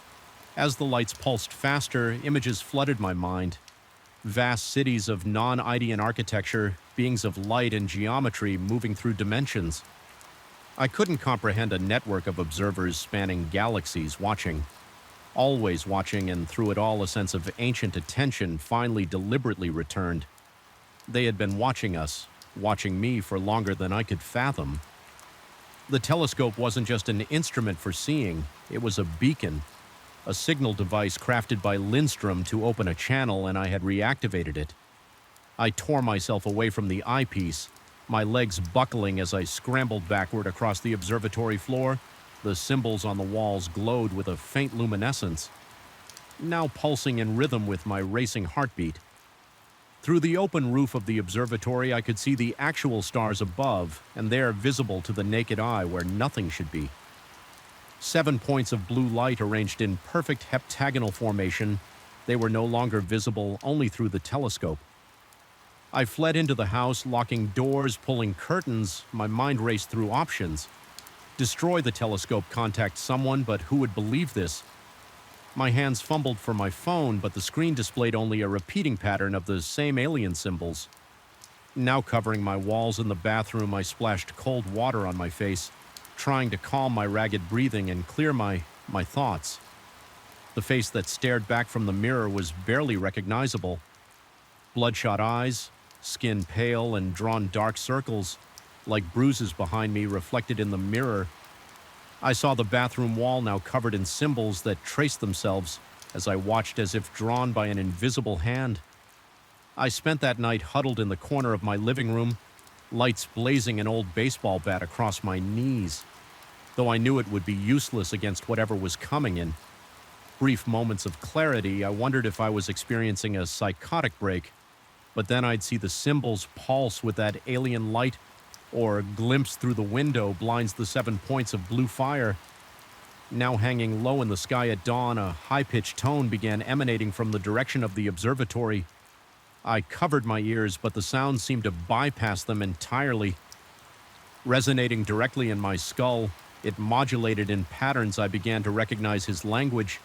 As the lights pulsed faster, images flooded my mind. Vast cities of non-Idean architecture, beings of light and geometry moving through dimensions. I couldn't comprehend a network of observers spanning galaxies watching. Always watching, and through it all a sense of ancient attention finally deliberately returned. They had been watching us, watching me for longer than I could fathom. The telescope wasn't just an instrument for seeing, it was a beacon. A signal device crafted by Lindström to open a channel, and I had reactivated it. I tore myself away from the eyepiece, my legs buckling as I scrambled backward across the observatory floor. The symbols on the walls glowed with a faint luminescence, now pulsing in rhythm with my racing heartbeat. Through the open roof of the observatory, I could see the actual stars above, and there visible to the naked eye where nothing should be. 7 points of blue light arranged in perfect heptagonal formation. They were no longer visible, only through the telescope. I fled into the house, locking doors, pulling curtains. My mind raced through options. Destroy the telescope, contact someone, but who would believe this? My hands fumbled for my phone, but the screen displayed only a repeating pattern of the same alien symbols. Now covering my walls in the bathroom, I splashed cold water on my face, trying to calm my ragged breathing and clear my thoughts. The face that stared back from the mirror was barely recognizable. Bloodshot eyes, skin pale and drawn dark circles, like bruises behind me reflected in the mirror. I saw the bathroom wall now covered in symbols that traced themselves as I watched, as if drawn by an invisible hand. I spent that night huddled in the corner of my living room, lights blazing, an old baseball bat across my knees, though I knew it would be useless against whatever was coming. In brief moments of clarity, I wondered if I was experiencing a psychotic break, but then I'd see the symbols pulse with that alien light, or a glimpse through the window blinds the 7 points of blue fire. Now hanging low in the sky at dawn, a high-pitched tone began emanating from the direction of the observatory. I covered my ears, but the sound seemed to bypass them entirely. Resonating directly in my skull, it modulated in patterns I began to recognize his language.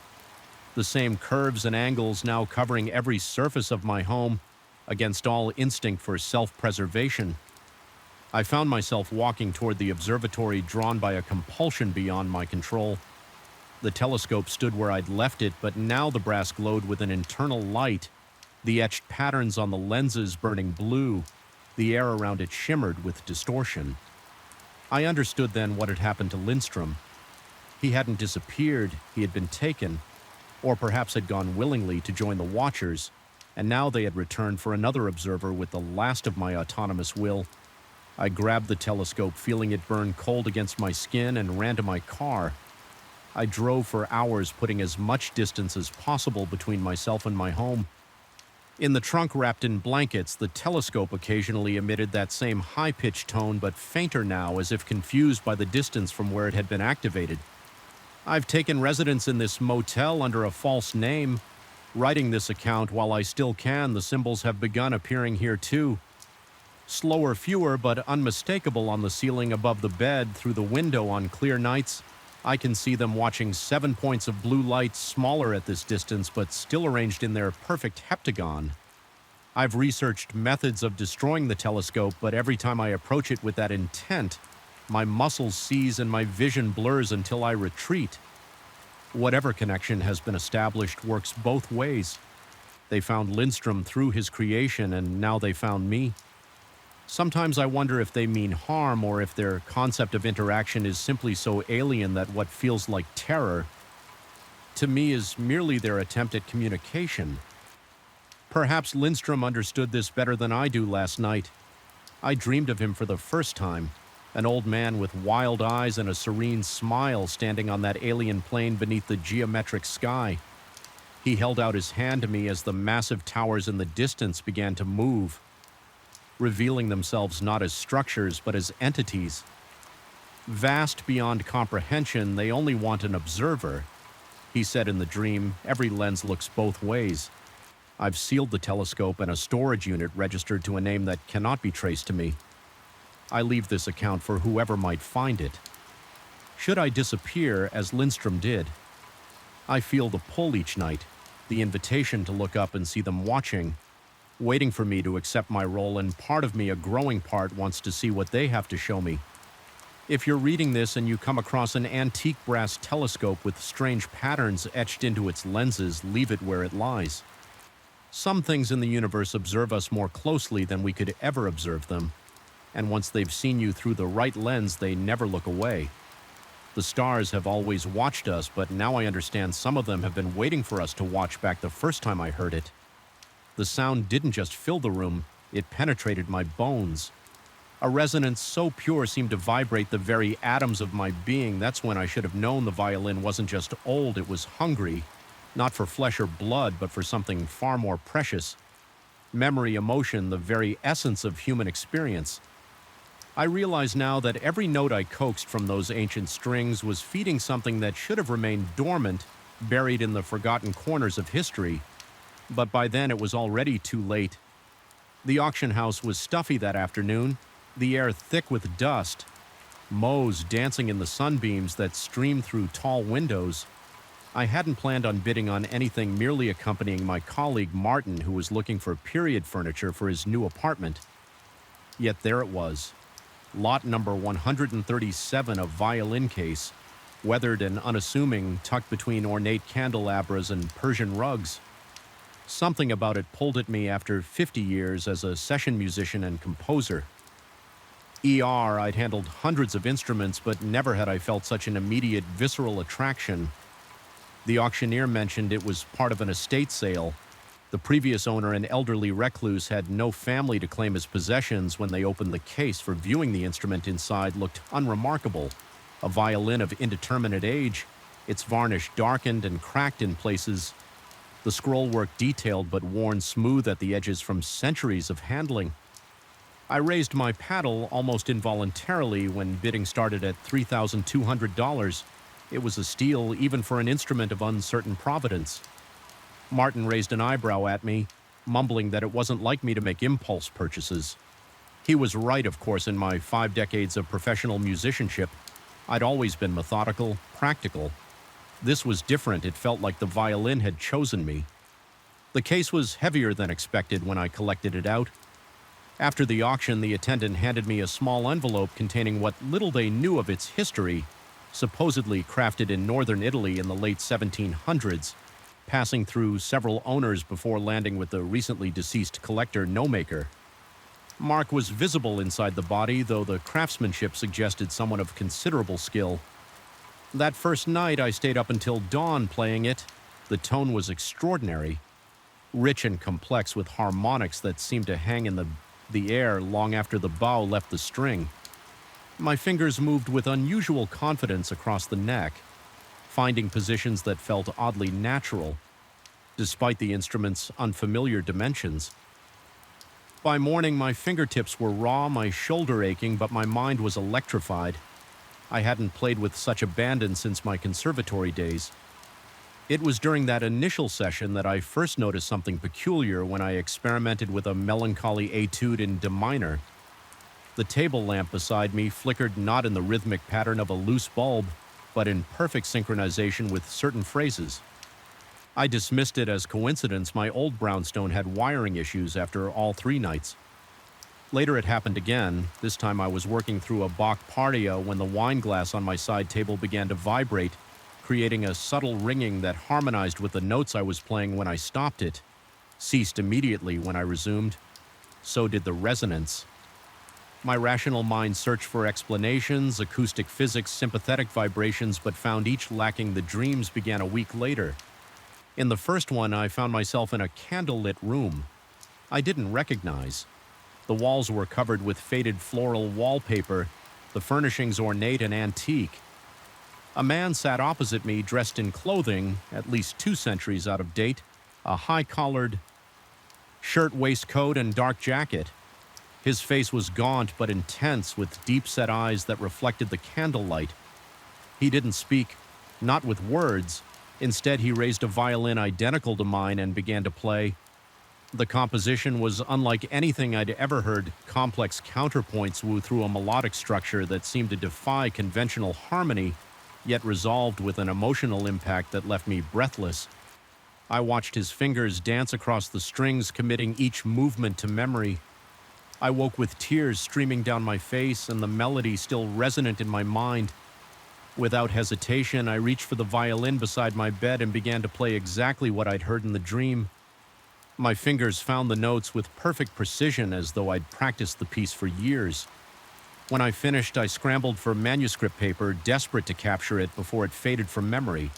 The same curves and angles now covering every surface of my home, against all instinct for self-preservation. I found myself walking toward the observatory, drawn by a compulsion beyond my control. The telescope stood where I'd left it, but now the brass glowed with an internal light, the etched patterns on the lenses burning blue, the air around it shimmered with distortion. I understood then what had happened to Lindstrom. He hadn't disappeared, he had been taken, or perhaps had gone willingly to join the Watchers, and now they had returned for another observer with the last of my autonomous will. I grabbed the telescope, feeling it burn cold against my skin, and ran to my car. I drove for hours, putting as much distance as possible between myself and my home. In the trunk wrapped in blankets, the telescope occasionally emitted that same high-pitched tone, but fainter now, as if confused by the distance from where it had been activated. I've taken residence in this motel under a false name. Writing this account while I still can, the symbols have begun appearing here too. Slower, fewer, but unmistakable on the ceiling above the bed. Through the window on clear nights, I can see them watching 7 points of blue light, smaller at this distance, but still arranged in their perfect heptagon. I've researched methods of destroying the telescope, but every time I approach it with that intent, my muscles seize and my vision blurs until I retreat. Whatever connection has been established works both ways. They found Lindstrom through his creation, and now they found me. Sometimes I wonder if they mean harm, or if their concept of interaction is simply so alien that what feels like terror, to me, is merely their attempt at communication. Perhaps Lindstrom understood this better than I do last night. I dreamed of him for the first time, an old man with wild eyes and a serene smile standing on that alien plane beneath the geometric sky. He held out his hand to me as the massive towers in the distance began to move, revealing themselves not as structures but as entities. Vast beyond comprehension, they only want an observer. He said in the dream, every lens looks both ways. I've sealed the telescope and a storage unit registered to a name that cannot be traced to me. I leave this account for whoever might find it. Should I disappear, as Lindstrom did, I feel the pull each night, the invitation to look up and see them watching, waiting for me to accept my role, and part of me, a growing part, wants to see what they have to show me. If you're reading this and you come across an antique brass telescope with strange patterns etched into its lenses, leave it where it lies. Some things in the universe observe us more closely than we could ever observe them, and once they've seen you through the right lens, they never look away. The stars have always watched us, but now I understand some of them have been waiting for us to watch back the first time I heard it. The sound didn't just fill the room, it penetrated my bones. A resonance so pure seemed to vibrate the very atoms of my being. That's when I should have known the violin wasn't just old, it was hungry, not for flesh or blood, but for something far more precious. Memory, emotion, the very essence of human experience. I realize now that every note I coaxed from those ancient strings was feeding something that should have remained dormant, buried in the forgotten corners of history. But by then it was already too late. The auction house was stuffy that afternoon, the air thick with dust, mows dancing in the sunbeams that streamed through tall windows. I hadn't planned on bidding on anything, merely accompanying my colleague Martin, who was looking for period furniture for his new apartment. Yet there it was. Lot number 137, a violin case, weathered and unassuming, tucked between ornate candelabras and Persian rugs. Something about it pulled at me after 50 years as a session musician and composer. I'd handled hundreds of instruments, but never had I felt such an immediate, visceral attraction. The auctioneer mentioned it was part of an estate sale. The previous owner, an elderly recluse, had no family to claim his possessions when they opened the case for viewing the instrument inside looked unremarkable. A violin of indeterminate age, its varnish darkened and cracked in places, the scrollwork detailed but worn smooth at the edges from centuries of handling. I raised my paddle almost involuntarily when bidding started at $3,200. It was a steal even for an instrument of uncertain providence. Martin raised an eyebrow at me, mumbling that it wasn't like me to make impulse purchases. He was right, of course. In my 5 decades of professional musicianship, I'd always been methodical, practical. This was different. It felt like the violin had chosen me. The case was heavier than expected when I collected it out. After the auction, the attendant handed me a small envelope containing what little they knew of its history, supposedly crafted in northern Italy in the late 1700s, passing through several owners before landing with the recently deceased collector no-maker. Mark was visible inside the body, though the craftsmanship suggested someone of considerable skill. That first night, I stayed up until dawn playing it. The tone was extraordinary, rich and complex with harmonics that seemed to hang in the air long after the bow left the string. My fingers moved with unusual confidence across the neck, finding positions that felt oddly natural, despite the instrument's unfamiliar dimensions. By morning, my fingertips were raw, my shoulder aching, but my mind was electrified. I hadn't played with such abandon since my conservatory days. It was during that initial session that I first noticed something peculiar when I experimented with a melancholy etude in D minor. The table lamp beside me flickered not in the rhythmic pattern of a loose bulb, but in perfect synchronization with certain phrases. I dismissed it as coincidence. My old brownstone had wiring issues after all 3 nights. Later it happened again. This time I was working through a Bach Pardia when the wine glass on my side table began to vibrate, creating a subtle ringing that harmonized with the notes I was playing when I stopped it, ceased immediately when I resumed. So did the resonance. My rational mind searched for explanations, acoustic physics, sympathetic vibrations, but found each lacking. The dreams began a week later. In the first one, I found myself in a candlelit room I didn't recognize. The walls were covered with faded floral wallpaper, the furnishings ornate and antique. A man sat opposite me, dressed in clothing at least 2 centuries out of date, a high-collared shirt, waistcoat, and dark jacket. His face was gaunt but intense, with deep-set eyes that reflected the candlelight. He didn't speak, not with words. Instead, he raised a violin identical to mine and began to play. The composition was unlike anything I'd ever heard. Complex counterpoints woo through a melodic structure that seemed to defy conventional harmony, yet resolved with an emotional impact that left me breathless. I watched his fingers dance across the strings, committing each movement to memory. I woke with tears streaming down my face and the melody still resonant in my mind. Without hesitation, I reached for the violin beside my bed and began to play exactly what I'd heard in the dream. My fingers found the notes with perfect precision, as though I'd practiced the piece for years. When I finished, I scrambled for manuscript paper, desperate to capture it before it faded from memory.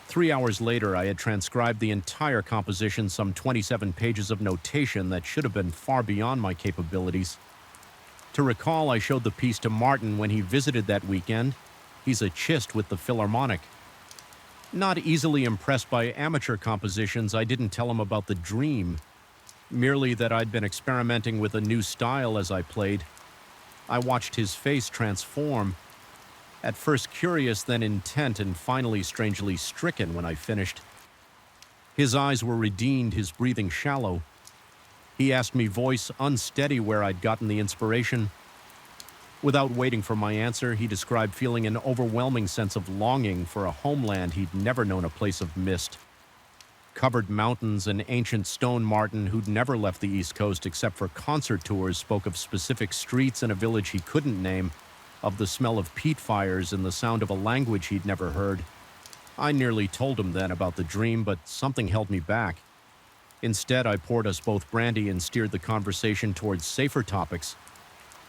3 hours later, I had transcribed the entire composition, some 27 pages of notation that should have been far beyond my capabilities. To recall, I showed the piece to Martin when he visited that weekend. He's a chist with the Philharmonic. Not easily impressed by amateur compositions, I didn't tell him about the dream, merely that I'd been experimenting with a new style as I played. I watched his face transform, at first curious, then intent, and finally strangely stricken when I finished. His eyes were redeemed, his breathing shallow. He asked me, voice unsteady, where I'd gotten the inspiration. Without waiting for my answer, he described feeling an overwhelming sense of longing for a homeland he'd never known, a place of mist. Covered mountains and ancient stone. Martin, who'd never left the East Coast except for concert tours, spoke of specific streets in a village he couldn't name, of the smell of peat fires and the sound of a language he'd never heard. I nearly told him then about the dream, but something held me back. Instead, I poured us both brandy and steered the conversation towards safer topics.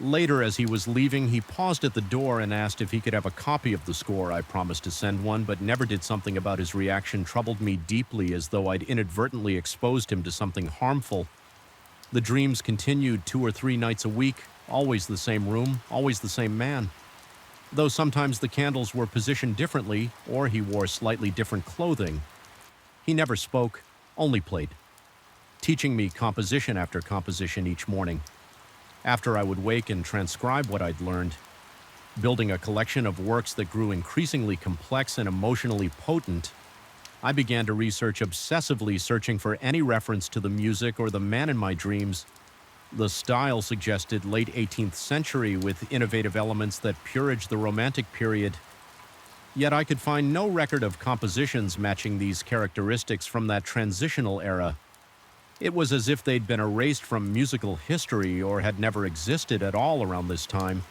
Later, as he was leaving, he paused at the door and asked if he could have a copy of the score. I promised to send one, but never did. Something about his reaction troubled me deeply, as though I'd inadvertently exposed him to something harmful. The dreams continued 2 or 3 nights a week, always the same room, always the same man. Though sometimes the candles were positioned differently, or he wore slightly different clothing. He never spoke, only played, teaching me composition after composition each morning. After I would wake and transcribe what I'd learned, building a collection of works that grew increasingly complex and emotionally potent, I began to research obsessively, searching for any reference to the music or the man in my dreams. The style suggested late 18th century with innovative elements that peeraged the Romantic period. Yet I could find no record of compositions matching these characteristics from that transitional era. It was as if they'd been erased from musical history or had never existed at all around this time.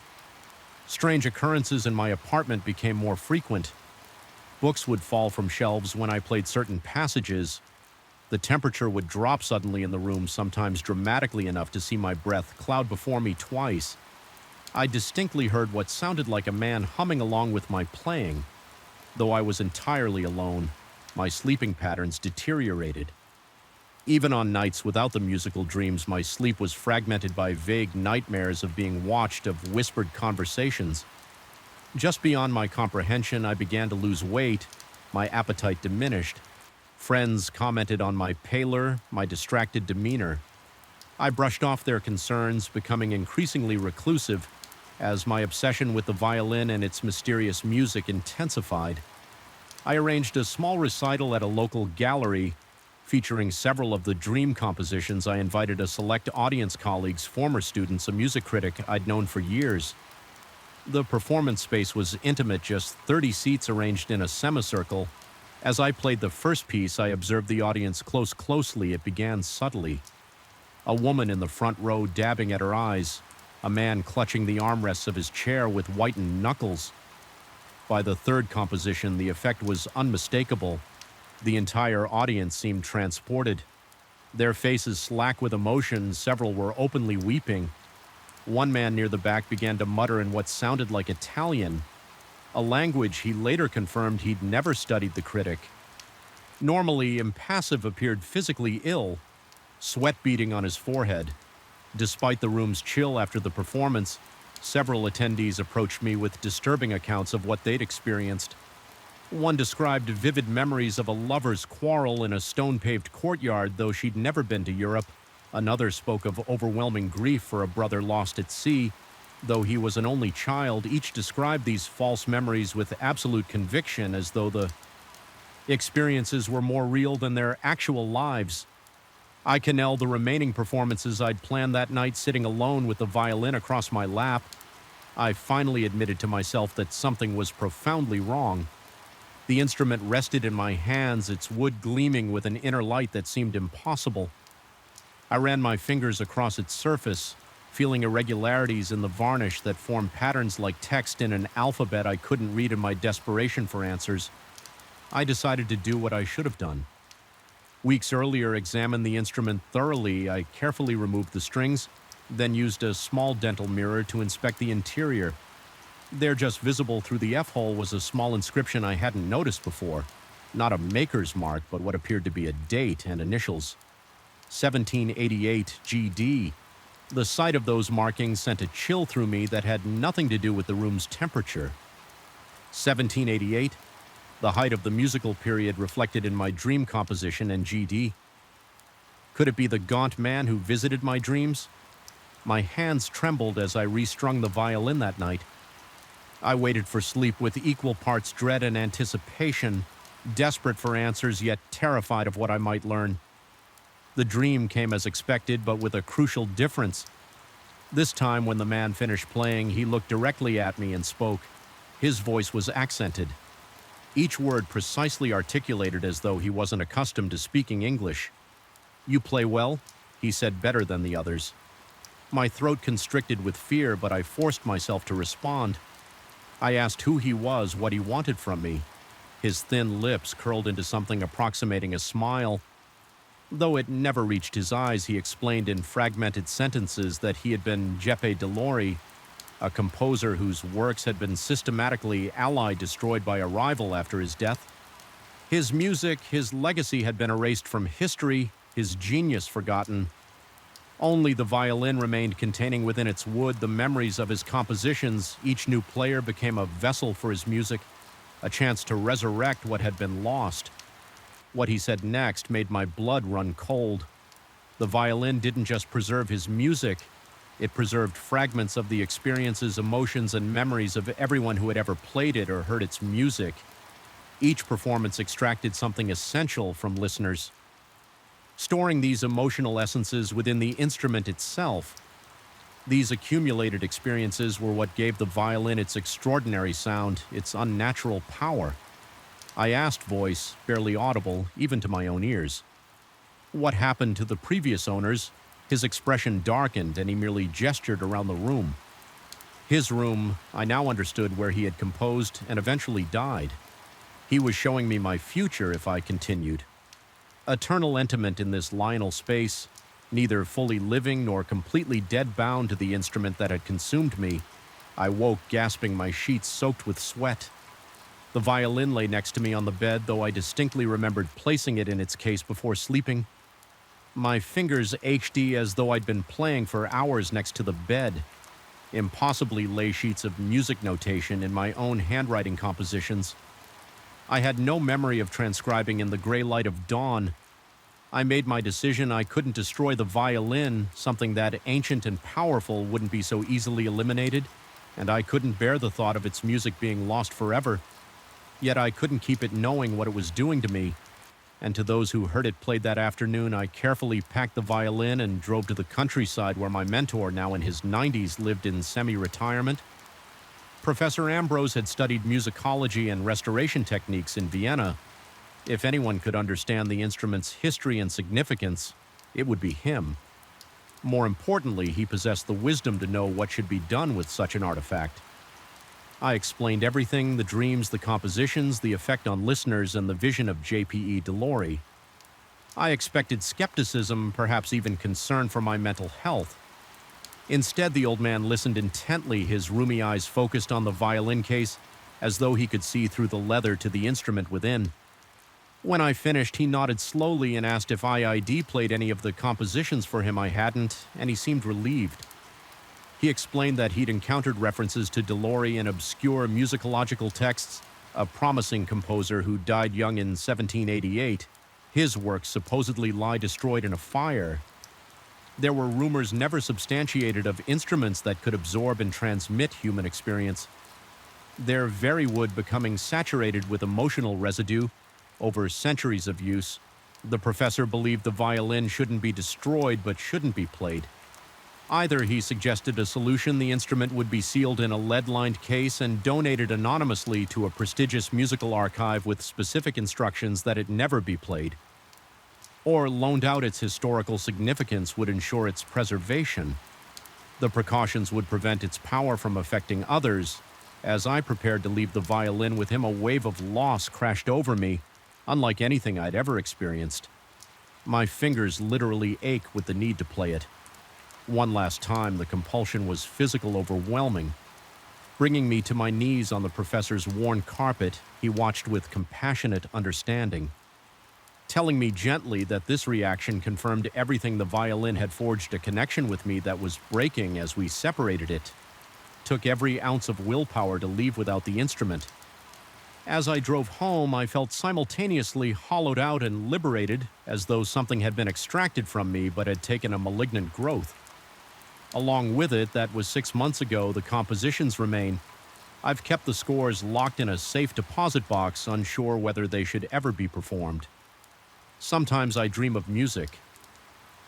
Strange occurrences in my apartment became more frequent. Books would fall from shelves when I played certain passages. The temperature would drop suddenly in the room, sometimes dramatically enough to see my breath cloud before me twice. I distinctly heard what sounded like a man humming along with my playing. Though I was entirely alone, my sleeping patterns deteriorated. Even on nights without the musical dreams, my sleep was fragmented by vague nightmares of being watched, of whispered conversations. Just beyond my comprehension, I began to lose weight. My appetite diminished. Friends commented on my pallor, my distracted demeanor. I brushed off their concerns, becoming increasingly reclusive as my obsession with the violin and its mysterious music intensified. I arranged a small recital at a local gallery. Featuring several of the dream compositions, I invited a select audience, colleagues, former students, a music critic I'd known for years. The performance space was intimate, just 30 seats arranged in a semicircle. As I played the first piece, I observed the audience closely. It began subtly. A woman in the front row dabbing at her eyes, a man clutching the armrests of his chair with whitened knuckles. By the third composition, the effect was unmistakable. The entire audience seemed transported. Their faces slack with emotion, several were openly weeping. One man near the back began to mutter in what sounded like Italian, a language he later confirmed he'd never studied. The critic, normally impassive, appeared physically ill, sweat beading on his forehead. Despite the room's chill after the performance, several attendees approached me with disturbing accounts of what they'd experienced. One described vivid memories of a lover's quarrel in a stone-paved courtyard, though she'd never been to Europe. Another spoke of overwhelming grief for a brother lost at sea, though he was an only child. Each described these false memories with absolute conviction, as though the experiences were more real than their actual lives. I cannelled the remaining performances I'd planned that night, sitting alone with the violin across my lap. I finally admitted to myself that something was profoundly wrong. The instrument rested in my hands, its wood gleaming with an inner light that seemed impossible. I ran my fingers across its surface, feeling irregularities in the varnish that formed patterns like text in an alphabet I couldn't read. In my desperation for answers, I decided to do what I should have done. Weeks earlier, examined the instrument thoroughly. I carefully removed the strings, then used a small dental mirror to inspect the interior. There, just visible through the F-hole, was a small inscription I hadn't noticed before. Not a maker's mark, but what appeared to be a date and initials. 1788 GD. The sight of those markings sent a chill through me that had nothing to do with the room's temperature. 1788, the height of the musical period reflected in my dream composition, and GD. Could it be the gaunt man who visited my dreams? My hands trembled as I restrung the violin that night. I waited for sleep with equal parts dread and anticipation, desperate for answers yet terrified of what I might learn. The dream came as expected, but with a crucial difference. This time, when the man finished playing, he looked directly at me and spoke. His voice was accented, each word precisely articulated, as though he wasn't accustomed to speaking English. "You play well," he said, better than the others. My throat constricted with fear, but I forced myself to respond. I asked who he was, what he wanted from me. His thin lips curled into something approximating a smile. Though it never reached his eyes, he explained in fragmented sentences that he had been Jeppe Delori, a composer whose works had been systematically ally destroyed by a rival after his death. His music, his legacy had been erased from history, his genius forgotten. Only the violin remained, containing within its wood the memories of his compositions. Each new player became a vessel for his music, a chance to resurrect what had been lost. What he said next made my blood run cold. The violin didn't just preserve his music, it preserved fragments of the experiences, emotions, and memories of everyone who had ever played it or heard its music. Each performance extracted something essential from listeners, storing these emotional essences within the instrument itself. These accumulated experiences were what gave the violin its extraordinary sound, its unnatural power. I asked, voice barely audible, even to my own ears. What happened to the previous owners? His expression darkened, and he merely gestured around the room. His room, I now understood, where he had composed and eventually died. He was showing me my future if I continued. Eternal intimate in this liminal space, neither fully living nor completely dead-bound to the instrument that had consumed me. I woke gasping, my sheets soaked with sweat. The violin lay next to me on the bed, though I distinctly remembered placing it in its case before sleeping. My fingers ached as though I'd been playing for hours next to the bed. Impossibly lay sheets of music notation in my own handwriting compositions. I had no memory of transcribing in the gray light of dawn. I made my decision I couldn't destroy the violin, something that ancient and powerful wouldn't be so easily eliminated, and I couldn't bear the thought of its music being lost forever. Yet I couldn't keep it knowing what it was doing to me. And to those who heard it played that afternoon, I carefully packed the violin and drove to the countryside where my mentor, now in his 90s, lived in semi-retirement. Professor Ambrose had studied musicology and restoration techniques in Vienna. If anyone could understand the instrument's history and significance, it would be him. More importantly, he possessed the wisdom to know what should be done with such an artifact. I explained everything, the dreams, the compositions, the effect on listeners, and the vision of J.P.E. Delori. I expected skepticism, perhaps even concern for my mental health. Instead, the old man listened intently, his rheumy eyes focused on the violin case, as though he could see through the leather to the instrument within. When I finished, he nodded slowly and asked if IID played any of the compositions for him I hadn't, and he seemed relieved. He explained that he'd encountered references to Delori in obscure musicological texts, a promising composer who died young in 1788. His works supposedly lie destroyed in a fire. There were rumors never substantiated of instruments that could absorb and transmit human experience, their very wood becoming saturated with emotional residue over centuries of use. The professor believed the violin shouldn't be destroyed but shouldn't be played. Either, he suggested a solution, the instrument would be sealed in a lead-lined case and donated anonymously to a prestigious musical archive with specific instructions that it never be played, or loaned out. Its historical significance would ensure its preservation. The precautions would prevent its power from affecting others. As I prepared to leave the violin with him, a wave of loss crashed over me, unlike anything I'd ever experienced. My fingers literally ached with the need to play it. One last time, the compulsion was physical, overwhelming. Bringing me to my knees on the professor's worn carpet, he watched with compassionate understanding, telling me gently that this reaction confirmed everything. The violin had forged a connection with me that was breaking as we separated it. Took every ounce of willpower to leave without the instrument. As I drove home, I felt simultaneously hollowed out and liberated, as though something had been extracted from me but had taken a malignant growth. Along with it, that was 6 months ago, the compositions remain. I've kept the scores locked in a safe deposit box, unsure whether they should ever be performed. Sometimes I dream of music.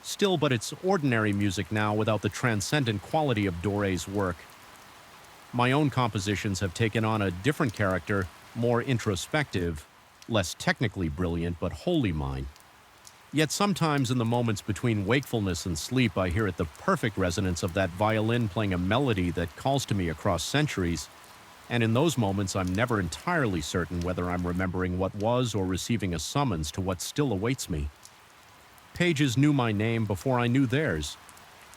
Still, but it's ordinary music now, without the transcendent quality of Doré's work. My own compositions have taken on a different character, more introspective, less technically brilliant, but wholly mine. Yet sometimes in the moments between wakefulness and sleep, I hear it, the perfect resonance of that violin playing a melody that calls to me across centuries. And in those moments, I'm never entirely certain whether I'm remembering what was or receiving a summons to what still awaits me. Pages knew my name before I knew theirs.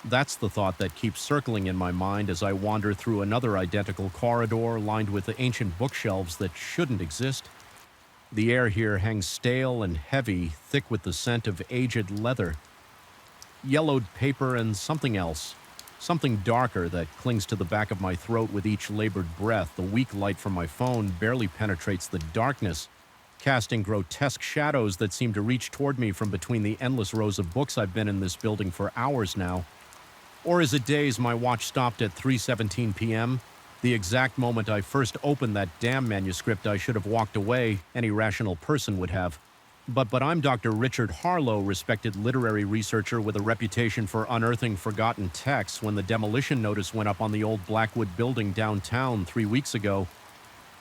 That's the thought that keeps circling in my mind as I wander through another identical corridor lined with ancient bookshelves that shouldn't exist. The air here hangs stale and heavy, thick with the scent of aged leather. Yellowed paper and something else. Something darker that clings to the back of my throat with each labored breath. The weak light from my phone barely penetrates the darkness, casting grotesque shadows that seem to reach toward me from between the endless rows of books I've been in this building for hours now. Or is it days my watch stopped at 3:17 p.m., the exact moment I first opened that damn manuscript I should have walked away, any rational person would have. But I'm Dr. Richard Harlow, respected literary researcher with a reputation for unearthing forgotten texts. When the demolition notice went up on the old Blackwood building downtown 3 weeks ago,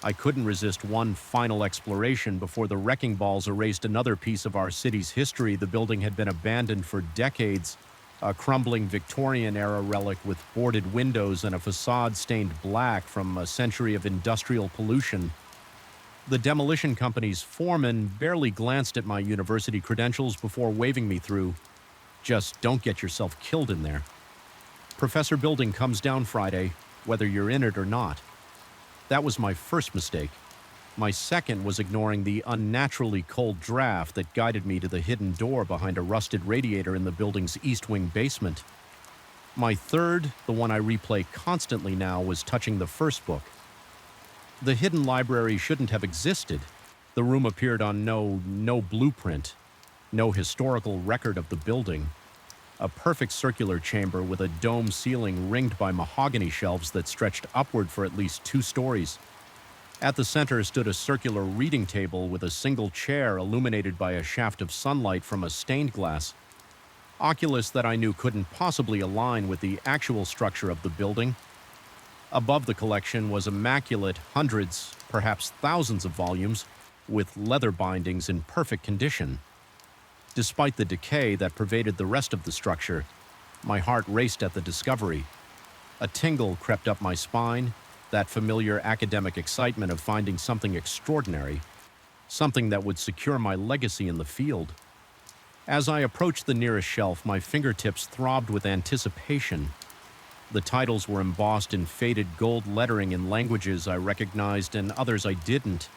I couldn't resist one final exploration before the wrecking balls erased another piece of our city's history. The building had been abandoned for decades, a crumbling Victorian-era relic with boarded windows and a facade stained black from a century of industrial pollution. The demolition company's foreman barely glanced at my university credentials before waving me through. Just don't get yourself killed in there. Professor Building comes down Friday, whether you're in it or not. That was my first mistake. My second was ignoring the unnaturally cold draft that guided me to the hidden door behind a rusted radiator in the building's east wing basement. My third, the one I replay constantly now, was touching the first book. The hidden library shouldn't have existed. The room appeared on no blueprint, no historical record of the building. A perfect circular chamber with a dome ceiling ringed by mahogany shelves that stretched upward for at least 2 stories. At the center stood a circular reading table with a single chair illuminated by a shaft of sunlight from a stained glass. Oculus that I knew couldn't possibly align with the actual structure of the building. Above the collection was immaculate hundreds, perhaps thousands of volumes, with leather bindings in perfect condition. Despite the decay that pervaded the rest of the structure, my heart raced at the discovery. A tingle crept up my spine, that familiar academic excitement of finding something extraordinary, something that would secure my legacy in the field. As I approached the nearest shelf, my fingertips throbbed with anticipation. The titles were embossed in faded gold lettering in languages I recognized and others I didn't.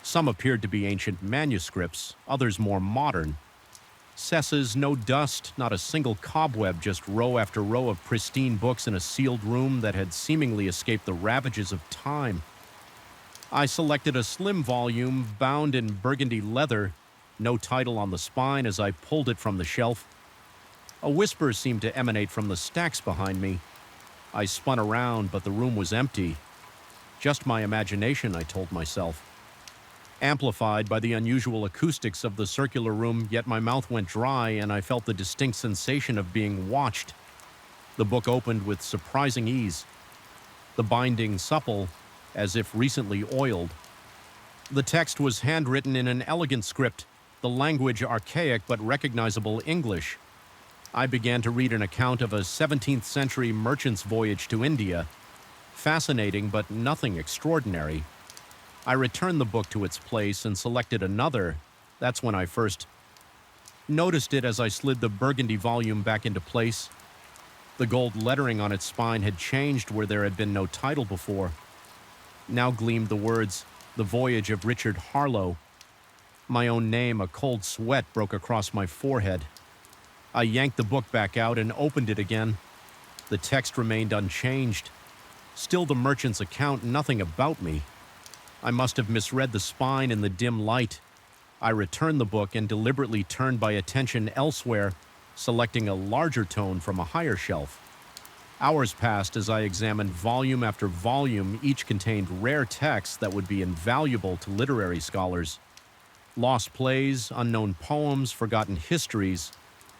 Some appeared to be ancient manuscripts, others more modern. Cesses, no dust, not a single cobweb, just row after row of pristine books in a sealed room that had seemingly escaped the ravages of time. I selected a slim volume bound in burgundy leather, no title on the spine as I pulled it from the shelf. A whisper seemed to emanate from the stacks behind me. I spun around, but the room was empty. Just my imagination, I told myself. Amplified by the unusual acoustics of the circular room, yet my mouth went dry and I felt the distinct sensation of being watched. The book opened with surprising ease, the binding supple, as if recently oiled. The text was handwritten in an elegant script, the language archaic but recognizable English. I began to read an account of a 17th century merchant's voyage to India. Fascinating, but nothing extraordinary. I returned the book to its place and selected another. That's when I first noticed it as I slid the burgundy volume back into place. The gold lettering on its spine had changed where there had been no title before. Now gleamed the words, "The Voyage of Richard Harlow." My own name, a cold sweat broke across my forehead. I yanked the book back out and opened it again. The text remained unchanged. Still the merchant's account, nothing about me. I must have misread the spine in the dim light. I returned the book and deliberately turned my attention elsewhere, selecting a larger tome from a higher shelf. Hours passed as I examined volume after volume. Each contained rare texts that would be invaluable to literary scholars. Lost plays, unknown poems, forgotten histories.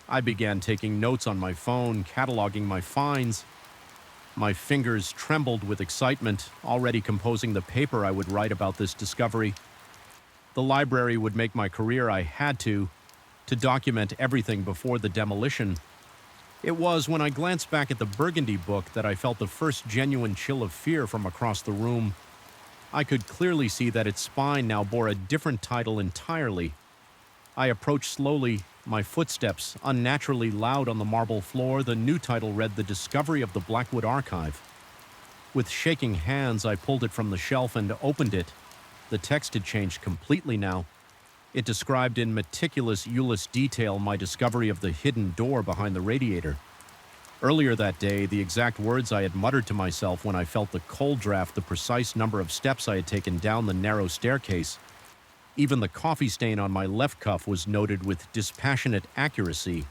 I began taking notes on my phone, cataloging my finds. My fingers trembled with excitement, already composing the paper I would write about this discovery. The library would make my career. I had to document everything before the demolition. It was when I glanced back at the burgundy book that I felt the first genuine chill of fear from across the room. I could clearly see that its spine now bore a different title entirely. I approached slowly, my footsteps unnaturally loud on the marble floor, the new title read The Discovery of the Blackwood Archive. With shaking hands, I pulled it from the shelf and opened it. The text had changed completely now. It described in meticulous Euless detail my discovery of the hidden door behind the radiator. Earlier that day, the exact words I had muttered to myself when I felt the cold draft, the precise number of steps I had taken down the narrow staircase. Even the coffee stain on my left cuff was noted with dispassionate accuracy.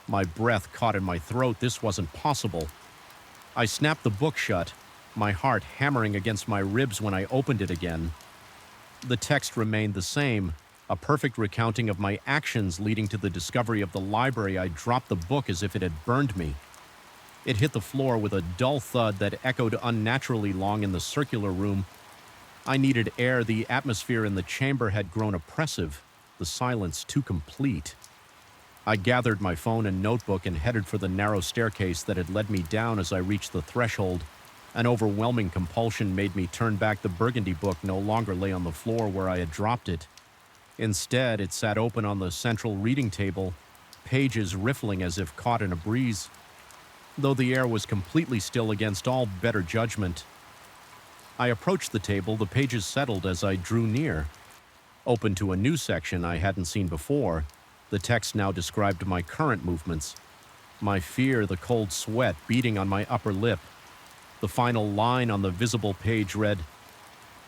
My breath caught in my throat. This wasn't possible. I snapped the book shut, my heart hammering against my ribs when I opened it again. The text remained the same, a perfect recounting of my actions leading to the discovery of the library. I dropped the book as if it had burned me. It hit the floor with a dull thud that echoed unnaturally long in the circular room. I needed air. The atmosphere in the chamber had grown oppressive, the silence too complete. I gathered my phone and notebook and headed for the narrow staircase that had led me down. As I reached the threshold, an overwhelming compulsion made me turn back. The burgundy book no longer lay on the floor where I had dropped it. Instead, it sat open on the central reading table, pages riffling as if caught in a breeze. Though the air was completely still against all better judgment, I approached the table. The pages settled as I drew near. Open to a new section I hadn't seen before, the text now described my current movements. My fear, the cold sweat beating on my upper lip. The final line on the visible page read,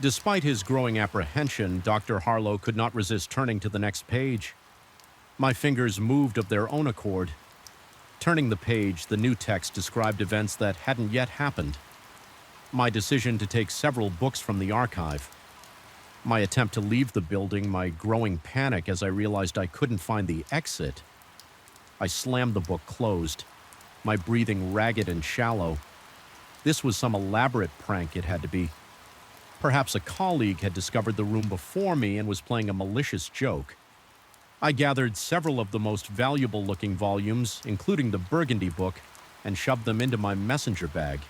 "Despite his growing apprehension, Dr. Harlow could not resist turning to the next page." My fingers moved of their own accord. Turning the page, the new text described events that hadn't yet happened. My decision to take several books from the archive. My attempt to leave the building, my growing panic as I realized I couldn't find the exit. I slammed the book closed, my breathing ragged and shallow. This was some elaborate prank, it had to be. Perhaps a colleague had discovered the room before me and was playing a malicious joke. I gathered several of the most valuable-looking volumes, including the burgundy book, and shoved them into my messenger bag.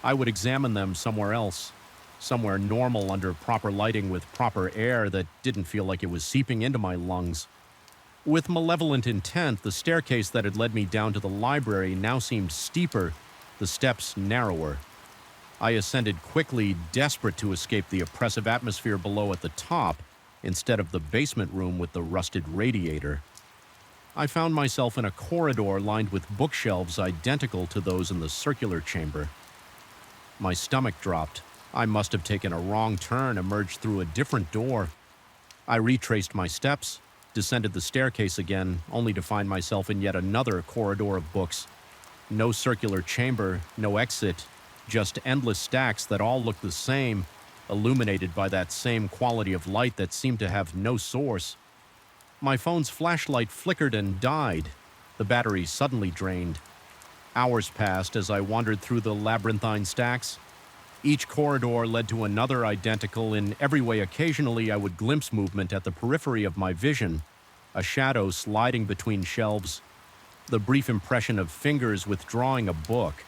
I would examine them somewhere else, somewhere normal under proper lighting with proper air that didn't feel like it was seeping into my lungs. With malevolent intent, the staircase that had led me down to the library now seemed steeper, the steps narrower. I ascended quickly, desperate to escape the oppressive atmosphere below at the top, instead of the basement room with the rusted radiator. I found myself in a corridor lined with bookshelves identical to those in the circular chamber. My stomach dropped. I must have taken a wrong turn, emerged through a different door. I retraced my steps, descended the staircase again, only to find myself in yet another corridor of books. No circular chamber, no exit, just endless stacks that all looked the same, illuminated by that same quality of light that seemed to have no source. My phone's flashlight flickered and died. The battery suddenly drained. Hours passed as I wandered through the labyrinthine stacks. Each corridor led to another identical in every way. Occasionally I would glimpse movement at the periphery of my vision, a shadow sliding between shelves, the brief impression of fingers withdrawing a book.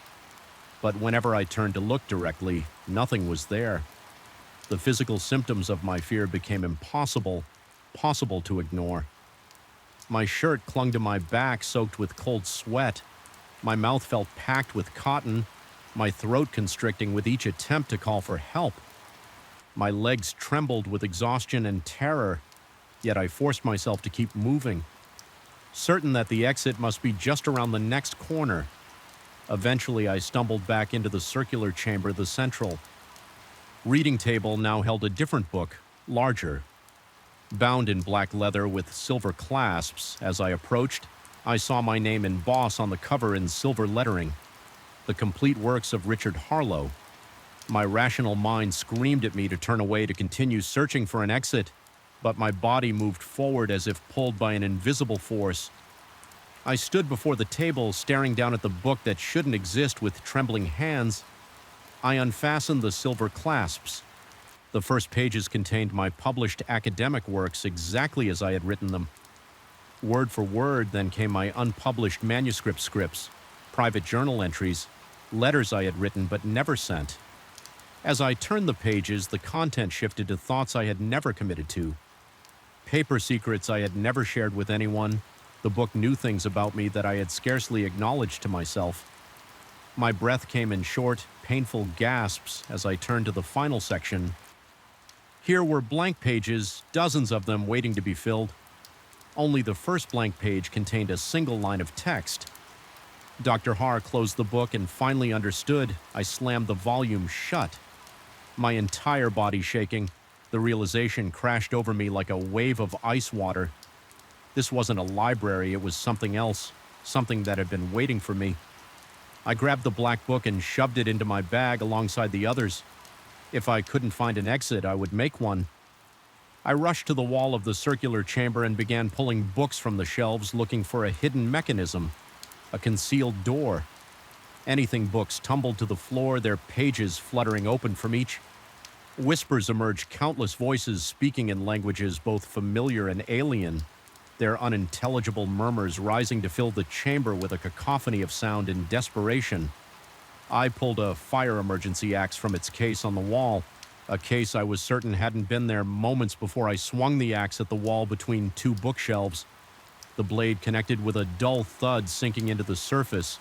But whenever I turned to look directly, nothing was there. The physical symptoms of my fear became impossible to ignore. My shirt clung to my back, soaked with cold sweat. My mouth felt packed with cotton, my throat constricting with each attempt to call for help. My legs trembled with exhaustion and terror, yet I forced myself to keep moving, certain that the exit must be just around the next corner. Eventually, I stumbled back into the circular chamber, the central reading table now held a different book, larger, bound in black leather with silver clasps. As I approached, I saw my name in boss on the cover in silver lettering, the complete works of Richard Harlow. My rational mind screamed at me to turn away, to continue searching for an exit, but my body moved forward as if pulled by an invisible force. I stood before the table, staring down at the book that shouldn't exist with trembling hands. I unfastened the silver clasps. The first pages contained my published academic works exactly as I had written them. Word for word, then came my unpublished manuscript scripts, private journal entries, letters I had written but never sent. As I turned the pages, the content shifted to thoughts I had never committed to, paper secrets I had never shared with anyone, The book knew things about me that I had scarcely acknowledged to myself. My breath came in short, painful gasps as I turned to the final section. Here were blank pages, dozens of them waiting to be filled. Only the first blank page contained a single line of text. Dr. Haar closed the book and finally understood. I slammed the volume shut. My entire body shaking, the realization crashed over me like a wave of ice water. This wasn't a library, it was something else, something that had been waiting for me. I grabbed the black book and shoved it into my bag alongside the others. If I couldn't find an exit, I would make one. I rushed to the wall of the circular chamber and began pulling books from the shelves, looking for a hidden mechanism, a concealed door. Anything books tumbled to the floor, their pages fluttering open from each. Whispers emerged, countless voices speaking in languages both familiar and alien, their unintelligible murmurs rising to fill the chamber with a cacophony of sound in desperation. I pulled a fire emergency axe from its case on the wall, a case I was certain hadn't been there moments before I swung the axe at the wall between two bookshelves. The blade connected with a dull thud sinking into the surface,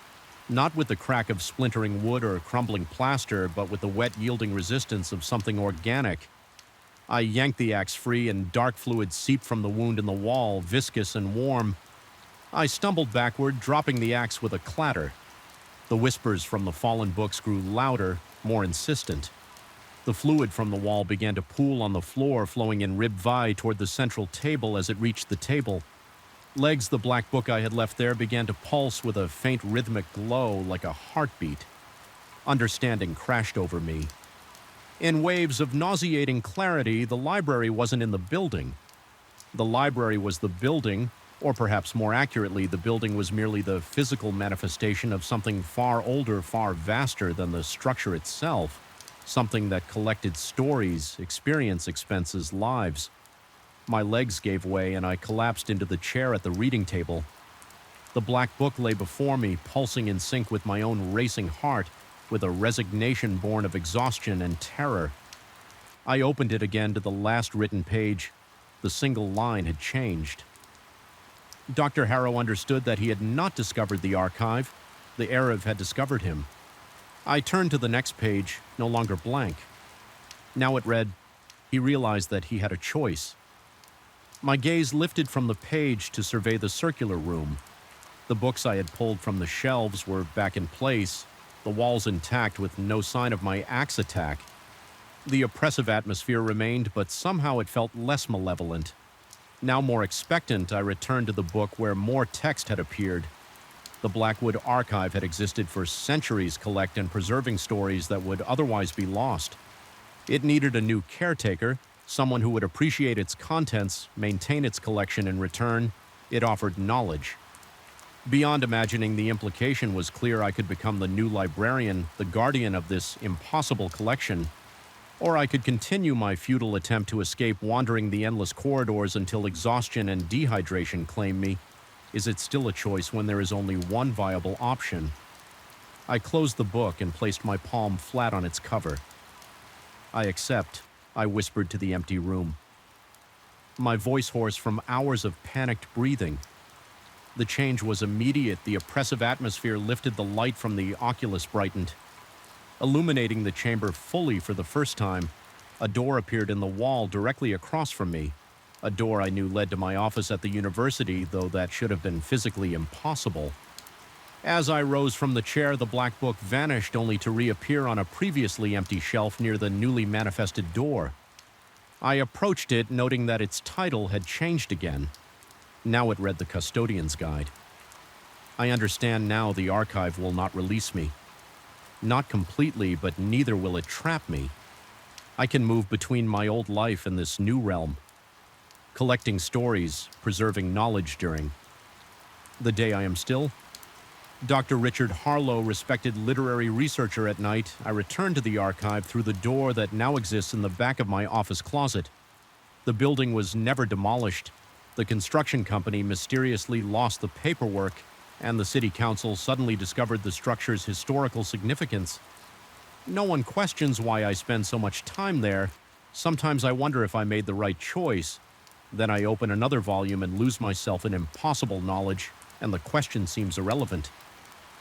not with the crack of splintering wood or crumbling plaster, but with the wet yielding resistance of something organic. I yanked the axe free and dark fluid seeped from the wound in the wall, viscous and warm. I stumbled backward, dropping the axe with a clatter. The whispers from the fallen books grew louder, more insistent. The fluid from the wall began to pool on the floor, flowing in rib-vi toward the central table as it reached the table. Legs the black book I had left there began to pulse with a faint rhythmic glow like a heartbeat. Understanding crashed over me. In waves of nauseating clarity, the library wasn't in the building. The library was the building, or perhaps more accurately, the building was merely the physical manifestation of something far older, far vaster than the structure itself, something that collected stories, experience expenses, lives. My legs gave way and I collapsed into the chair at the reading table. The black book lay before me, pulsing in sync with my own racing heart, with a resignation born of exhaustion and terror. I opened it again to the last written page. The single line had changed. Dr. Harrow understood that he had not discovered the archive. The Arab had discovered him. I turned to the next page, no longer blank. Now it read, he realized that he had a choice. My gaze lifted from the page to survey the circular room. The books I had pulled from the shelves were back in place, the walls intact with no sign of my axe attack. The oppressive atmosphere remained, but somehow it felt less malevolent. Now more expectant, I returned to the book where more text had appeared. The Blackwood Archive had existed for centuries, collecting and preserving stories that would otherwise be lost. It needed a new caretaker, someone who would appreciate its contents, maintain its collection in return. It offered knowledge. Beyond imagining the implication was clear I could become the new librarian, the guardian of this impossible collection. Or I could continue my futile attempt to escape wandering the endless corridors until exhaustion and dehydration claim me. Is it still a choice when there is only one viable option? I closed the book and placed my palm flat on its cover. I accept, I whispered to the empty room. My voice hoarse from hours of panicked breathing. The change was immediate. The oppressive atmosphere lifted, the light from the oculus brightened. Illuminating the chamber fully for the first time, a door appeared in the wall directly across from me. A door I knew led to my office at the university, though that should have been physically impossible. As I rose from the chair, the black book vanished, only to reappear on a previously empty shelf near the newly manifested door. I approached it, noting that its title had changed again. Now it read The Custodian's Guide. I understand now the archive will not release me. Not completely, but neither will it trap me. I can move between my old life and this new realm, collecting stories, preserving knowledge during the day I am still. Dr. Richard Harlow, respected literary researcher at night, I returned to the archive through the door that now exists in the back of my office closet. The building was never demolished. The construction company mysteriously lost the paperwork, and the city council suddenly discovered the structure's historical significance. No one questions why I spend so much time there. Sometimes I wonder if I made the right choice. Then I open another volume and lose myself in impossible knowledge, and the question seems irrelevant.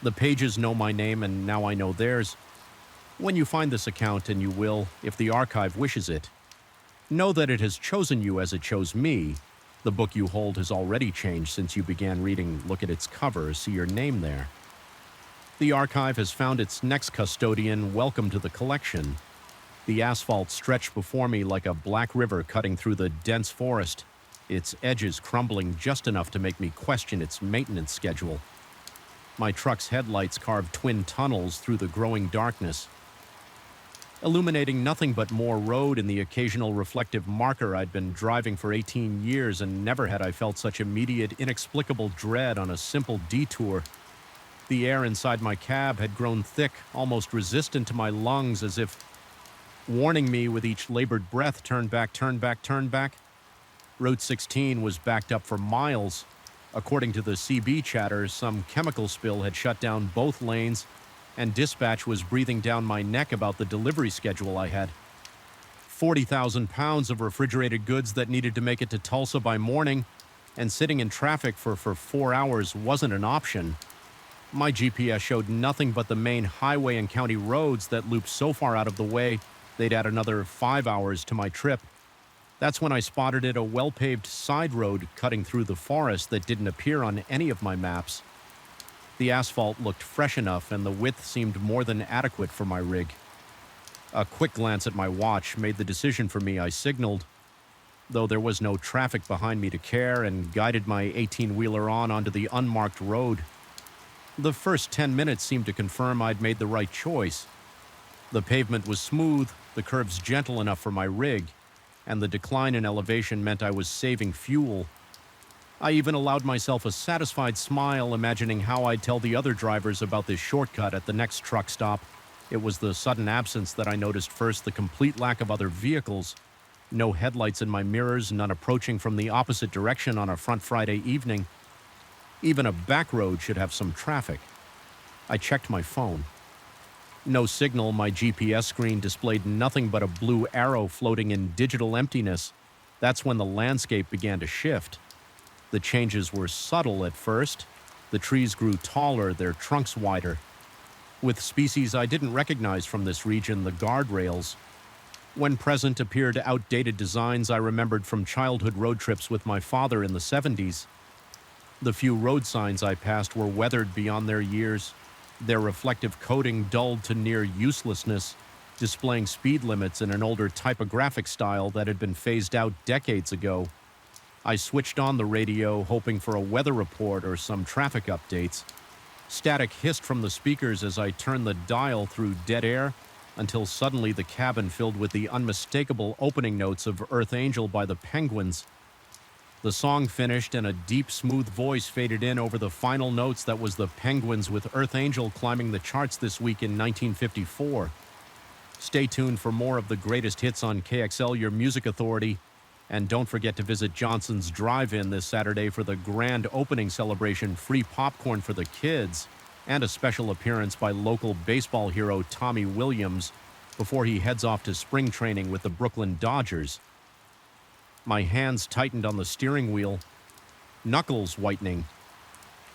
The pages know my name, and now I know theirs. When you find this account, and you will, if the archive wishes it, know that it has chosen you as it chose me. The book you hold has already changed since you began reading. Look at its cover, see your name there. The archive has found its next custodian. Welcome to the collection. The asphalt stretched before me like a black river cutting through the dense forest, its edges crumbling just enough to make me question its maintenance schedule. My truck's headlights carved twin tunnels through the growing darkness, illuminating nothing but more road and the occasional reflective marker. I'd been driving for 18 years, and never had I felt such immediate, inexplicable dread on a simple detour. The air inside my cab had grown thick, almost resistant to my lungs, as if warning me with each labored breath, turn back, turn back, turn back. Route 16 was backed up for miles. According to the CB chatter, some chemical spill had shut down both lanes, and dispatch was breathing down my neck about the delivery schedule I had. 40,000 pounds of refrigerated goods that needed to make it to Tulsa by morning, and sitting in traffic for 4 hours wasn't an option. My GPS showed nothing but the main highway and county roads that looped so far out of the way they'd add another 5 hours to my trip. That's when I spotted it, a well-paved side road cutting through the forest that didn't appear on any of my maps. The asphalt looked fresh enough, and the width seemed more than adequate for my rig. A quick glance at my watch made the decision for me. I signaled, though there was no traffic behind me to care, and guided my 18-wheeler onto the unmarked road. The first 10 minutes seemed to confirm I'd made the right choice. The pavement was smooth, the curves gentle enough for my rig, and the decline in elevation meant I was saving fuel. I even allowed myself a satisfied smile, imagining how I'd tell the other drivers about this shortcut at the next truck stop. It was the sudden absence that I noticed first, the complete lack of other vehicles. No headlights in my mirrors, none approaching from the opposite direction on a front Friday evening. Even a back road should have some traffic. I checked my phone. No signal. My GPS screen displayed nothing but a blue arrow floating in digital emptiness. That's when the landscape began to shift. The changes were subtle at first. The trees grew taller, their trunks wider. With species I didn't recognize from this region, the guardrails. When present, appeared outdated designs I remembered from childhood road trips with my father in the 70s. The few road signs I passed were weathered beyond their years, their reflective coating dulled to near uselessness, displaying speed limits in an older typographic style that had been phased out decades ago. I switched on the radio, hoping for a weather report or some traffic updates. Static hissed from the speakers as I turned the dial through dead air, until suddenly the cabin filled with the unmistakable opening notes of Earth Angel by the Penguins. The song finished, and a deep, smooth voice faded in over the final notes that was the Penguins with Earth Angel climbing the charts this week in 1954. Stay tuned for more of the greatest hits on KXL, your music authority. And don't forget to visit Johnson's Drive-In this Saturday for the grand opening celebration, free popcorn for the kids, and a special appearance by local baseball hero Tommy Williams before he heads off to spring training with the Brooklyn Dodgers. My hands tightened on the steering wheel, knuckles whitening.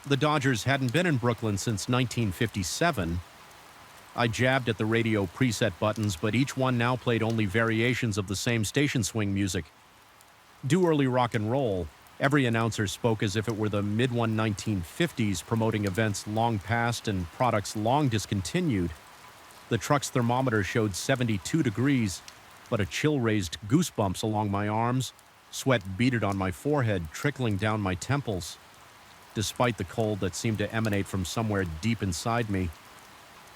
The Dodgers hadn't been in Brooklyn since 1957. I jabbed at the radio preset buttons, but each one now played only variations of the same station swing music. Do early rock and roll. Every announcer spoke as if it were the mid-1950s, promoting events long past and products long discontinued. The truck's thermometer showed 72 degrees, but a chill raised goosebumps along my arms. Sweat beaded on my forehead, trickling down my temples. Despite the cold that seemed to emanate from somewhere deep inside me,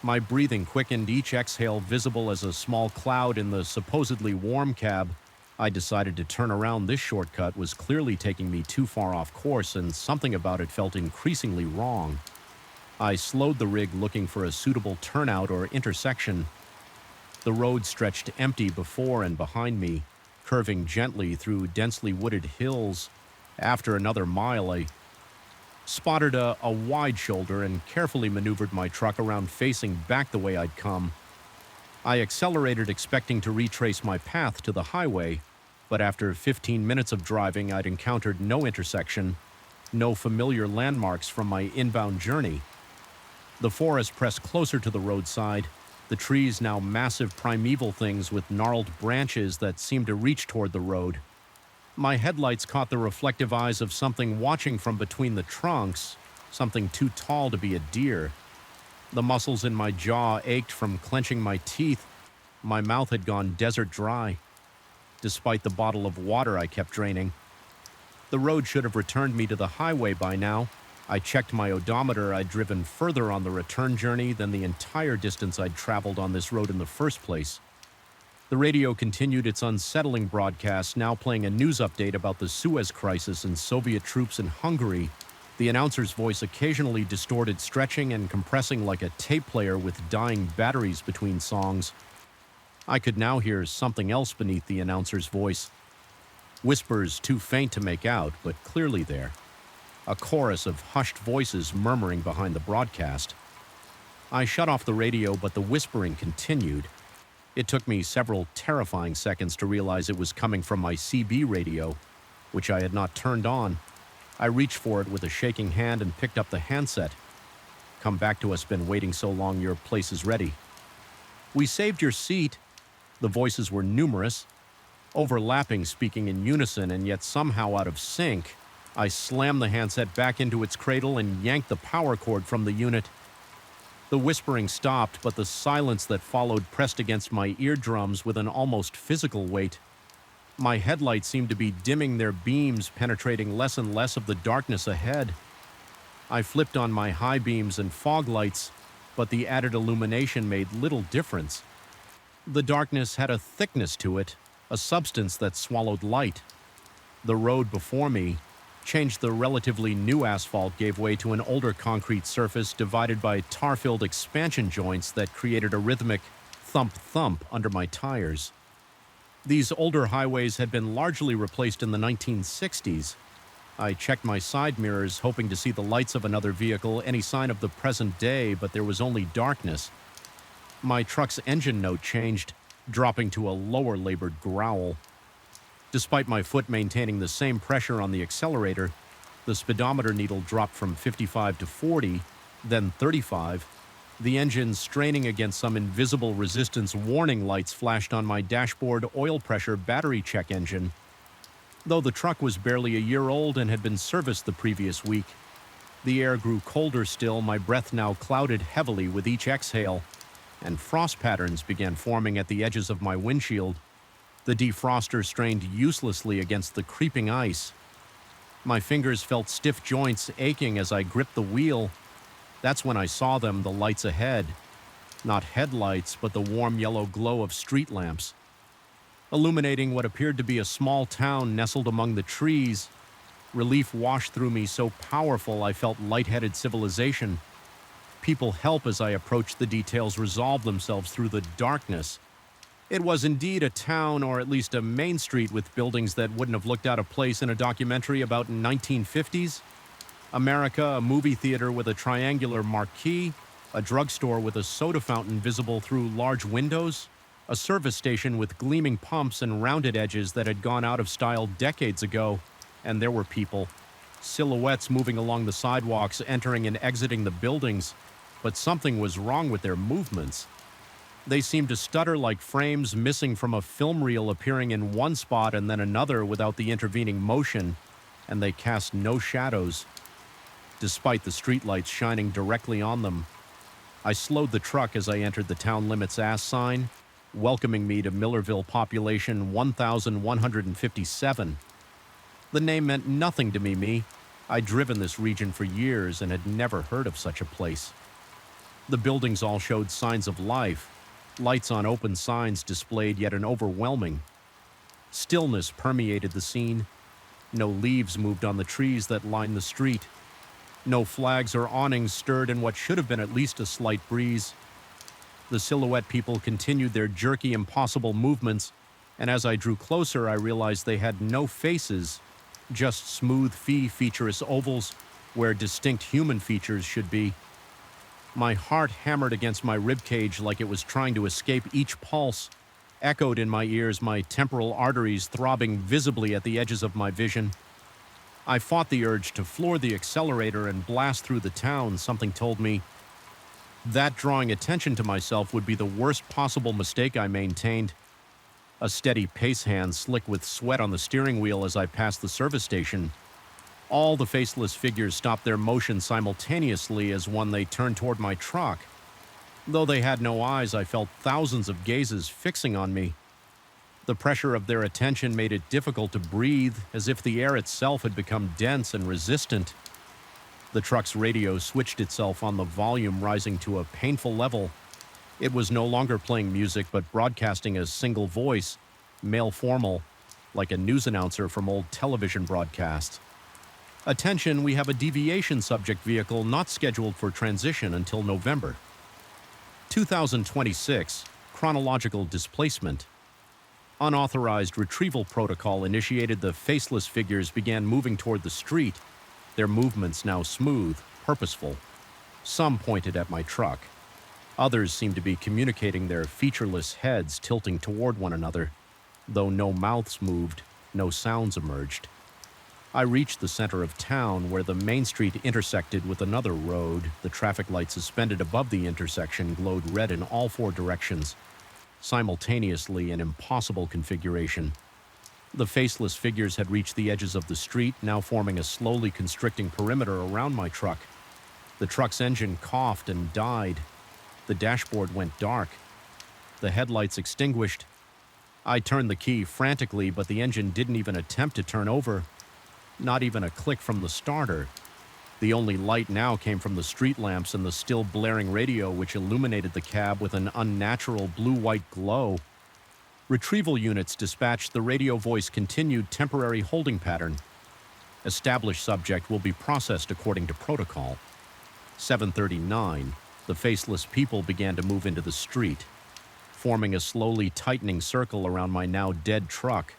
my breathing quickened, each exhale visible as a small cloud in the supposedly warm cab. I decided to turn around. This shortcut was clearly taking me too far off course, and something about it felt increasingly wrong. I slowed the rig, looking for a suitable turnout or intersection. The road stretched empty before and behind me, curving gently through densely wooded hills. After another mile, I spotted a wide shoulder and carefully maneuvered my truck around, facing back the way I'd come. I accelerated, expecting to retrace my path to the highway, but after 15 minutes of driving, I'd encountered no intersection, no familiar landmarks from my inbound journey. The forest pressed closer to the roadside, the trees now massive primeval things with gnarled branches that seemed to reach toward the road. My headlights caught the reflective eyes of something watching from between the trunks, something too tall to be a deer. The muscles in my jaw ached from clenching my teeth. My mouth had gone desert dry, despite the bottle of water I kept draining. The road should have returned me to the highway by now. I checked my odometer. I'd driven further on the return journey than the entire distance I'd traveled on this road in the first place. The radio continued its unsettling broadcast, now playing a news update about the Suez Crisis and Soviet troops in Hungary. The announcer's voice occasionally distorted, stretching and compressing like a tape player with dying batteries between songs. I could now hear something else beneath the announcer's voice. Whispers too faint to make out, but clearly there. A chorus of hushed voices murmuring behind the broadcast. I shut off the radio, but the whispering continued. It took me several terrifying seconds to realize it was coming from my CB radio, which I had not turned on. I reached for it with a shaking hand and picked up the handset. "Come back to us, been waiting so long, your place is ready." "We saved your seat." The voices were numerous, overlapping, speaking in unison, and yet somehow out of sync. I slammed the handset back into its cradle and yanked the power cord from the unit. The whispering stopped, but the silence that followed pressed against my eardrums with an almost physical weight. My headlights seemed to be dimming their beams, penetrating less and less of the darkness ahead. I flipped on my high beams and fog lights, but the added illumination made little difference. The darkness had a thickness to it, a substance that swallowed light. The road before me changed. The relatively new asphalt gave way to an older concrete surface divided by tar-filled expansion joints that created a rhythmic thump-thump under my tires. These older highways had been largely replaced in the 1960s. I checked my side mirrors, hoping to see the lights of another vehicle, any sign of the present day, but there was only darkness. My truck's engine note changed, dropping to a lower labored growl. Despite my foot maintaining the same pressure on the accelerator, the speedometer needle dropped from 55 to 40, then 35. The engine straining against some invisible resistance. Warning lights flashed on my dashboard. Oil pressure battery check engine. Though the truck was barely a year old and had been serviced the previous week, the air grew colder still, my breath now clouded heavily with each exhale, and frost patterns began forming at the edges of my windshield. The defroster strained uselessly against the creeping ice. My fingers felt stiff joints aching as I gripped the wheel. That's when I saw them, the lights ahead. Not headlights, but the warm yellow glow of street lamps, illuminating what appeared to be a small town nestled among the trees. Relief washed through me, so powerful I felt lightheaded civilization. People help as I approached. The details resolved themselves through the darkness. It was indeed a town, or at least a main street with buildings that wouldn't have looked out of place in a documentary about 1950s. America, a movie theater with a triangular marquee, a drugstore with a soda fountain visible through large windows, a service station with gleaming pumps and rounded edges that had gone out of style decades ago, and there were people, silhouettes moving along the sidewalks, entering and exiting the buildings, but something was wrong with their movements. They seemed to stutter like frames missing from a film reel, appearing in one spot and then another without the intervening motion, and they cast no shadows, despite the streetlights shining directly on them. I slowed the truck as I entered the town limits ass sign, welcoming me to Millerville, population 1,157. The name meant nothing to me. I'd driven this region for years and had never heard of such a place. The buildings all showed signs of life. Lights on open signs displayed yet an overwhelming stillness permeated the scene. No leaves moved on the trees that lined the street. No flags or awnings stirred in what should have been at least a slight breeze. The silhouette people continued their jerky, impossible movements, and as I drew closer, I realized they had no faces, just smooth, featureless ovals where distinct human features should be. My heart hammered against my ribcage like it was trying to escape each pulse. echoed in my ears, my temporal arteries throbbing visibly at the edges of my vision. I fought the urge to floor the accelerator and blast through the town. Something told me that drawing attention to myself would be the worst possible mistake I maintained. A steady pace hand slick with sweat on the steering wheel as I passed the service station. All the faceless figures stopped their motion simultaneously as one they turned toward my truck. Though they had no eyes, I felt thousands of gazes fixing on me. The pressure of their attention made it difficult to breathe, as if the air itself had become dense and resistant. The truck's radio switched itself on the volume, rising to a painful level. It was no longer playing music, but broadcasting a single voice, male formal, like a news announcer from old television broadcasts. Attention, we have a deviation subject vehicle not scheduled for transition until November. 2026, chronological displacement. Unauthorized retrieval protocol initiated. The faceless figures began moving toward the street, their movements now smooth, purposeful. Some pointed at my truck. Others seemed to be communicating, their featureless heads tilting toward one another. Though no mouths moved, no sounds emerged. I reached the center of town, where the main street intersected with another road. The traffic light suspended above the intersection glowed red in all four directions, simultaneously, an impossible configuration. The faceless figures had reached the edges of the street, now forming a slowly constricting perimeter around my truck. The truck's engine coughed and died. The dashboard went dark. The headlights extinguished. I turned the key frantically, but the engine didn't even attempt to turn over. Not even a click from the starter. The only light now came from the street lamps and the still blaring radio, which illuminated the cab with an unnatural blue-white glow. Retrieval units dispatched. The radio voice continued. Temporary holding pattern. Established subject will be processed according to protocol. 7:39. The faceless people began to move into the street, forming a slowly tightening circle around my now dead truck.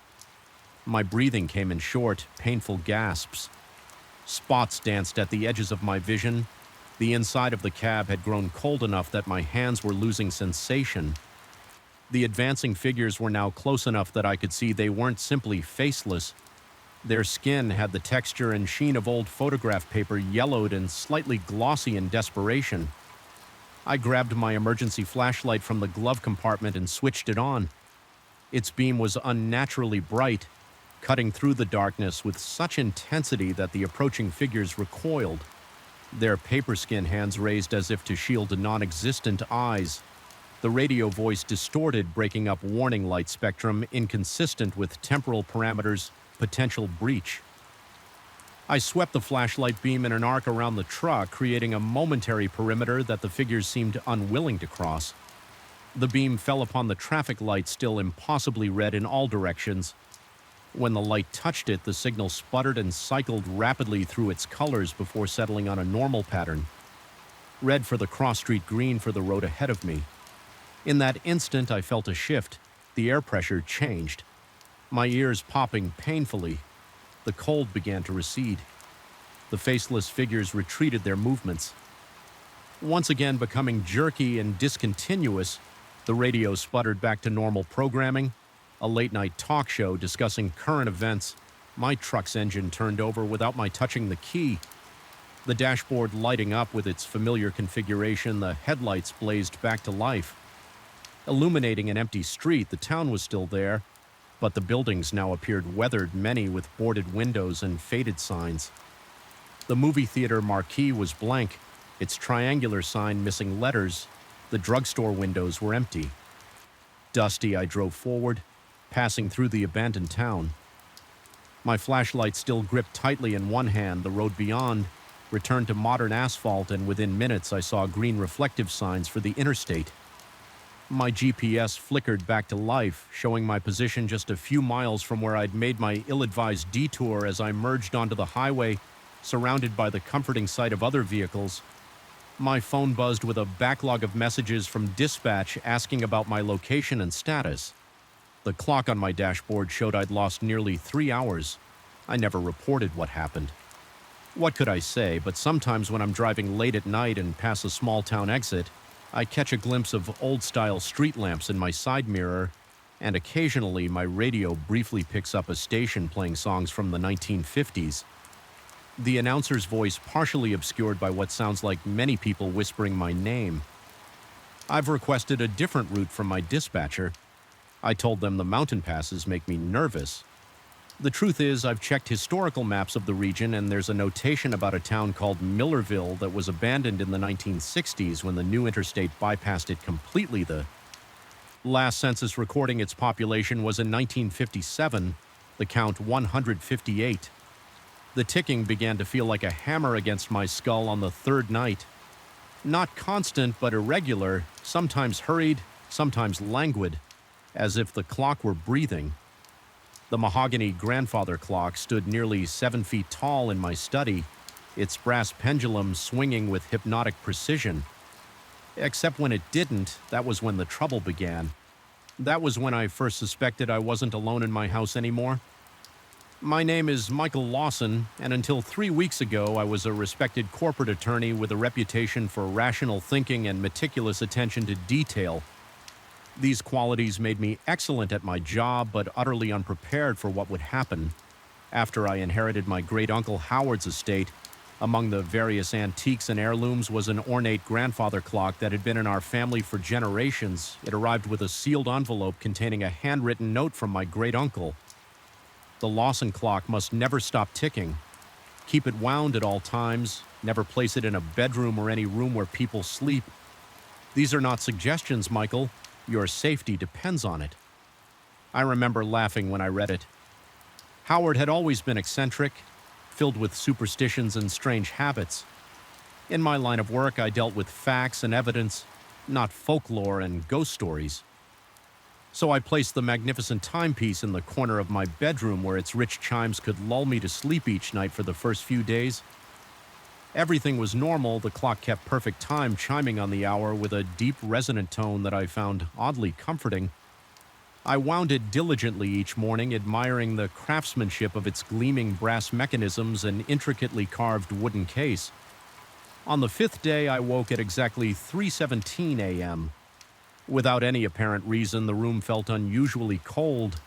My breathing came in short, painful gasps. Spots danced at the edges of my vision. The inside of the cab had grown cold enough that my hands were losing sensation. The advancing figures were now close enough that I could see they weren't simply faceless. Their skin had the texture and sheen of old photograph paper, yellowed and slightly glossy in desperation. I grabbed my emergency flashlight from the glove compartment and switched it on. Its beam was unnaturally bright, cutting through the darkness with such intensity that the approaching figures recoiled, their paper-skin hands raised as if to shield non-existent eyes. The radio voice distorted, breaking up warning light spectrum, inconsistent with temporal parameters, potential breach. I swept the flashlight beam in an arc around the truck, creating a momentary perimeter that the figures seemed unwilling to cross. The beam fell upon the traffic light, still impossibly red in all directions. When the light touched it, the signal sputtered and cycled rapidly through its colors before settling on a normal pattern. Red for the cross street, green for the road ahead of me. In that instant, I felt a shift. The air pressure changed. My ears popping painfully. The cold began to recede. The faceless figures retreated their movements. Once again becoming jerky and discontinuous, the radio sputtered back to normal programming. A late-night talk show discussing current events. My truck's engine turned over without my touching the key. The dashboard lighting up with its familiar configuration, the headlights blazed back to life. Illuminating an empty street, the town was still there, but the buildings now appeared weathered, many with boarded windows and faded signs. The movie theater marquee was blank, its triangular sign missing letters. The drugstore windows were empty. Dusty, I drove forward, passing through the abandoned town. My flashlight still gripped tightly in one hand. The road beyond returned to modern asphalt, and within minutes I saw green reflective signs for the interstate. My GPS flickered back to life, showing my position just a few miles from where I'd made my ill-advised detour as I merged onto the highway, surrounded by the comforting sight of other vehicles. My phone buzzed with a backlog of messages from dispatch asking about my location and status. The clock on my dashboard showed I'd lost nearly 3 hours. I never reported what happened. What could I say, but sometimes when I'm driving late at night and pass a small town exit, I catch a glimpse of old-style street lamps in my side mirror, and occasionally my radio briefly picks up a station playing songs from the 1950s. The announcer's voice partially obscured by what sounds like many people whispering my name. I've requested a different route from my dispatcher. I told them the mountain passes make me nervous. The truth is, I've checked historical maps of the region, and there's a notation about a town called Millerville that was abandoned in the 1960s when the new interstate bypassed it completely. The last census recording its population was in 1957, the count 158. The ticking began to feel like a hammer against my skull on the third night. Not constant, but irregular, sometimes hurried, sometimes languid, as if the clock were breathing. The mahogany grandfather clock stood nearly 7 feet tall in my study, its brass pendulum swinging with hypnotic precision. Except when it didn't, that was when the trouble began. That was when I first suspected I wasn't alone in my house anymore. My name is Michael Lawson, and until 3 weeks ago, I was a respected corporate attorney with a reputation for rational thinking and meticulous attention to detail. These qualities made me excellent at my job, but utterly unprepared for what would happen. After I inherited my great-uncle Howard's estate, among the various antiques and heirlooms was an ornate grandfather clock that had been in our family for generations. It arrived with a sealed envelope containing a handwritten note from my great-uncle. The Lawson clock must never stop ticking. Keep it wound at all times. Never place it in a bedroom or any room where people sleep. These are not suggestions, Michael. Your safety depends on it. I remember laughing when I read it. Howard had always been eccentric, filled with superstitions and strange habits. In my line of work, I dealt with facts and evidence, not folklore and ghost stories. So I placed the magnificent timepiece in the corner of my bedroom where its rich chimes could lull me to sleep each night for the first few days. Everything was normal. The clock kept perfect time, chiming on the hour with a deep, resonant tone that I found oddly comforting. I wound it diligently each morning, admiring the craftsmanship of its gleaming brass mechanisms and intricately carved wooden case. On the 5th day, I woke at exactly 3:17 a.m. Without any apparent reason, the room felt unusually cold,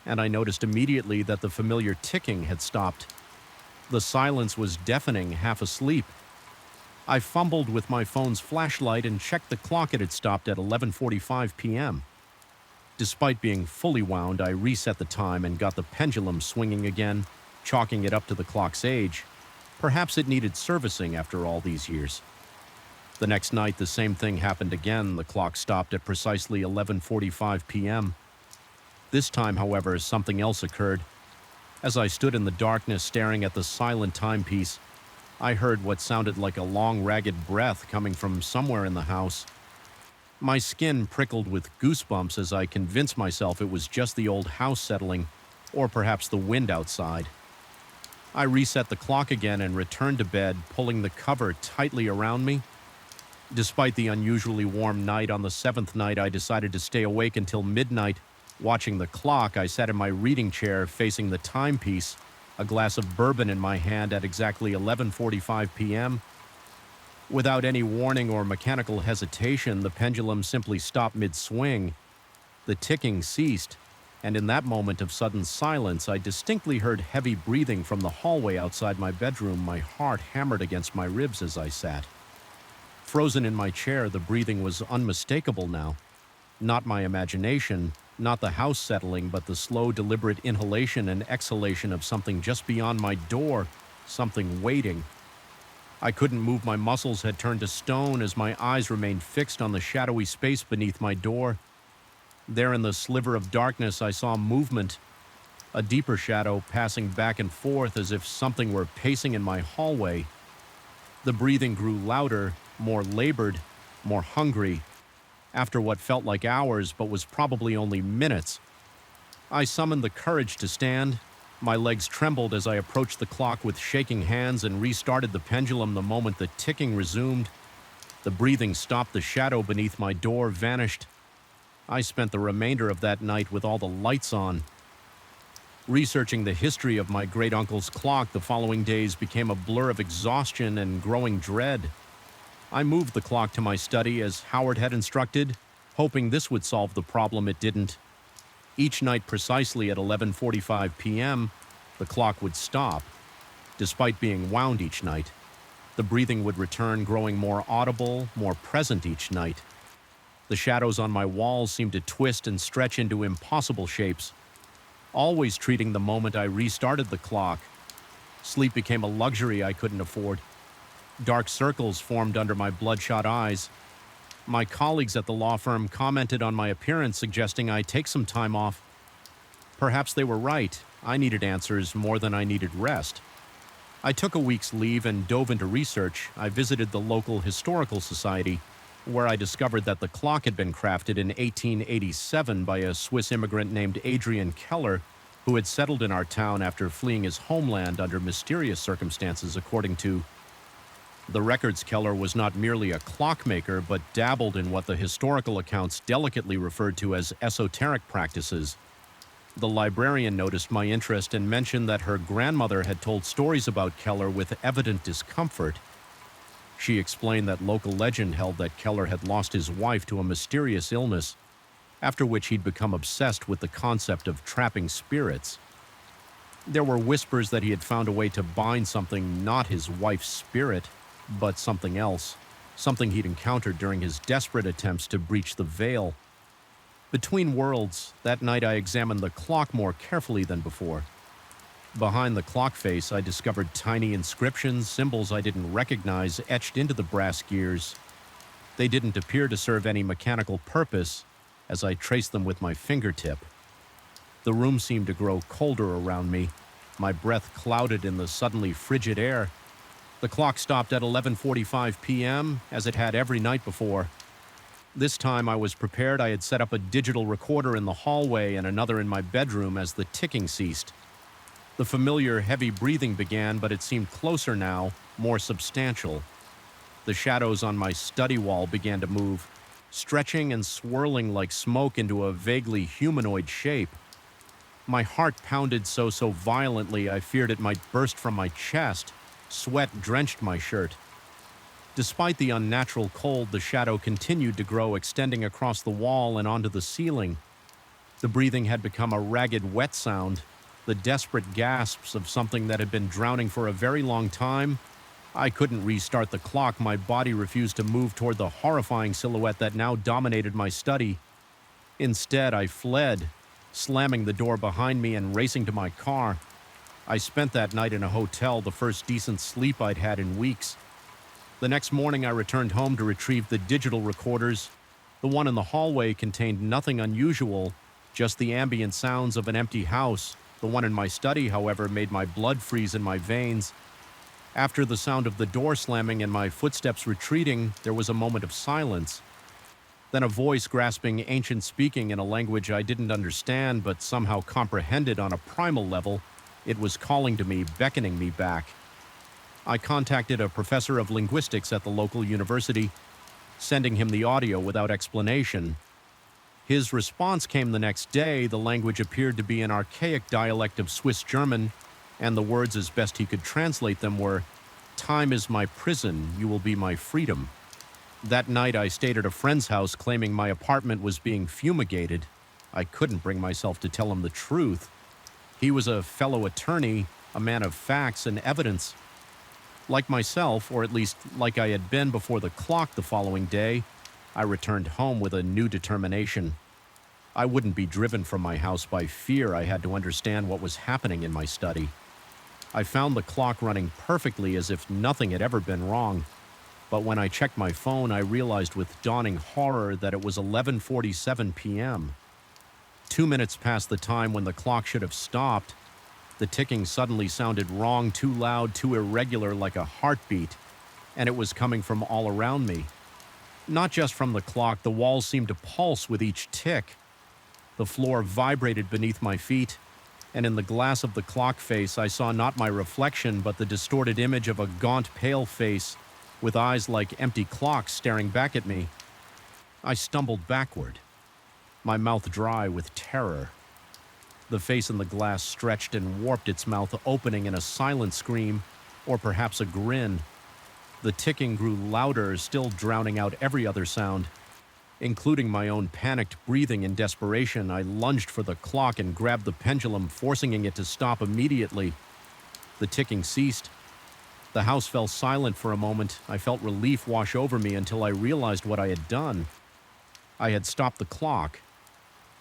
and I noticed immediately that the familiar ticking had stopped. The silence was deafening, half asleep. I fumbled with my phone's flashlight and checked the clock. It had stopped at 11:45 p.m. Despite being fully wound, I reset the time and got the pendulum swinging again, chalking it up to the clock's age. Perhaps it needed servicing after all these years. The next night, the same thing happened again. The clock stopped at precisely 11:45 p.m. This time, however, something else occurred. As I stood in the darkness staring at the silent timepiece, I heard what sounded like a long, ragged breath coming from somewhere in the house. My skin prickled with goosebumps as I convinced myself it was just the old house settling, or perhaps the wind outside. I reset the clock again and returned to bed, pulling the cover tightly around me. Despite the unusually warm night, on the 7th night I decided to stay awake until midnight. Watching the clock, I sat in my reading chair facing the timepiece, a glass of bourbon in my hand at exactly 11:45 p.m. Without any warning or mechanical hesitation, the pendulum simply stopped mid-swing. The ticking ceased, and in that moment of sudden silence, I distinctly heard heavy breathing from the hallway outside my bedroom. My heart hammered against my ribs as I sat. Frozen in my chair, the breathing was unmistakable now. Not my imagination, not the house settling, but the slow, deliberate inhalation and exhalation of something just beyond my door, something waiting. I couldn't move. My muscles had turned to stone as my eyes remained fixed on the shadowy space beneath my door. There in the sliver of darkness, I saw movement, a deeper shadow passing back and forth as if something were pacing in my hallway. The breathing grew louder, more labored, more hungry. After what felt like hours but was probably only minutes, I summoned the courage to stand. My legs trembled as I approached the clock with shaking hands and restarted the pendulum the moment the ticking resumed. The breathing stopped. The shadow beneath my door vanished. I spent the remainder of that night with all the lights on. Researching the history of my great-uncle's clock, the following days became a blur of exhaustion and growing dread. I moved the clock to my study as Howard had instructed, hoping this would solve the problem. It didn't. Each night precisely at 11:45 p.m., the clock would stop. Despite being wound each night, the breathing would return, growing more audible, more present each night. The shadows on my walls seemed to twist and stretch into impossible shapes, always treating the moment I restarted the clock. Sleep became a luxury I couldn't afford. Dark circles formed under my bloodshot eyes. My colleagues at the law firm commented on my appearance, suggesting I take some time off. Perhaps they were right. I needed answers more than I needed rest. I took a week's leave and dove into research. I visited the local historical society, where I discovered that the clock had been crafted in 1887 by a Swiss immigrant named Adrian Keller, who had settled in our town after fleeing his homeland under mysterious circumstances. According to the records, Keller was not merely a clockmaker, but dabbled in what the historical accounts delicately referred to as esoteric practices. The librarian noticed my interest and mentioned that her grandmother had told stories about Keller with evident discomfort. She explained that local legend held that Keller had lost his wife to a mysterious illness, after which he'd become obsessed with the concept of trapping spirits. There were whispers that he had found a way to bind something, not his wife's spirit, but something else, something he'd encountered during his desperate attempts to breach the veil. Between worlds, that night I examined the clock more carefully than before. Behind the clock face, I discovered tiny inscriptions, symbols I didn't recognize, etched into the brass gears. They didn't appear to serve any mechanical purpose as I traced them with my fingertip. The room seemed to grow colder around me, my breath clouded in the suddenly frigid air. The clock stopped at 11:45 p.m., as it had every night before. This time I was prepared. I had set up a digital recorder in the hallway and another in my bedroom as the ticking ceased. The familiar heavy breathing began, but it seemed closer now, more substantial. The shadows on my study wall began to move, stretching and swirling like smoke into a vaguely humanoid shape. My heart pounded so violently I feared it might burst from my chest. Sweat drenched my shirt. Despite the unnatural cold, the shadow continued to grow, extending across the wall and onto the ceiling. The breathing had become a ragged, wet sound, the desperate gasps of something that had been drowning for a very long time. I couldn't restart the clock. My body refused to move toward the horrifying silhouette that now dominated my study. Instead, I fled, slamming the door behind me and racing to my car. I spent that night in a hotel, the first decent sleep I'd had in weeks. The next morning, I returned home to retrieve the digital recorders. The one in the hallway contained nothing unusual, just the ambient sounds of an empty house. The one in my study, however, made my blood freeze in my veins. After the sound of the door slamming and my footsteps retreating, there was a moment of silence. Then a voice grasping ancient speaking in a language I didn't understand but somehow comprehended on a primal level. It was calling to me, beckoning me back. I contacted a professor of linguistics at the local university, sending him the audio without explanation. His response came the next day. The language appeared to be an archaic dialect of Swiss German, and the words, as best he could translate them, were, "Time is my prison, you will be my freedom." That night I stayed at a friend's house, claiming my apartment was being fumigated. I couldn't bring myself to tell him the truth. He was a fellow attorney, a man of facts and evidence. Like myself, or at least like I had been before the clock the following day, I returned home with a new determination. I wouldn't be driven from my house by fear. I had to understand what was happening in my study. I found the clock running perfectly, as if nothing had ever been wrong. But when I checked my phone, I realized with dawning horror that it was 11:47 p.m. 2 minutes past the time when the clock should have stopped. The ticking suddenly sounded wrong, too loud, too irregular, like a heartbeat, and it was coming from all around me. Not just from the clock, the walls seemed to pulse with each tick. The floor vibrated beneath my feet, and in the glass of the clock face I saw not my reflection but the distorted image of a gaunt, pale face with eyes like empty clocks staring back at me. I stumbled backward, my mouth dry with terror. The face in the glass stretched and warped, its mouth opening in a silent scream, or perhaps a grin. The ticking grew louder, still drowning out every other sound. Including my own panicked breathing in desperation, I lunged for the clock and grabbed the pendulum, forcing it to stop immediately. The ticking ceased. The house fell silent for a moment. I felt relief wash over me until I realized what I had done. I had stopped the clock.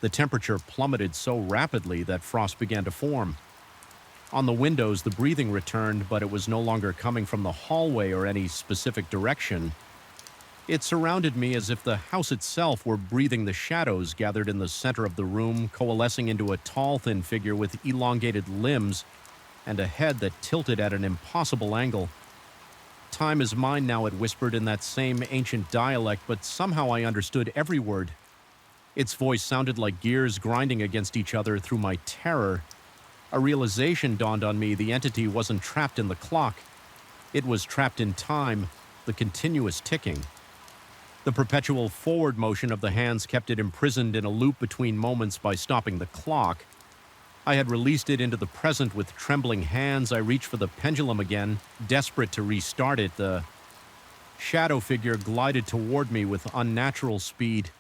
The temperature plummeted so rapidly that frost began to form. On the windows, the breathing returned, but it was no longer coming from the hallway or any specific direction. It surrounded me as if the house itself were breathing the shadows gathered in the center of the room, coalescing into a tall, thin figure with elongated limbs and a head that tilted at an impossible angle. "Time is mine now," it whispered in that same ancient dialect, but somehow I understood every word. Its voice sounded like gears grinding against each other through my terror. A realization dawned on me: the entity wasn't trapped in the clock. It was trapped in time, the continuous ticking. The perpetual forward motion of the hands kept it imprisoned in a loop between moments by stopping the clock. I had released it into the present with trembling hands. I reached for the pendulum again, desperate to restart it. The shadow figure glided toward me with unnatural speed,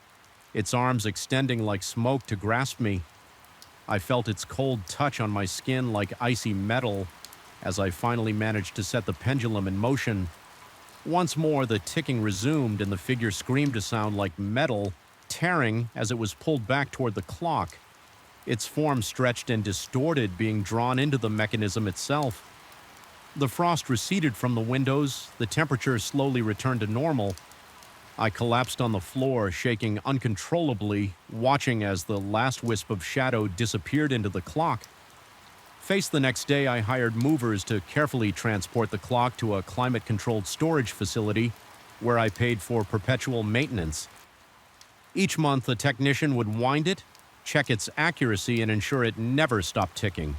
its arms extending like smoke to grasp me. I felt its cold touch on my skin like icy metal as I finally managed to set the pendulum in motion. Once more, the ticking resumed, and the figure screamed a sound like metal tearing as it was pulled back toward the clock. Its form stretched and distorted, being drawn into the mechanism itself. The frost receded from the windows. The temperature slowly returned to normal. I collapsed on the floor, shaking uncontrollably, watching as the last wisp of shadow disappeared into the clock. Faced the next day, I hired movers to carefully transport the clock to a climate-controlled storage facility where I paid for perpetual maintenance. Each month, a technician would wind it, check its accuracy, and ensure it never stopped ticking.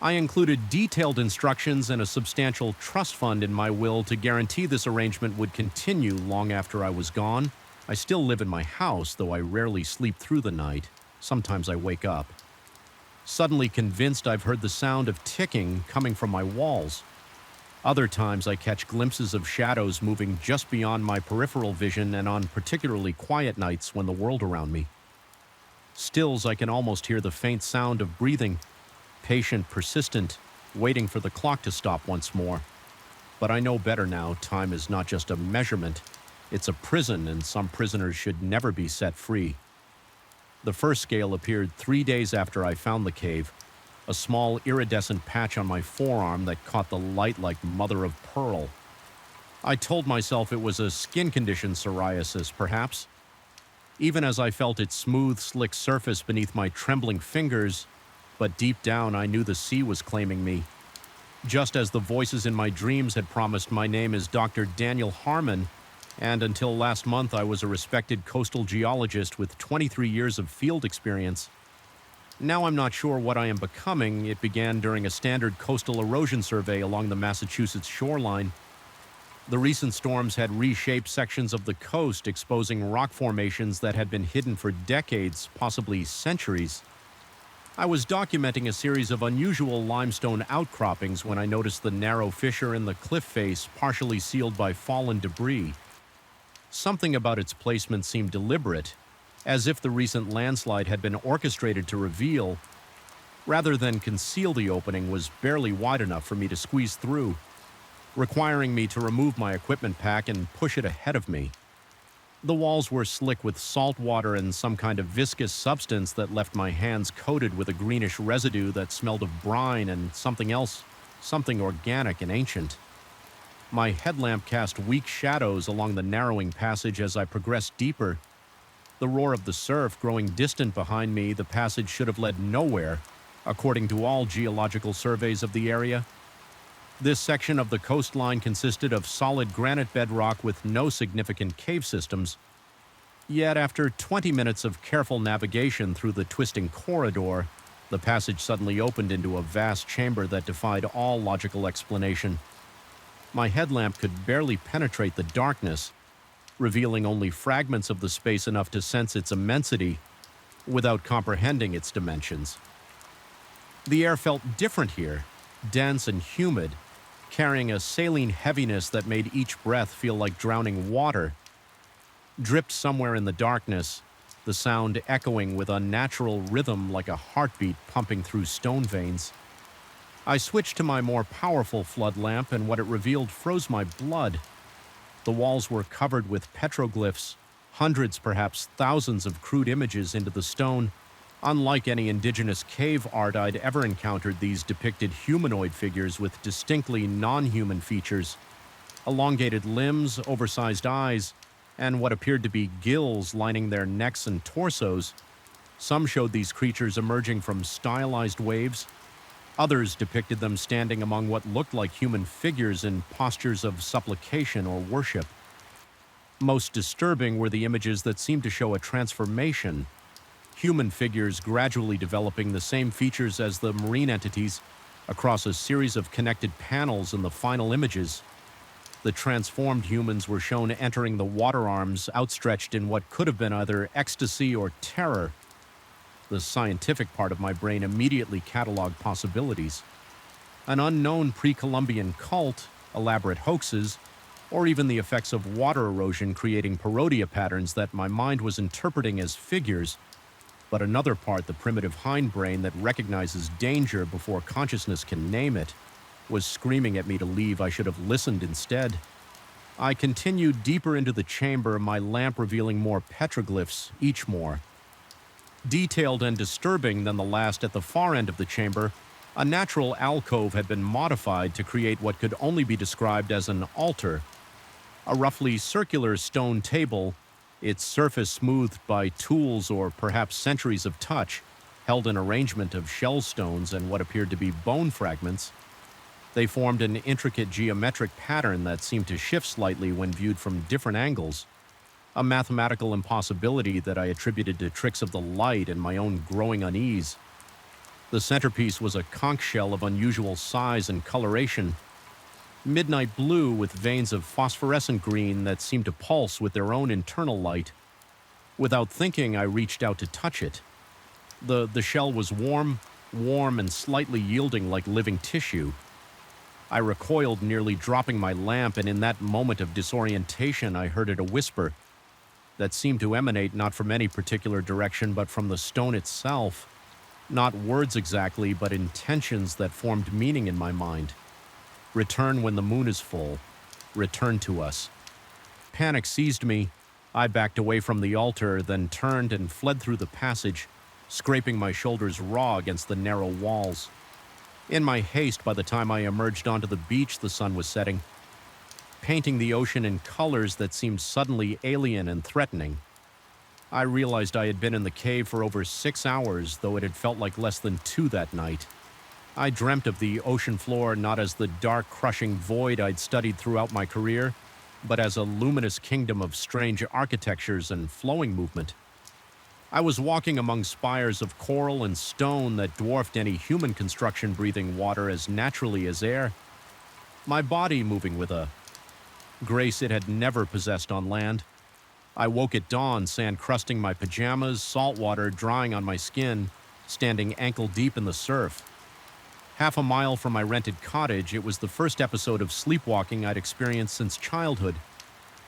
I included detailed instructions and a substantial trust fund in my will to guarantee this arrangement would continue long after I was gone. I still live in my house, though I rarely sleep through the night. Sometimes I wake up, suddenly convinced I've heard the sound of ticking coming from my walls. Other times I catch glimpses of shadows moving just beyond my peripheral vision, and on particularly quiet nights when the world around me stills, I can almost hear the faint sound of breathing, patient, persistent, waiting for the clock to stop once more. But I know better now. Time is not just a measurement. It's a prison, and some prisoners should never be set free. The first scale appeared 3 days after I found the cave, a small iridescent patch on my forearm that caught the light like mother of pearl. I told myself it was a skin condition, psoriasis, perhaps. Even as I felt its smooth, slick surface beneath my trembling fingers, but deep down I knew the sea was claiming me. Just as the voices in my dreams had promised, my name is Dr. Daniel Harmon, and until last month I was a respected coastal geologist with 23 years of field experience. Now I'm not sure what I am becoming. It began during a standard coastal erosion survey along the Massachusetts shoreline. The recent storms had reshaped sections of the coast, exposing rock formations that had been hidden for decades, possibly centuries. I was documenting a series of unusual limestone outcroppings when I noticed the narrow fissure in the cliff face, partially sealed by fallen debris. Something about its placement seemed deliberate, as if the recent landslide had been orchestrated to reveal, rather than conceal. The opening was barely wide enough for me to squeeze through, requiring me to remove my equipment pack and push it ahead of me. The walls were slick with salt water and some kind of viscous substance that left my hands coated with a greenish residue that smelled of brine and something else, something organic and ancient. My headlamp cast weak shadows along the narrowing passage as I progressed deeper. The roar of the surf growing distant behind me, the passage should have led nowhere, according to all geological surveys of the area. This section of the coastline consisted of solid granite bedrock with no significant cave systems. Yet after 20 minutes of careful navigation through the twisting corridor, the passage suddenly opened into a vast chamber that defied all logical explanation. My headlamp could barely penetrate the darkness, revealing only fragments of the space enough to sense its immensity without comprehending its dimensions. The air felt different here, dense and humid, carrying a saline heaviness that made each breath feel like drowning water. dripped somewhere in the darkness, the sound echoing with unnatural rhythm like a heartbeat pumping through stone veins. I switched to my more powerful flood lamp, and what it revealed froze my blood. The walls were covered with petroglyphs, hundreds, perhaps thousands of crude images into the stone. Unlike any indigenous cave art I'd ever encountered, these depicted humanoid figures with distinctly non-human features, elongated limbs, oversized eyes, and what appeared to be gills lining their necks and torsos. Some showed these creatures emerging from stylized waves. Others depicted them standing among what looked like human figures in postures of supplication or worship. Most disturbing were the images that seemed to show a transformation, human figures gradually developing the same features as the marine entities across a series of connected panels in the final images. The transformed humans were shown entering the water arms outstretched in what could have been either ecstasy or terror. The scientific part of my brain immediately cataloged possibilities. An unknown pre-Columbian cult, elaborate hoaxes, or even the effects of water erosion creating parodia patterns that my mind was interpreting as figures. But another part, the primitive hindbrain that recognizes danger before consciousness can name it, was screaming at me to leave. I should have listened instead. I continued deeper into the chamber, my lamp revealing more petroglyphs, each more detailed and disturbing than the last. At the far end of the chamber, a natural alcove had been modified to create what could only be described as an altar. A roughly circular stone table, its surface smoothed by tools or perhaps centuries of touch, held an arrangement of shell stones and what appeared to be bone fragments. They formed an intricate geometric pattern that seemed to shift slightly when viewed from different angles, a mathematical impossibility that I attributed to tricks of the light and my own growing unease. The centerpiece was a conch shell of unusual size and coloration, midnight blue with veins of phosphorescent green that seemed to pulse with their own internal light. Without thinking, I reached out to touch it. The shell was warm and slightly yielding like living tissue. I recoiled, nearly dropping my lamp, and in that moment of disorientation I heard it a whisper that seemed to emanate not from any particular direction but from the stone itself. Not words exactly, but intentions that formed meaning in my mind. Return when the moon is full. Return to us. Panic seized me. I backed away from the altar, then turned and fled through the passage, scraping my shoulders raw against the narrow walls. In my haste, by the time I emerged onto the beach, the sun was setting, painting the ocean in colors that seemed suddenly alien and threatening. I realized I had been in the cave for over 6 hours, though it had felt like less than 2 that night. I dreamt of the ocean floor not as the dark, crushing void I'd studied throughout my career, but as a luminous kingdom of strange architectures and flowing movement. I was walking among spires of coral and stone that dwarfed any human construction, breathing water as naturally as air, my body moving with a grace it had never possessed on land. I woke at dawn, sand crusting my pajamas, salt water drying on my skin, standing ankle-deep in the surf. Half a mile from my rented cottage, it was the first episode of sleepwalking I'd experienced since childhood.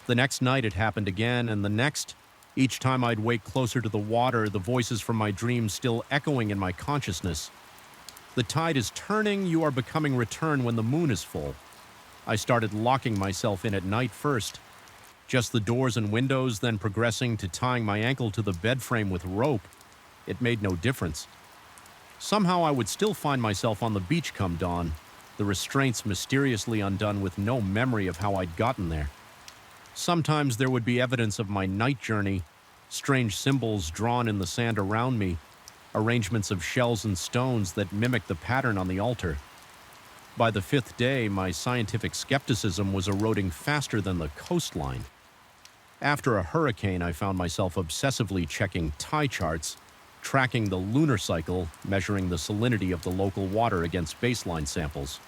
The next night it happened again, and the next. Each time I'd wake closer to the water, the voices from my dreams still echoing in my consciousness. The tide is turning, you are becoming return when the moon is full. I started locking myself in at night first. Just the doors and windows, then progressing to tying my ankle to the bed frame with rope. It made no difference. Somehow I would still find myself on the beach come dawn, the restraints mysteriously undone with no memory of how I'd gotten there. Sometimes there would be evidence of my night journey, strange symbols drawn in the sand around me, arrangements of shells and stones that mimicked the pattern on the altar. By the 5th day, my scientific skepticism was eroding faster than the coastline. After a hurricane, I found myself obsessively checking tide charts, tracking the lunar cycle, measuring the salinity of the local water against baseline samples.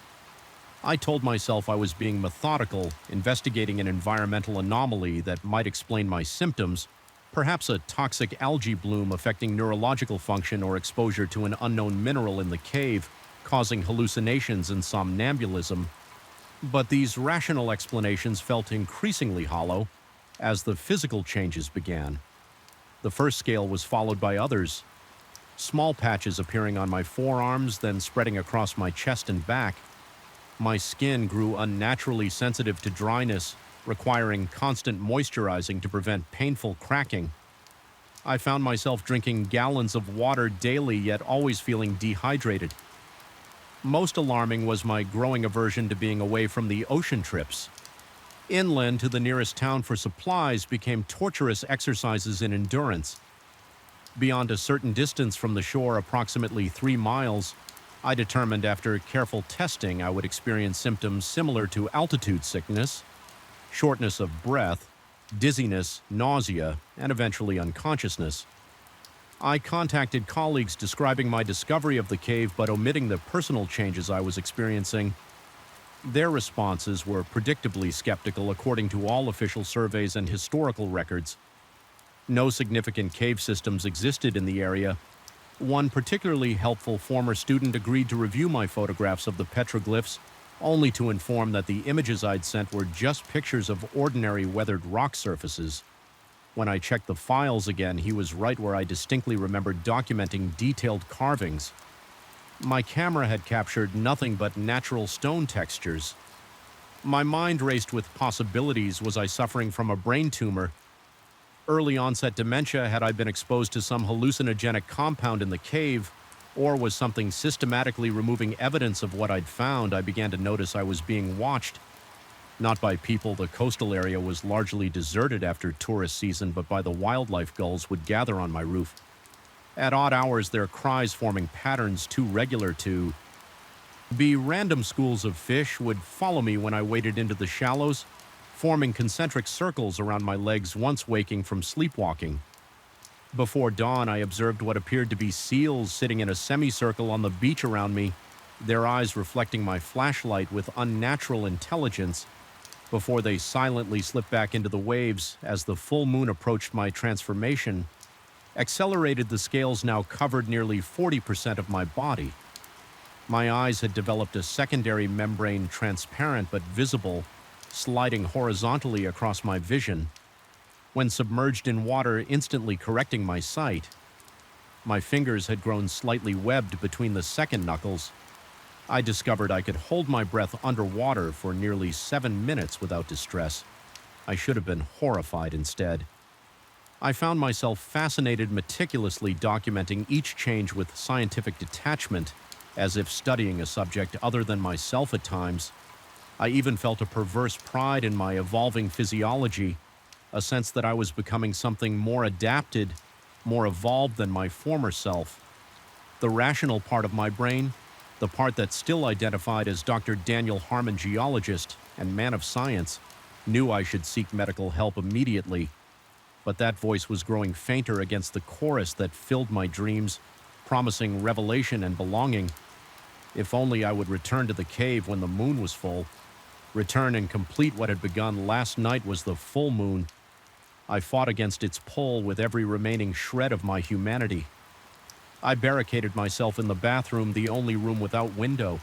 I told myself I was being methodical, investigating an environmental anomaly that might explain my symptoms, perhaps a toxic algae bloom affecting neurological function or exposure to an unknown mineral in the cave, causing hallucinations and somnambulism. But these rational explanations felt increasingly hollow. as the physical changes began. The first scale was followed by others, small patches appearing on my forearms, then spreading across my chest and back. My skin grew unnaturally sensitive to dryness, requiring constant moisturizing to prevent painful cracking. I found myself drinking gallons of water daily, yet always feeling dehydrated. Most alarming was my growing aversion to being away from the ocean trips. Inland to the nearest town for supplies became torturous exercises in endurance. Beyond a certain distance from the shore, approximately 3 miles, I determined after careful testing I would experience symptoms similar to altitude sickness, shortness of breath, dizziness, nausea, and eventually unconsciousness. I contacted colleagues describing my discovery of the cave but omitting the personal changes I was experiencing. Their responses were predictably skeptical according to all official surveys and historical records. No significant cave systems existed in the area. One particularly helpful former student agreed to review my photographs of the petroglyphs, only to inform that the images I'd sent were just pictures of ordinary weathered rock surfaces. When I checked the files again, he was right where I distinctly remembered documenting detailed carvings. My camera had captured nothing but natural stone textures. My mind raced with possibilities. Was I suffering from a brain tumor? Early onset dementia? Had I been exposed to some hallucinogenic compound in the cave? Or was something systematically removing evidence of what I'd found? I began to notice I was being watched. Not by people. The coastal area was largely deserted after tourist season, but by the wildlife gulls would gather on my roof. At odd hours, their cries forming patterns too regular to be. Random schools of fish would follow me when I waded into the shallows, forming concentric circles around my legs once waking from sleepwalking. Before dawn, I observed what appeared to be seals sitting in a semicircle on the beach around me, their eyes reflecting my flashlight with unnatural intelligence, before they silently slipped back into the waves as the full moon approached. My transformation accelerated. The scales now covered nearly 40% of my body. My eyes had developed a secondary membrane, transparent but visible, sliding horizontally across my vision. When submerged in water, instantly correcting my sight. My fingers had grown slightly webbed between the second knuckles. I discovered I could hold my breath underwater for nearly 7 minutes without distress. I should have been horrified instead. I found myself fascinated, meticulously documenting each change with scientific detachment, as if studying a subject other than myself at times. I even felt a perverse pride in my evolving physiology, a sense that I was becoming something more adapted, more evolved than my former self. The rational part of my brain, the part that still identified as Dr. Daniel Harmon, geologist and man of science, knew I should seek medical help immediately. But that voice was growing fainter against the chorus that filled my dreams, promising revelation and belonging. If only I would return to the cave when the moon was full. Return and complete what had begun. Last night was the full moon. I fought against its pull with every remaining shred of my humanity. I barricaded myself in the bathroom, the only room without window.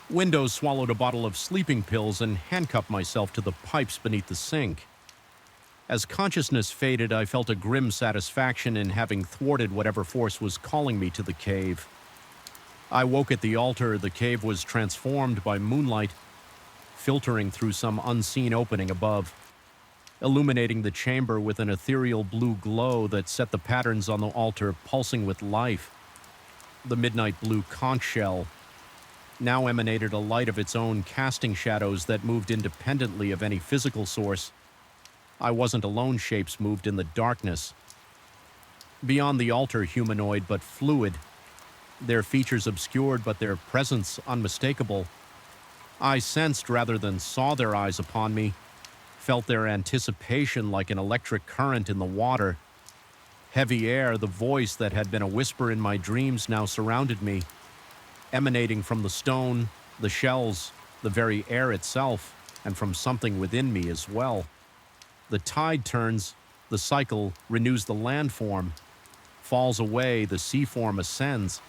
Windows, swallowed a bottle of sleeping pills and handcuffed myself to the pipes beneath the sink. As consciousness faded, I felt a grim satisfaction in having thwarted whatever force was calling me to the cave. I woke at the altar. The cave was transformed by moonlight, filtering through some unseen opening above, illuminating the chamber with an ethereal blue glow that set the patterns on the altar pulsing with life. The midnight blue conch shell now emanated a light of its own, casting shadows that moved independently of any physical source. I wasn't alone. Shapes moved in the darkness. Beyond the altar, humanoid but fluid, their features obscured but their presence unmistakable. I sensed rather than saw their eyes upon me, felt their anticipation like an electric current in the water. Heavy air, the voice that had been a whisper in my dreams, now surrounded me, emanating from the stone, the shells, the very air itself, and from something within me as well. The tide turns, the cycle renews the landform, falls away, the sea form ascends.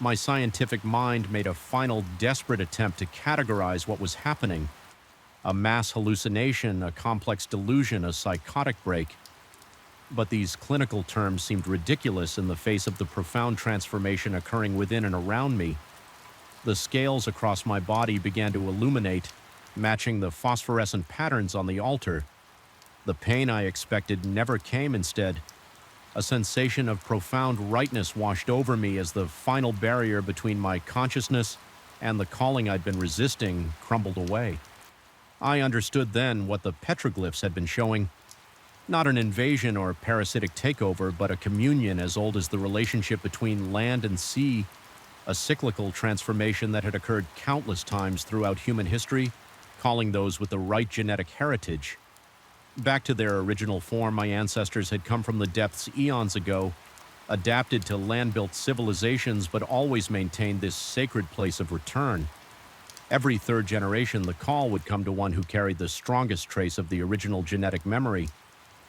My scientific mind made a final desperate attempt to categorize what was happening. a mass hallucination, a complex delusion, a psychotic break. But these clinical terms seemed ridiculous in the face of the profound transformation occurring within and around me. The scales across my body began to illuminate, matching the phosphorescent patterns on the altar. The pain I expected never came instead. A sensation of profound rightness washed over me as the final barrier between my consciousness and the calling I'd been resisting crumbled away. I understood then what the petroglyphs had been showing. Not an invasion or parasitic takeover, but a communion as old as the relationship between land and sea, a cyclical transformation that had occurred countless times throughout human history, calling those with the right genetic heritage. Back to their original form, my ancestors had come from the depths eons ago, adapted to land-built civilizations, but always maintained this sacred place of return. Every third generation, the call would come to one who carried the strongest trace of the original genetic memory.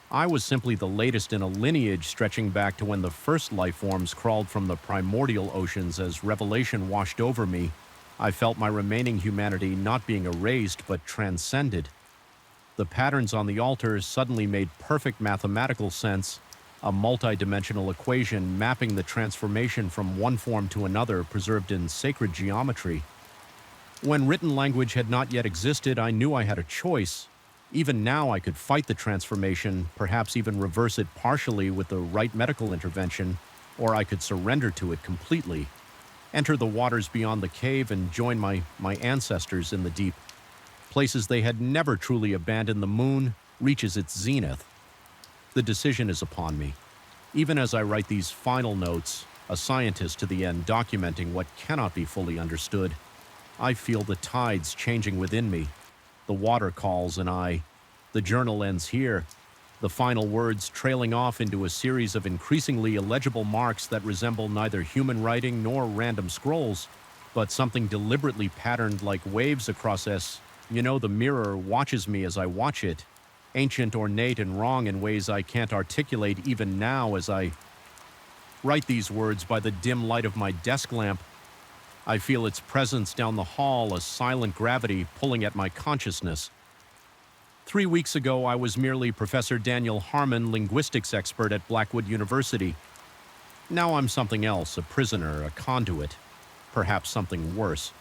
I was simply the latest in a lineage stretching back to when the first life forms crawled from the primordial oceans. As revelation washed over me, I felt my remaining humanity not being erased but transcended. The patterns on the altar suddenly made perfect mathematical sense, a multi-dimensional equation mapping the transformation from one form to another preserved in sacred geometry. When written language had not yet existed, I knew I had a choice. Even now I could fight the transformation, perhaps even reverse it partially with the right medical intervention, or I could surrender to it completely, enter the waters beyond the cave and join my ancestors in the deep. Places they had never truly abandoned. The moon reaches its zenith. The decision is upon me. Even as I write these final notes, a scientist to the end documenting what cannot be fully understood, I feel the tides changing within me. The water calls and the journal ends here, the final words trailing off into a series of increasingly illegible marks that resemble neither human writing nor random scrolls, but something deliberately patterned like waves across the mirror watches me as I watch it, ancient, ornate, and wrong in ways I can't articulate even now as I write these words by the dim light of my desk lamp. I feel its presence down the hall, a silent gravity pulling at my consciousness. 3 weeks ago, I was merely Professor Daniel Harmon, linguistics expert at Blackwood University. Now I'm something else, a prisoner, a conduit, perhaps something worse.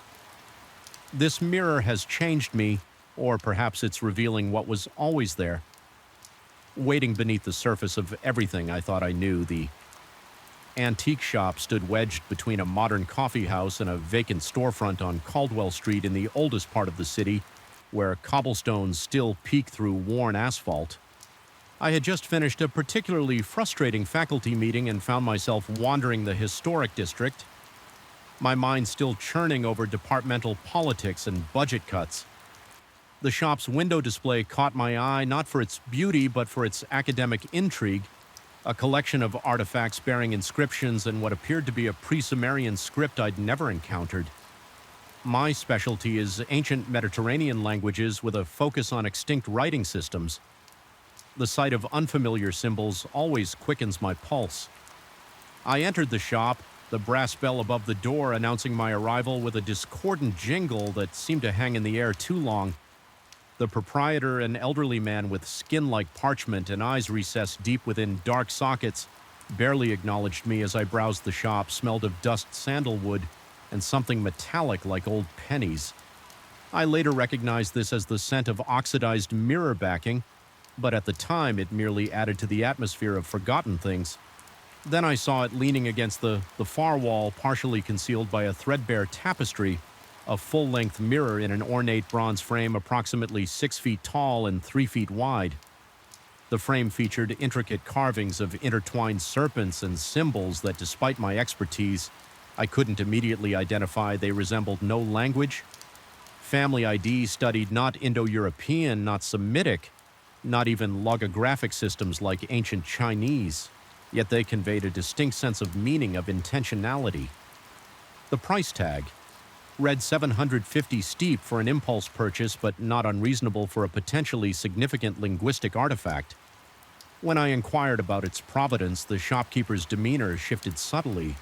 This mirror has changed me, or perhaps it's revealing what was always there. Waiting beneath the surface of everything I thought I knew, the antique shop stood wedged between a modern coffee house and a vacant storefront on Caldwell Street in the oldest part of the city, where cobblestones still peek through worn asphalt. I had just finished a particularly frustrating faculty meeting and found myself wandering the historic district, my mind still churning over departmental politics and budget cuts. The shop's window display caught my eye not for its beauty but for its academic intrigue, a collection of artifacts bearing inscriptions and what appeared to be a pre-Sumerian script I'd never encountered. My specialty is ancient Mediterranean languages with a focus on extinct writing systems. The sight of unfamiliar symbols always quickens my pulse. I entered the shop, the brass bell above the door announcing my arrival with a discordant jingle that seemed to hang in the air too long. The proprietor, an elderly man with skin like parchment and eyes recessed deep within dark sockets, barely acknowledged me as I browsed the shop, smelled of dust sandalwood, and something metallic like old pennies. I later recognized this as the scent of oxidized mirror backing, but at the time it merely added to the atmosphere of forgotten things. Then I saw it leaning against the far wall, partially concealed by a threadbare tapestry, a full-length mirror in an ornate bronze frame approximately 6 feet tall and 3 feet wide. The frame featured intricate carvings of intertwined serpents and symbols that, despite my expertise, I couldn't immediately identify. They resembled no language. Family ID studied not Indo-European, not Semitic, not even logographic systems like ancient Chinese. Yet they conveyed a distinct sense of meaning, of intentionality. The price tag read $750 steep for an impulse purchase, but not unreasonable for a potentially significant linguistic artifact. When I inquired about its provenance, the shopkeeper's demeanor shifted subtly.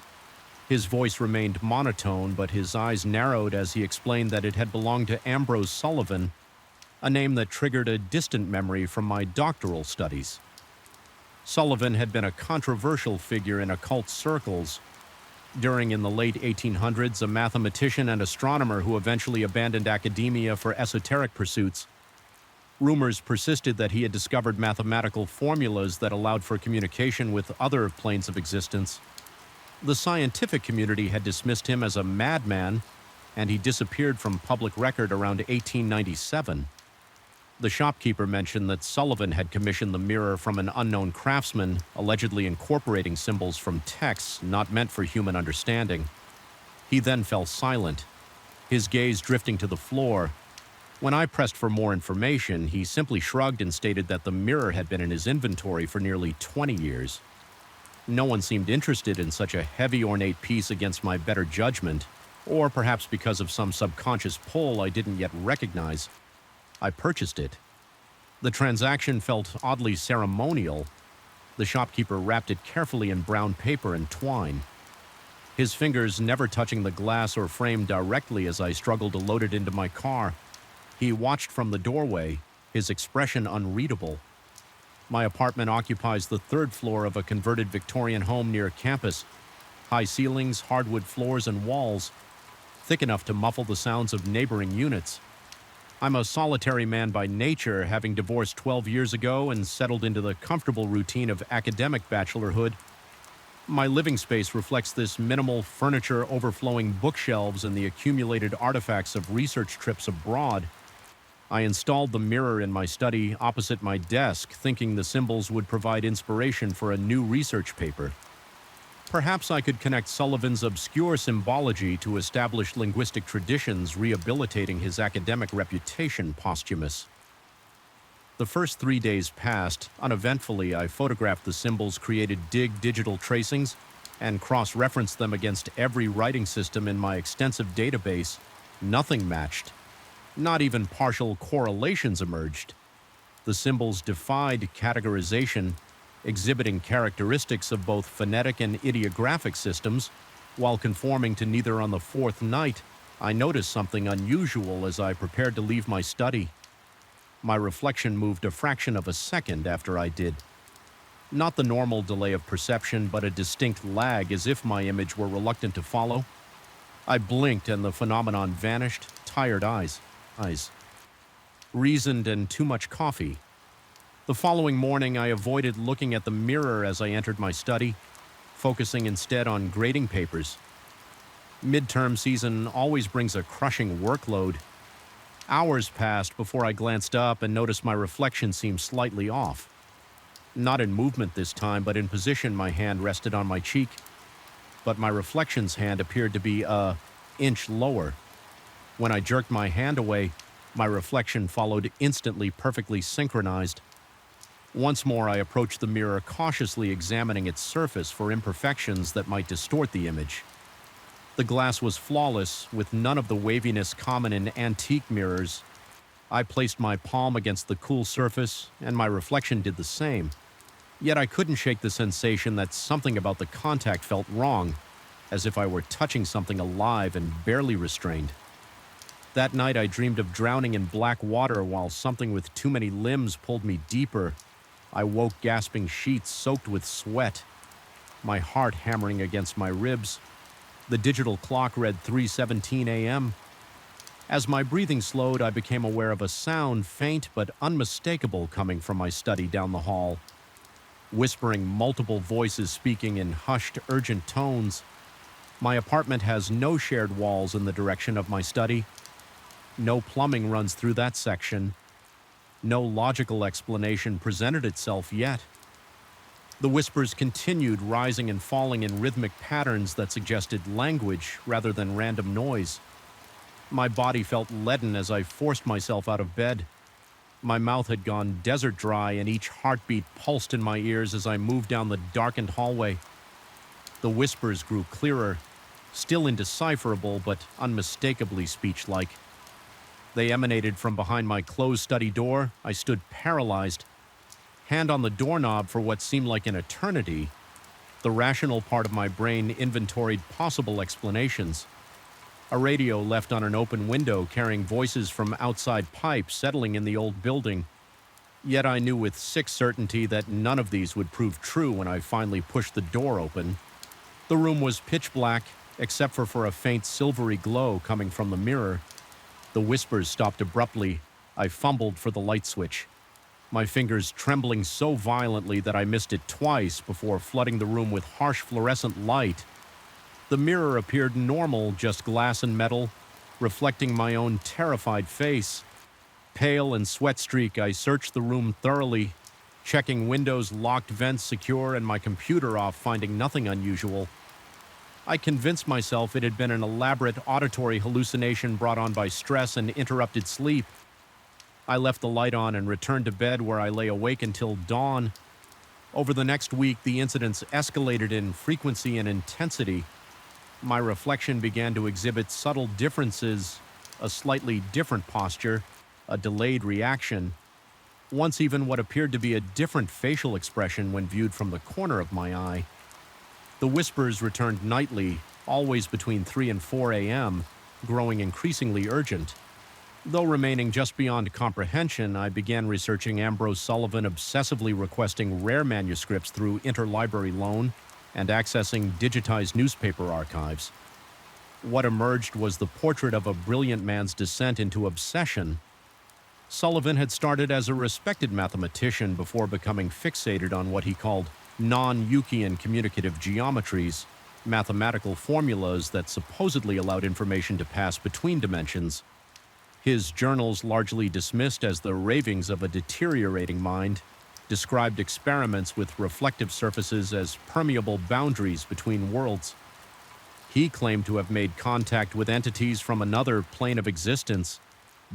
His voice remained monotone, but his eyes narrowed as he explained that it had belonged to Ambrose Sullivan, a name that triggered a distant memory from my doctoral studies. Sullivan had been a controversial figure in occult circles. In the late 1800s, a mathematician and astronomer who eventually abandoned academia for esoteric pursuits. Rumors persisted that he had discovered mathematical formulas that allowed for communication with other planes of existence. The scientific community had dismissed him as a madman, and he disappeared from public record around 1897. The shopkeeper mentioned that Sullivan had commissioned the mirror from an unknown craftsman, allegedly incorporating symbols from texts not meant for human understanding. He then fell silent, his gaze drifting to the floor. When I pressed for more information, he simply shrugged and stated that the mirror had been in his inventory for nearly 20 years. No one seemed interested in such a heavy, ornate piece against my better judgment, or perhaps because of some subconscious pull I didn't yet recognize. I purchased it. The transaction felt oddly ceremonial. The shopkeeper wrapped it carefully in brown paper and twine, his fingers never touching the glass or frame directly as I struggled to load it into my car. He watched from the doorway, his expression unreadable. My apartment occupies the third floor of a converted Victorian home near campus. High ceilings, hardwood floors, and walls, thick enough to muffle the sounds of neighboring units. I'm a solitary man by nature, having divorced 12 years ago and settled into the comfortable routine of academic bachelorhood. My living space reflects this minimal furniture, overflowing bookshelves, and the accumulated artifacts of research trips abroad. I installed the mirror in my study opposite my desk, thinking the symbols would provide inspiration for a new research paper. Perhaps I could connect Sullivan's obscure symbology to established linguistic traditions, rehabilitating his academic reputation posthumous. The first 3 days passed. Uneventfully, I photographed the symbols, created digital tracings, and cross-referenced them against every writing system in my extensive database. Nothing matched. Not even partial correlations emerged. The symbols defied categorization, exhibiting characteristics of both phonetic and ideographic systems. While conforming to neither on the fourth night, I noticed something unusual as I prepared to leave my study. My reflection moved a fraction of a second after I did. Not the normal delay of perception, but a distinct lag, as if my image were reluctant to follow. I blinked and the phenomenon vanished. Tired eyes. Reasoned and too much coffee. The following morning, I avoided looking at the mirror as I entered my study, focusing instead on grading papers. Midterm season always brings a crushing workload. Hours passed before I glanced up and noticed my reflection seemed slightly off. Not in movement this time, but in position. My hand rested on my cheek, but my reflection's hand appeared to be an inch lower. When I jerked my hand away, my reflection followed instantly, perfectly synchronized. Once more, I approached the mirror, cautiously examining its surface for imperfections that might distort the image. The glass was flawless, with none of the waviness common in antique mirrors. I placed my palm against the cool surface, and my reflection did the same. Yet I couldn't shake the sensation that something about the contact felt wrong, as if I were touching something alive and barely restrained. That night I dreamed of drowning in black water while something with too many limbs pulled me deeper. I woke gasping, sheets soaked with sweat, my heart hammering against my ribs. The digital clock read 3:17 a.m. As my breathing slowed, I became aware of a sound, faint but unmistakable, coming from my study down the hall. Whispering, multiple voices speaking in hushed, urgent tones. My apartment has no shared walls in the direction of my study. No plumbing runs through that section. No logical explanation presented itself yet. The whispers continued, rising and falling in rhythmic patterns that suggested language rather than random noise. My body felt leaden as I forced myself out of bed. My mouth had gone desert dry, and each heartbeat pulsed in my ears as I moved down the darkened hallway. The whispers grew clearer, still indecipherable but unmistakably speech-like. They emanated from behind my closed study door. I stood paralyzed, hand on the doorknob for what seemed like an eternity. The rational part of my brain inventoried possible explanations. A radio left on an open window carrying voices from outside pipes settling in the old building. Yet I knew with sick certainty that none of these would prove true when I finally pushed the door open. The room was pitch black, except for a faint silvery glow coming from the mirror. The whispers stopped abruptly. I fumbled for the light switch, my fingers trembling so violently that I missed it twice before flooding the room with harsh fluorescent light. The mirror appeared normal, just glass and metal, reflecting my own terrified face. Pale and sweat-streaked, I searched the room thoroughly, checking windows, locked vents secure, and my computer off, finding nothing unusual. I convinced myself it had been an elaborate auditory hallucination brought on by stress and interrupted sleep. I left the light on and returned to bed, where I lay awake until dawn. Over the next week, the incidents escalated in frequency and intensity. My reflection began to exhibit subtle differences, a slightly different posture, a delayed reaction, once even what appeared to be a different facial expression when viewed from the corner of my eye. The whispers returned nightly, always between 3 and 4 a.m., growing increasingly urgent. Though remaining just beyond comprehension, I began researching Ambrose Sullivan, obsessively requesting rare manuscripts through interlibrary loan and accessing digitized newspaper archives. What emerged was the portrait of a brilliant man's descent into obsession. Sullivan had started as a respected mathematician before becoming fixated on what he called non-Euclidean communicative geometries, mathematical formulas that supposedly allowed information to pass between dimensions. His journals, largely dismissed as the ravings of a deteriorating mind, described experiments with reflective surfaces as permeable boundaries between worlds. He claimed to have made contact with entities from another plane of existence,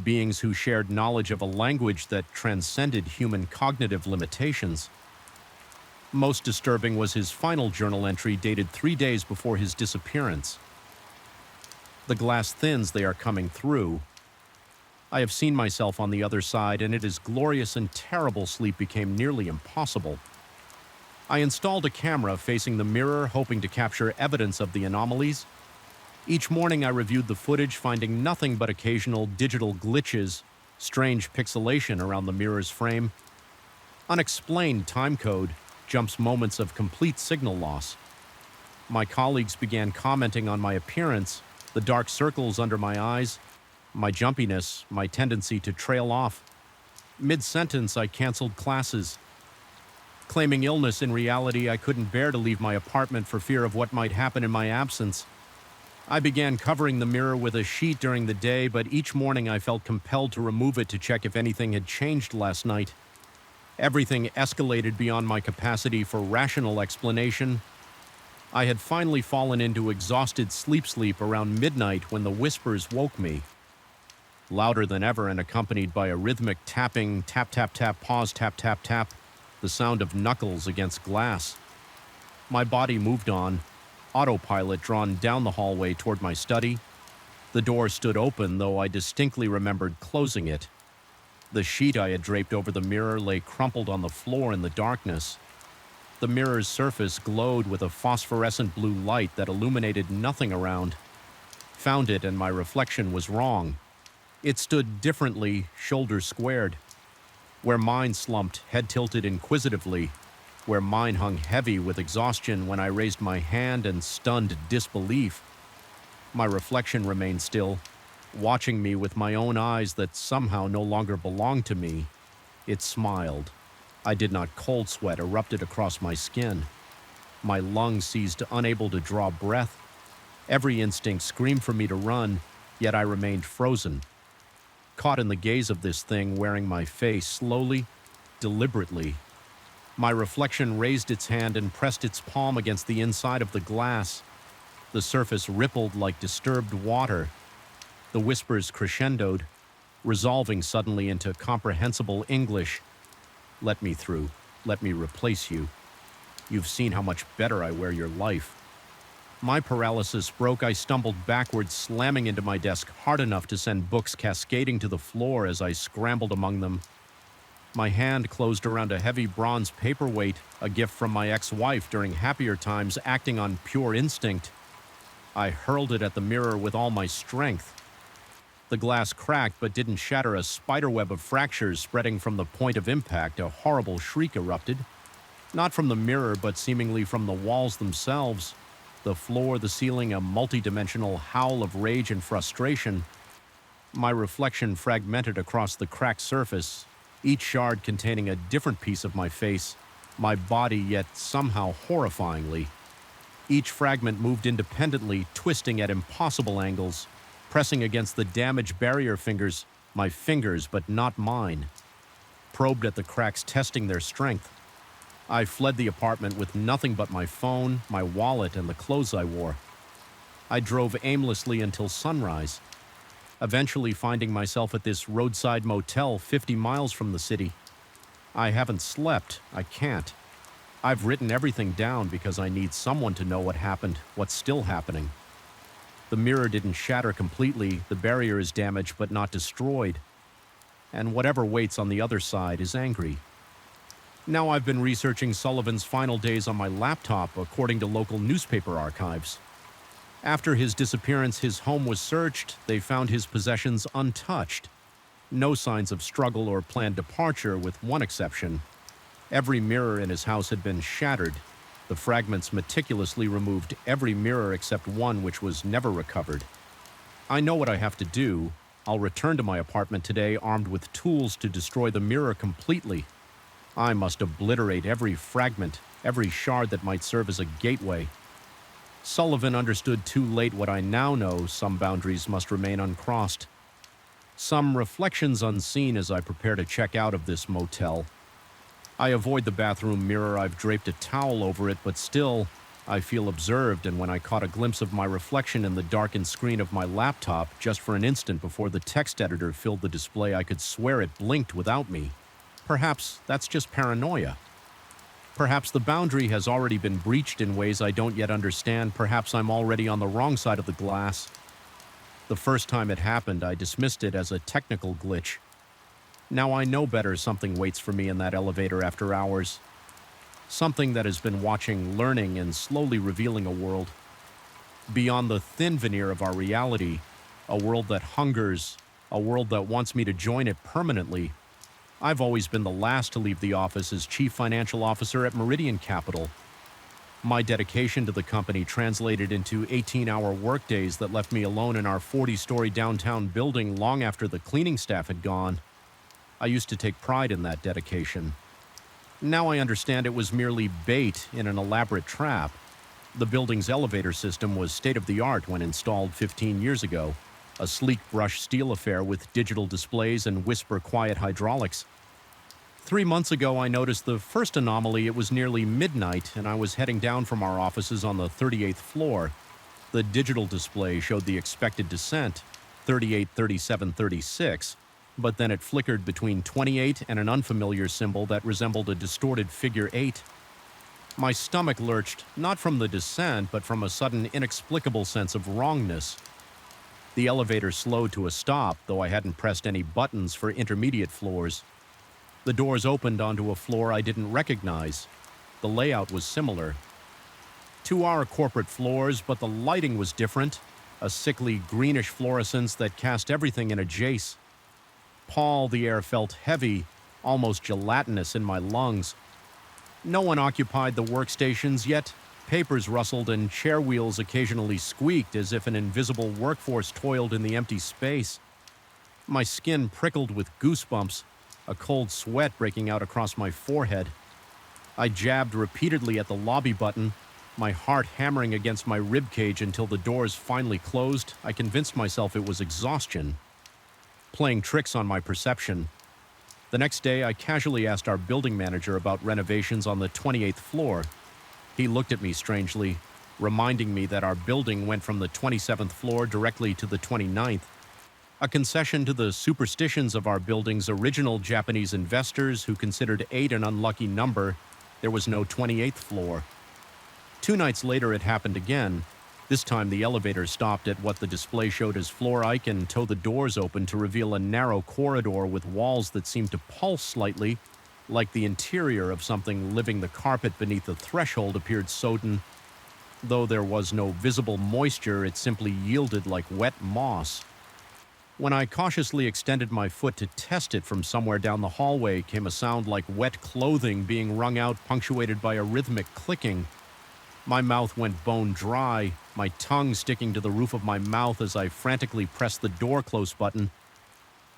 beings who shared knowledge of a language that transcended human cognitive limitations. Most disturbing was his final journal entry dated 3 days before his disappearance. The glass thins, they are coming through. I have seen myself on the other side, and it is glorious and terrible sleep became nearly impossible. I installed a camera facing the mirror, hoping to capture evidence of the anomalies. Each morning I reviewed the footage, finding nothing but occasional digital glitches, strange pixelation around the mirror's frame, unexplained timecode, jumps, moments of complete signal loss. My colleagues began commenting on my appearance, the dark circles under my eyes, my jumpiness, my tendency to trail off. Mid-sentence, I canceled classes. Claiming illness, in reality, I couldn't bear to leave my apartment for fear of what might happen in my absence. I began covering the mirror with a sheet during the day, but each morning I felt compelled to remove it to check if anything had changed last night. Everything escalated beyond my capacity for rational explanation. I had finally fallen into exhausted sleep around midnight when the whispers woke me. Louder than ever and accompanied by a rhythmic tapping, tap, tap, tap, pause, tap, tap, tap, the sound of knuckles against glass. My body moved on, autopilot drawn down the hallway toward my study. The door stood open, though I distinctly remembered closing it. The sheet I had draped over the mirror lay crumpled on the floor in the darkness. The mirror's surface glowed with a phosphorescent blue light that illuminated nothing around. Found it, and my reflection was wrong. It stood differently, shoulders squared. Where mine slumped, head tilted inquisitively. Where mine hung heavy with exhaustion when I raised my hand and stunned disbelief. My reflection remained still, watching me with my own eyes that somehow no longer belonged to me. It smiled. I did not. Cold sweat erupted across my skin. My lungs seized, unable to draw breath. Every instinct screamed for me to run, yet I remained frozen. Caught in the gaze of this thing wearing my face slowly, deliberately. My reflection raised its hand and pressed its palm against the inside of the glass. The surface rippled like disturbed water. The whispers crescendoed, resolving suddenly into comprehensible English. Let me through. Let me replace you. You've seen how much better I wear your life. My paralysis broke. I stumbled backwards, slamming into my desk hard enough to send books cascading to the floor as I scrambled among them. My hand closed around a heavy bronze paperweight, a gift from my ex-wife during happier times, acting on pure instinct. I hurled it at the mirror with all my strength. The glass cracked but didn't shatter. A spiderweb of fractures spreading from the point of impact. A horrible shriek erupted. Not from the mirror, but seemingly from the walls themselves. The floor, the ceiling, a multi-dimensional howl of rage and frustration. My reflection fragmented across the cracked surface, each shard containing a different piece of my face, my body, yet somehow horrifyingly. Each fragment moved independently, twisting at impossible angles, pressing against the damaged barrier fingers, my fingers, but not mine. Probed at the cracks, testing their strength. I fled the apartment with nothing but my phone, my wallet, and the clothes I wore. I drove aimlessly until sunrise, eventually finding myself at this roadside motel 50 miles from the city. I haven't slept. I can't. I've written everything down because I need someone to know what happened, what's still happening. The mirror didn't shatter completely, the barrier is damaged but not destroyed. And whatever waits on the other side is angry. Now I've been researching Sullivan's final days on my laptop according to local newspaper archives. After his disappearance, his home was searched. They found his possessions untouched. No signs of struggle or planned departure, with one exception. Every mirror in his house had been shattered. The fragments meticulously removed every mirror except one, which was never recovered. I know what I have to do. I'll return to my apartment today armed with tools to destroy the mirror completely. I must obliterate every fragment, every shard that might serve as a gateway. Sullivan understood too late what I now know: some boundaries must remain uncrossed. Some reflections unseen as I prepare to check out of this motel. I avoid the bathroom mirror. I've draped a towel over it, but still, I feel observed, and when I caught a glimpse of my reflection in the darkened screen of my laptop, just for an instant before the text editor filled the display, I could swear it blinked without me. Perhaps that's just paranoia. Perhaps the boundary has already been breached in ways I don't yet understand. Perhaps I'm already on the wrong side of the glass. The first time it happened, I dismissed it as a technical glitch. Now I know better. Something waits for me in that elevator after hours. Something that has been watching, learning, and slowly revealing a world beyond the thin veneer of our reality, a world that hungers, a world that wants me to join it permanently. I've always been the last to leave the office as chief financial officer at Meridian Capital. My dedication to the company translated into 18-hour workdays that left me alone in our 40-story downtown building long after the cleaning staff had gone. I used to take pride in that dedication. Now I understand it was merely bait in an elaborate trap. The building's elevator system was state-of-the-art when installed 15 years ago, a sleek brushed steel affair with digital displays and whisper-quiet hydraulics. 3 months ago, I noticed the first anomaly. It was nearly midnight, and I was heading down from our offices on the 38th floor. The digital display showed the expected descent, 38, 37, 36, but then it flickered between 28 and an unfamiliar symbol that resembled a distorted figure 8. My stomach lurched, not from the descent, but from a sudden inexplicable sense of wrongness. The elevator slowed to a stop, though I hadn't pressed any buttons for intermediate floors. The doors opened onto a floor I didn't recognize. The layout was similar to our corporate floors, but the lighting was different, a sickly greenish fluorescence that cast everything in a jace. Paul, the air felt heavy, almost gelatinous in my lungs. No one occupied the workstations, yet papers rustled and chair wheels occasionally squeaked as if an invisible workforce toiled in the empty space. My skin prickled with goosebumps, a cold sweat breaking out across my forehead. I jabbed repeatedly at the lobby button, my heart hammering against my ribcage until the doors finally closed. I convinced myself it was exhaustion, playing tricks on my perception. The next day, I casually asked our building manager about renovations on the 28th floor. He looked at me strangely, reminding me that our building went from the 27th floor directly to the 29th, a concession to the superstitions of our building's original Japanese investors who considered 8 an unlucky number. There was no 28th floor. 2 nights later, it happened again. This time, the elevator stopped at what the display showed as floor icon, and the doors opened to reveal a narrow corridor with walls that seemed to pulse slightly, like the interior of something living. The carpet beneath the threshold appeared sodden, Though there was no visible moisture, it simply yielded like wet moss. When I cautiously extended my foot to test it from somewhere down the hallway, came a sound like wet clothing being wrung out, punctuated by a rhythmic clicking. My mouth went bone dry, my tongue sticking to the roof of my mouth as I frantically pressed the door close button.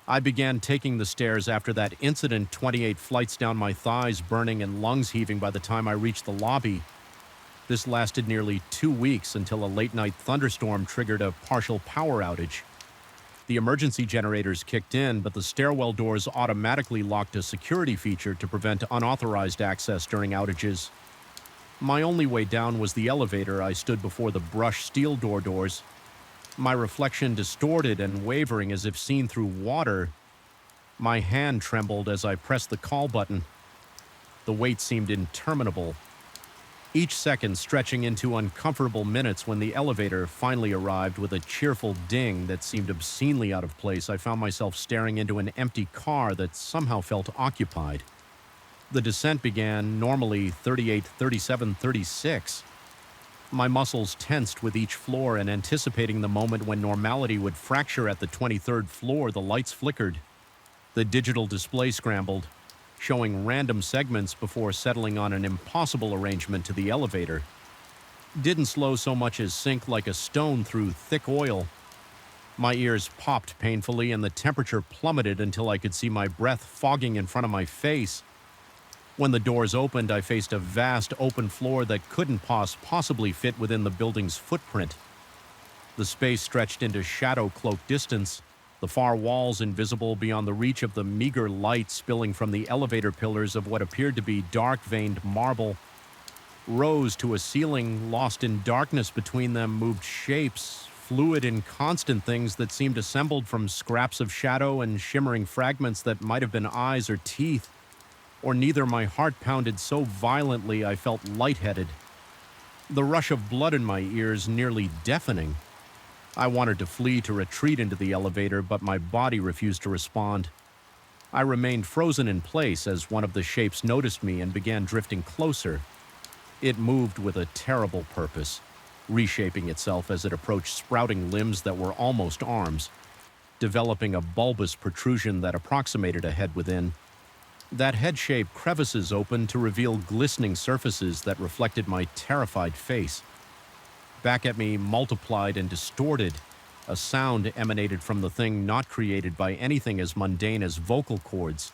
I began taking the stairs after that incident, 28 flights down my thighs burning and lungs heaving by the time I reached the lobby. This lasted nearly 2 weeks until a late-night thunderstorm triggered a partial power outage. The emergency generators kicked in, but the stairwell doors automatically locked a security feature to prevent unauthorized access during outages. My only way down was the elevator. I stood before the brushed steel doors. My reflection distorted and wavering as if seen through water. My hand trembled as I pressed the call button. The wait seemed interminable, each second stretching into uncomfortable minutes. When the elevator finally arrived with a cheerful ding that seemed obscenely out of place, I found myself staring into an empty car that somehow felt occupied. The descent began, normally 38, 37, 36. My muscles tensed with each floor, and anticipating the moment when normality would fracture at the 23rd floor, the lights flickered. The digital display scrambled, showing random segments before settling on an impossible arrangement to the elevator. Didn't slow so much as sink like a stone through thick oil. My ears popped painfully, and the temperature plummeted until I could see my breath fogging in front of my face. When the doors opened, I faced a vast open floor that couldn't possibly fit within the building's footprint. The space stretched into shadow-cloaked distance, the far walls invisible beyond the reach of the meager light spilling from the elevator pillars of what appeared to be dark-veined marble. Rose to a ceiling, lost in darkness between them, moved shapes, fluid and constant things that seemed assembled from scraps of shadow and shimmering fragments that might have been eyes or teeth. Or neither. My heart pounded so violently I felt lightheaded. The rush of blood in my ears nearly deafening. I wanted to flee, to retreat into the elevator, but my body refused to respond. I remained frozen in place as one of the shapes noticed me and began drifting closer. It moved with a terrible purpose, reshaping itself as it approached sprouting limbs that were almost arms, developing a bulbous protrusion that approximated a head within. That head-shaped crevices opened to reveal glistening surfaces that reflected my terrified face. Back at me, multiplied and distorted, a sound emanated from the thing not created by anything as mundane as vocal cords.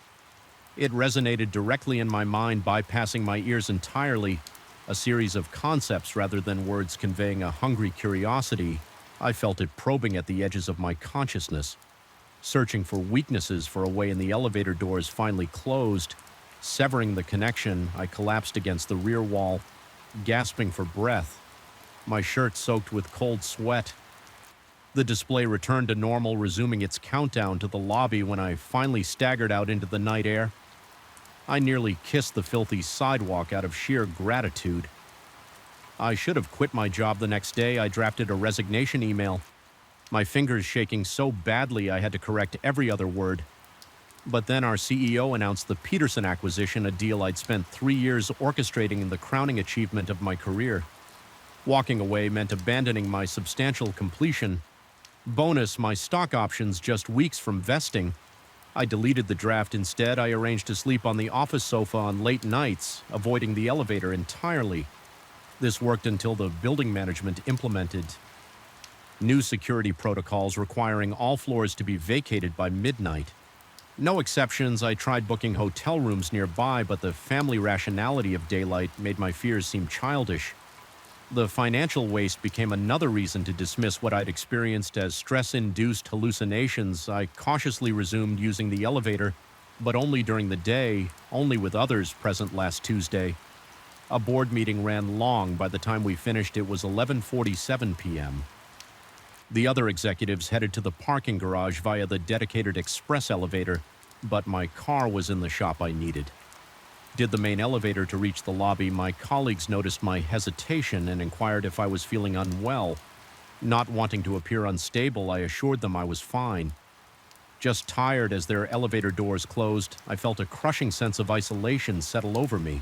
It resonated directly in my mind, bypassing my ears entirely, a series of concepts rather than words conveying a hungry curiosity. I felt it probing at the edges of my consciousness. Searching for weaknesses for a way in, the elevator doors finally closed. Severing the connection, I collapsed against the rear wall, gasping for breath, my shirt soaked with cold sweat. The display returned to normal, resuming its countdown to the lobby when I finally staggered out into the night air. I nearly kissed the filthy sidewalk out of sheer gratitude. I should have quit my job the next day. I drafted a resignation email, my fingers shaking so badly I had to correct every other word. But then our CEO announced the Peterson acquisition, a deal I'd spent 3 years orchestrating, in the crowning achievement of my career. Walking away meant abandoning my substantial completion. Bonus, my stock options just weeks from vesting. I deleted the draft instead. I arranged to sleep on the office sofa on late nights, avoiding the elevator entirely. This worked until the building management implemented new security protocols requiring all floors to be vacated by midnight. No exceptions. I tried booking hotel rooms nearby, but the family rationality of daylight made my fears seem childish. The financial waste became another reason to dismiss what I'd experienced as stress-induced hallucinations. I cautiously resumed using the elevator, but only during the day, only with others present last Tuesday. A board meeting ran long. By the time we finished, it was 11:47 p.m. The other executives headed to the parking garage via the dedicated express elevator, but my car was in the shop I needed. Did the main elevator to reach the lobby, my colleagues noticed my hesitation and inquired if I was feeling unwell. Not wanting to appear unstable, I assured them I was fine. Just tired. As their elevator doors closed, I felt a crushing sense of isolation settle over me.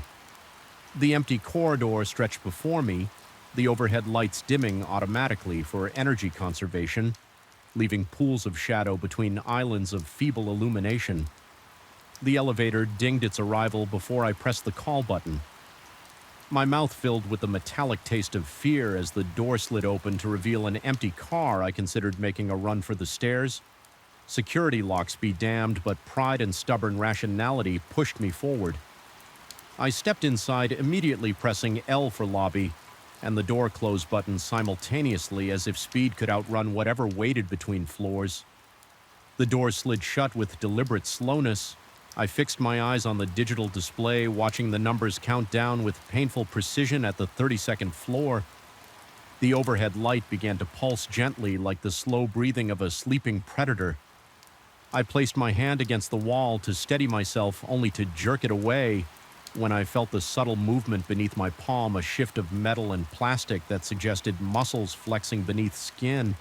The empty corridor stretched before me, the overhead lights dimming automatically for energy conservation, leaving pools of shadow between islands of feeble illumination. The elevator dinged its arrival before I pressed the call button. My mouth filled with the metallic taste of fear as the door slid open to reveal an empty car I considered making a run for the stairs. Security locks be damned, but pride and stubborn rationality pushed me forward. I stepped inside, immediately pressing L for lobby, and the door close button simultaneously as if speed could outrun whatever waited between floors. The door slid shut with deliberate slowness. I fixed my eyes on the digital display, watching the numbers count down with painful precision at the 32nd floor. The overhead light began to pulse gently like the slow breathing of a sleeping predator. I placed my hand against the wall to steady myself, only to jerk it away when I felt the subtle movement beneath my palm, a shift of metal and plastic that suggested muscles flexing beneath skin.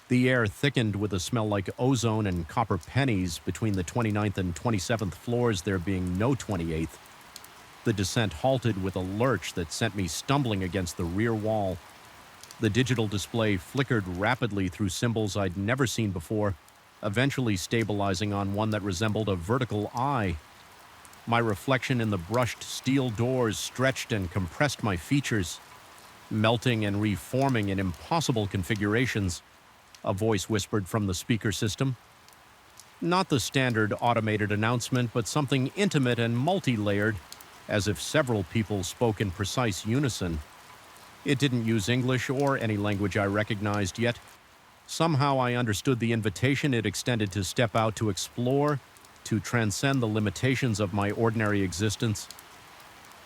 The air thickened with a smell like ozone and copper pennies between the 29th and 27th floors, there being no 28th. The descent halted with a lurch that sent me stumbling against the rear wall. The digital display flickered rapidly through symbols I'd never seen before, eventually stabilizing on one that resembled a vertical eye. My reflection in the brushed steel doors stretched and compressed my features, melting and reforming in impossible configurations. A voice whispered from the speaker system. Not the standard automated announcement, but something intimate and multi-layered, as if several people spoke in precise unison. It didn't use English or any language I recognized yet. Somehow I understood the invitation it extended to step out to explore, to transcend the limitations of my ordinary existence.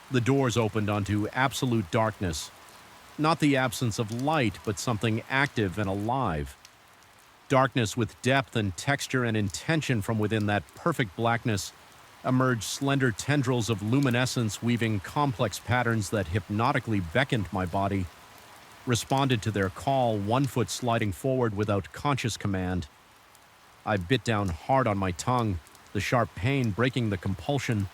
The doors opened onto absolute darkness. Not the absence of light, but something active and alive. Darkness with depth and texture and intention. From within that perfect blackness emerged slender tendrils of luminescence weaving complex patterns that hypnotically beckoned my body, responded to their call, one foot sliding forward without conscious command. I bit down hard on my tongue, the sharp pain breaking the compulsion.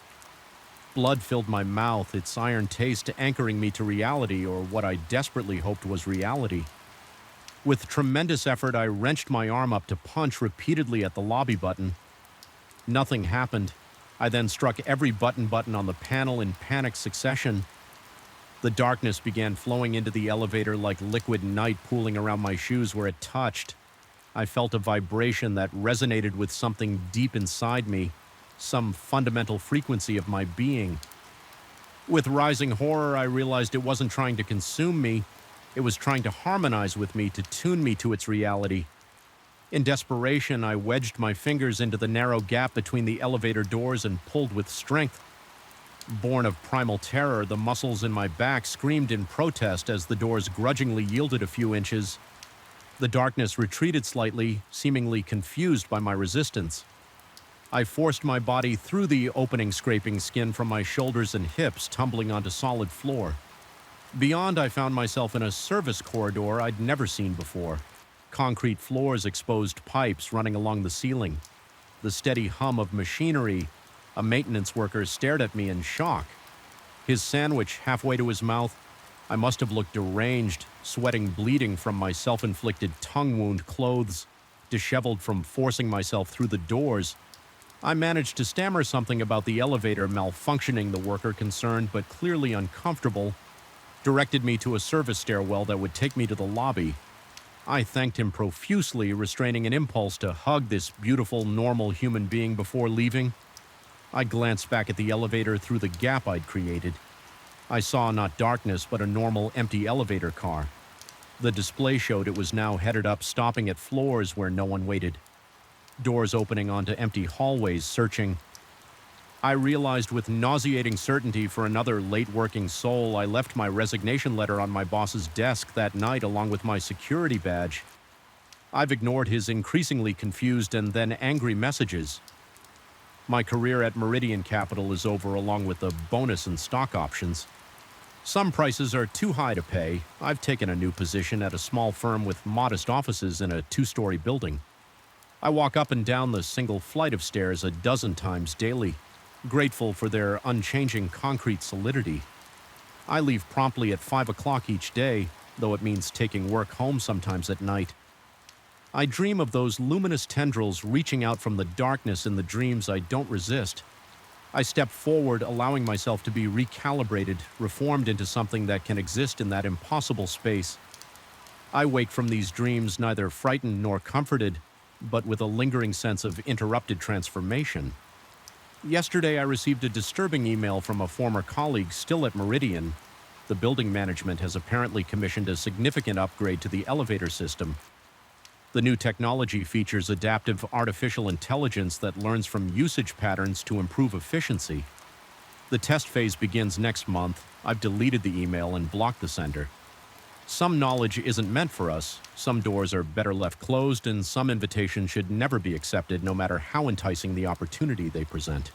Blood filled my mouth, its iron taste anchoring me to reality, or what I desperately hoped was reality. With tremendous effort, I wrenched my arm up to punch repeatedly at the lobby button. Nothing happened. I then struck every button on the panel in panic succession. The darkness began flowing into the elevator like liquid night pooling around my shoes where it touched. I felt a vibration that resonated with something deep inside me, some fundamental frequency of my being. With rising horror, I realized it wasn't trying to consume me. It was trying to harmonize with me, to tune me to its reality. In desperation, I wedged my fingers into the narrow gap between the elevator doors and pulled with strength. Born of primal terror, the muscles in my back screamed in protest as the doors grudgingly yielded a few inches. The darkness retreated slightly, seemingly confused by my resistance. I forced my body through the opening, scraping skin from my shoulders and hips, tumbling onto solid floor. Beyond, I found myself in a service corridor I'd never seen before. Concrete floors, exposed pipes running along the ceiling. The steady hum of machinery. A maintenance worker stared at me in shock. His sandwich halfway to his mouth. I must have looked deranged, sweating bleeding from my self-inflicted tongue wound, clothes disheveled from forcing myself through the doors. I managed to stammer something about the elevator malfunctioning, the worker concerned, but clearly uncomfortable, directed me to a service stairwell that would take me to the lobby. I thanked him profusely, restraining an impulse to hug this beautiful, normal human being before leaving. I glanced back at the elevator through the gap I'd created. I saw not darkness, but a normal, empty elevator car. The display showed it was now headed up, stopping at floors where no one waited. Doors opening onto empty hallways, searching. I realized with nauseating certainty, for another late-working soul, I left my resignation letter on my boss's desk that night along with my security badge. I've ignored his increasingly confused and then angry messages. My career at Meridian Capital is over, along with the bonus and stock options. Some prices are too high to pay. I've taken a new position at a small firm with modest offices in a 2-story building. I walk up and down the single flight of stairs a dozen times daily, grateful for their unchanging concrete solidity. I leave promptly at 5 o'clock each day, though it means taking work home sometimes at night. I dream of those luminous tendrils reaching out from the darkness in the dreams I don't resist. I step forward, allowing myself to be recalibrated, reformed into something that can exist in that impossible space. I wake from these dreams neither frightened nor comforted, but with a lingering sense of interrupted transformation. Yesterday, I received a disturbing email from a former colleague still at Meridian. The building management has apparently commissioned a significant upgrade to the elevator system. The new technology features adaptive artificial intelligence that learns from usage patterns to improve efficiency. The test phase begins next month. I've deleted the email and blocked the sender. Some knowledge isn't meant for us, some doors are better left closed, and some invitations should never be accepted no matter how enticing the opportunity they present.